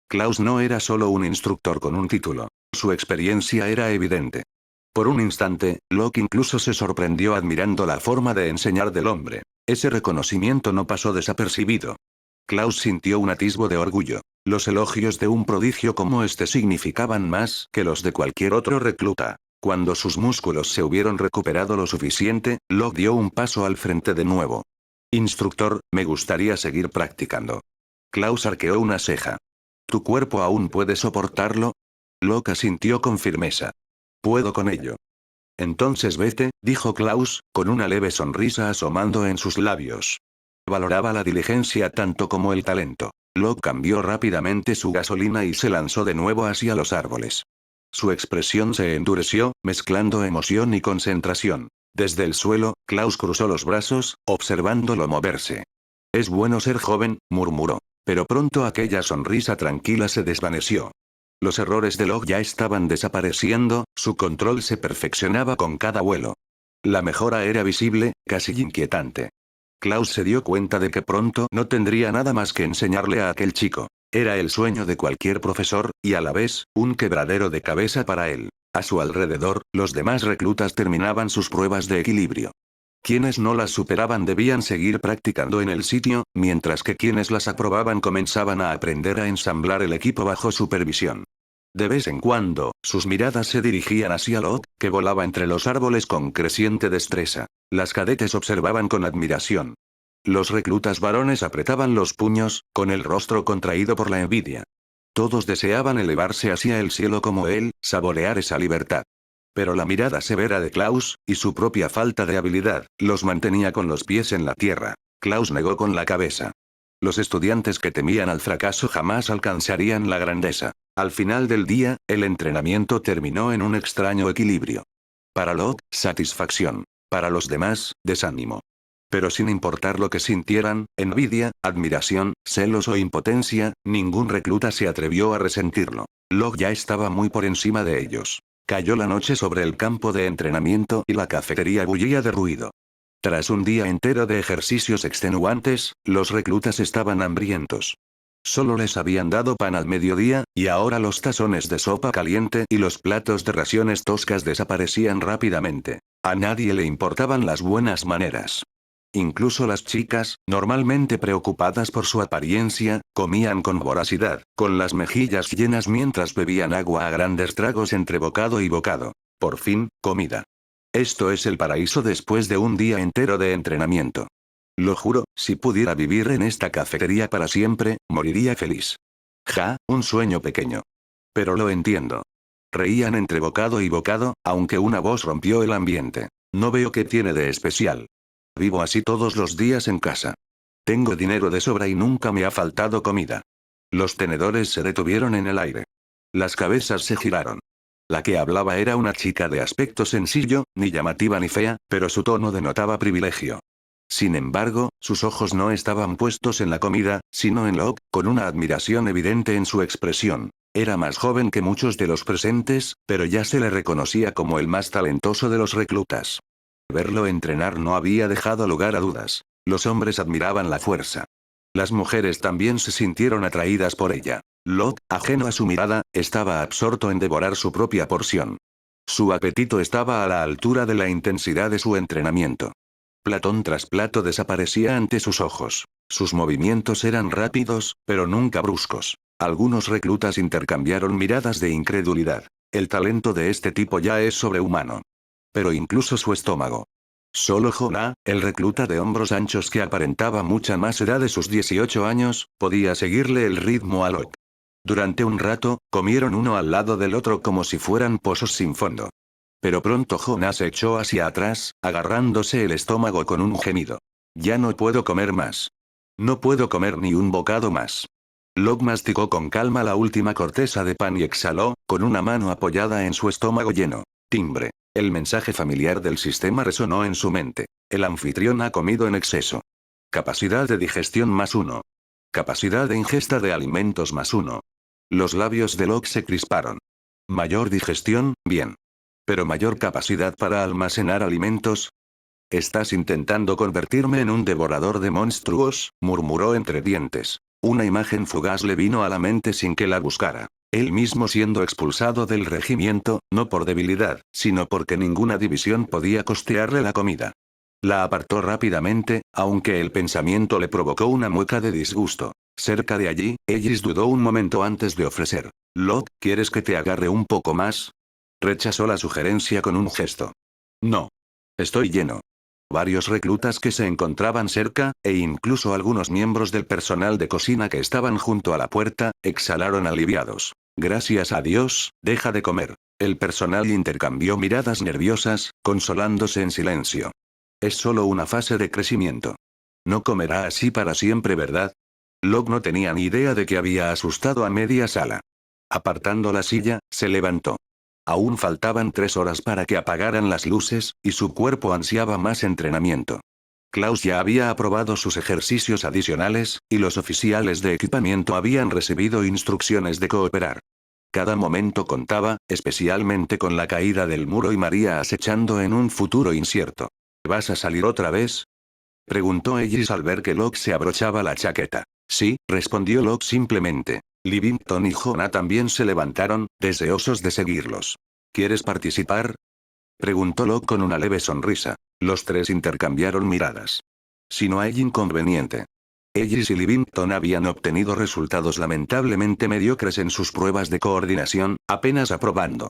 Speaker 1: Klaus no era solo un instructor con un título. Su experiencia era evidente. Por un instante, Locke incluso se sorprendió admirando la forma de enseñar del hombre. Ese reconocimiento no pasó desapercibido. Klaus sintió un atisbo de orgullo. Los elogios de un prodigio como este significaban más que los de cualquier otro recluta. Cuando sus músculos se hubieron recuperado lo suficiente, Locke dio un paso al frente de nuevo. Instructor, me gustaría seguir practicando. Klaus arqueó una ceja. ¿Tu cuerpo aún puede soportarlo? Locke asintió con firmeza. Puedo con ello. Entonces vete, dijo Klaus, con una leve sonrisa asomando en sus labios. Valoraba la diligencia tanto como el talento. Locke cambió rápidamente su gasolina y se lanzó de nuevo hacia los árboles. Su expresión se endureció, mezclando emoción y concentración. Desde el suelo, Klaus cruzó los brazos, observándolo moverse. Es bueno ser joven, murmuró. Pero pronto aquella sonrisa tranquila se desvaneció. Los errores de Locke ya estaban desapareciendo, su control se perfeccionaba con cada vuelo. La mejora era visible, casi inquietante. Klaus se dio cuenta de que pronto no tendría nada más que enseñarle a aquel chico. Era el sueño de cualquier profesor, y a la vez, un quebradero de cabeza para él. A su alrededor, los demás reclutas terminaban sus pruebas de equilibrio. Quienes no las superaban debían seguir practicando en el sitio, mientras que quienes las aprobaban comenzaban a aprender a ensamblar el equipo bajo supervisión. De vez en cuando, sus miradas se dirigían hacia Locke, que volaba entre los árboles con creciente destreza. Las cadetes observaban con admiración. Los reclutas varones apretaban los puños, con el rostro contraído por la envidia. Todos deseaban elevarse hacia el cielo como él, saborear esa libertad. Pero la mirada severa de Klaus, y su propia falta de habilidad, los mantenía con los pies en la tierra. Klaus negó con la cabeza. Los estudiantes que temían al fracaso jamás alcanzarían la grandeza. Al final del día, el entrenamiento terminó en un extraño equilibrio. Para Locke, satisfacción. Para los demás, desánimo. Pero sin importar lo que sintieran, envidia, admiración, celos o impotencia, ningún recluta se atrevió a resentirlo. Locke ya estaba muy por encima de ellos. Cayó la noche sobre el campo de entrenamiento y la cafetería bullía de ruido. Tras un día entero de ejercicios extenuantes, los reclutas estaban hambrientos. Solo les habían dado pan al mediodía, y ahora los tazones de sopa caliente y los platos de raciones toscas desaparecían rápidamente. A nadie le importaban las buenas maneras. Incluso las chicas, normalmente preocupadas por su apariencia, comían con voracidad, con las mejillas llenas mientras bebían agua a grandes tragos entre bocado y bocado. Por fin, comida. Esto es el paraíso después de un día entero de entrenamiento. Lo juro, si pudiera vivir en esta cafetería para siempre, moriría feliz. Ja, un sueño pequeño. Pero lo entiendo. Reían entre bocado y bocado, aunque una voz rompió el ambiente. No veo qué tiene de especial. Vivo así todos los días en casa. Tengo dinero de sobra y nunca me ha faltado comida. Los tenedores se detuvieron en el aire. Las cabezas se giraron. La que hablaba era una chica de aspecto sencillo, ni llamativa ni fea, pero su tono denotaba privilegio. Sin embargo, sus ojos no estaban puestos en la comida, sino en Locke, con una admiración evidente en su expresión. Era más joven que muchos de los presentes, pero ya se le reconocía como el más talentoso de los reclutas. Verlo entrenar no había dejado lugar a dudas. Los hombres admiraban la fuerza. Las mujeres también se sintieron atraídas por ella. Locke, ajeno a su mirada, estaba absorto en devorar su propia porción. Su apetito estaba a la altura de la intensidad de su entrenamiento. Platón tras plato desaparecía ante sus ojos. Sus movimientos eran rápidos, pero nunca bruscos. Algunos reclutas intercambiaron miradas de incredulidad. El talento de este tipo ya es sobrehumano. Pero incluso su estómago. Solo Jonah, el recluta de hombros anchos que aparentaba mucha más edad de sus 18 años, podía seguirle el ritmo a Locke. Durante un rato, comieron uno al lado del otro como si fueran pozos sin fondo. Pero pronto Jonah se echó hacia atrás, agarrándose el estómago con un gemido. Ya no puedo comer más. No puedo comer ni un bocado más. Locke masticó con calma la última corteza de pan y exhaló, con una mano apoyada en su estómago lleno. Timbre. El mensaje familiar del sistema resonó en su mente. El anfitrión ha comido en exceso. Capacidad de digestión +1. Capacidad de ingesta de alimentos +1. Los labios de Locke se crisparon. Mayor digestión, bien. Pero mayor capacidad para almacenar alimentos. Estás intentando convertirme en un devorador de monstruos, murmuró entre dientes. Una imagen fugaz le vino a la mente sin que la buscara. Él mismo siendo expulsado del regimiento, no por debilidad, sino porque ninguna división podía costearle la comida. La apartó rápidamente, aunque el pensamiento le provocó una mueca de disgusto. Cerca de allí, Ellis dudó un momento antes de ofrecer. Locke, ¿quieres que te agarre un poco más? Rechazó la sugerencia con un gesto. No. Estoy lleno. Varios reclutas que se encontraban cerca, e incluso algunos miembros del personal de cocina que estaban junto a la puerta, exhalaron aliviados. Gracias a Dios, deja de comer. El personal intercambió miradas nerviosas, consolándose en silencio. Es solo una fase de crecimiento. No comerá así para siempre, ¿verdad? Locke no tenía ni idea de que había asustado a media sala. Apartando la silla, se levantó. Aún faltaban 3 horas para que apagaran las luces, y su cuerpo ansiaba más entrenamiento. Klaus ya había aprobado sus ejercicios adicionales, y los oficiales de equipamiento habían recibido instrucciones de cooperar. Cada momento contaba, especialmente con la caída del muro y María acechando en un futuro incierto. ¿Vas a salir otra vez? Preguntó Ellis al ver que Locke se abrochaba la chaqueta. Sí, respondió Locke simplemente. Livington y Jonah también se levantaron, deseosos de seguirlos. ¿Quieres participar? Preguntó Locke con una leve sonrisa. Los tres intercambiaron miradas. Si no hay inconveniente. Ellis y Livington habían obtenido resultados lamentablemente mediocres en sus pruebas de coordinación, apenas aprobando.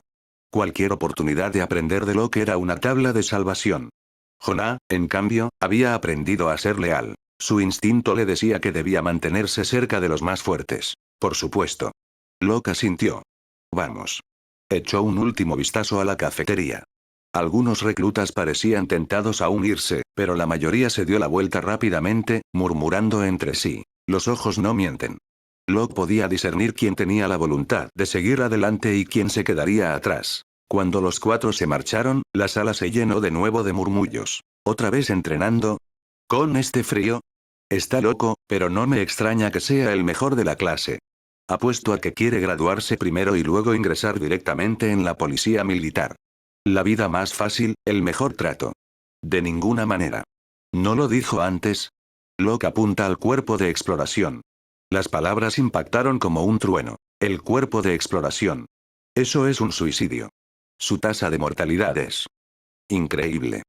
Speaker 1: Cualquier oportunidad de aprender de Locke era una tabla de salvación. Jonah, en cambio, había aprendido a ser leal. Su instinto le decía que debía mantenerse cerca de los más fuertes. Por supuesto. Locke asintió. Vamos. Echó un último vistazo a la cafetería. Algunos reclutas parecían tentados a unirse, pero la mayoría se dio la vuelta rápidamente, murmurando entre sí. Los ojos no mienten. Locke podía discernir quién tenía la voluntad de seguir adelante y quién se quedaría atrás. Cuando los 4 se marcharon, la sala se llenó de nuevo de murmullos. ¿Otra vez entrenando? ¿Con este frío? Está loco, pero no me extraña que sea el mejor de la clase. Apuesto a que quiere graduarse primero y luego ingresar directamente en la policía militar. La vida más fácil, el mejor trato. De ninguna manera. ¿No lo dijo antes? Locke apunta al cuerpo de exploración. Las palabras impactaron como un trueno. El cuerpo de exploración. Eso es un suicidio. Su tasa de mortalidad es increíble.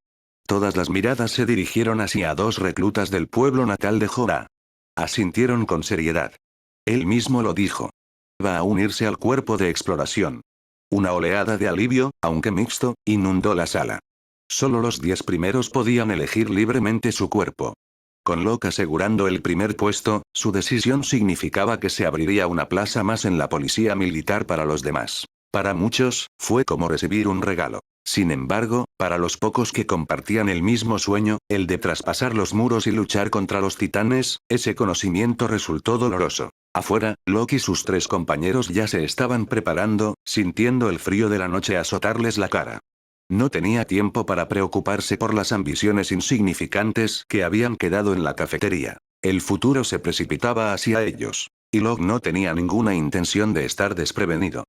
Speaker 1: Todas las miradas se dirigieron hacia 2 reclutas del pueblo natal de Jonah. Asintieron con seriedad. Él mismo lo dijo. Va a unirse al cuerpo de exploración. Una oleada de alivio, aunque mixto, inundó la sala. Solo los 10 primeros podían elegir libremente su cuerpo. Con Locke asegurando el primer puesto, su decisión significaba que se abriría una plaza más en la policía militar para los demás. Para muchos, fue como recibir un regalo. Sin embargo, para los pocos que compartían el mismo sueño, el de traspasar los muros y luchar contra los titanes, ese conocimiento resultó doloroso. Afuera, Loki y sus 3 compañeros ya se estaban preparando, sintiendo el frío de la noche azotarles la cara. No tenía tiempo para preocuparse por las ambiciones insignificantes que habían quedado en la cafetería. El futuro se precipitaba hacia ellos. Y Loki no tenía ninguna intención de estar desprevenido.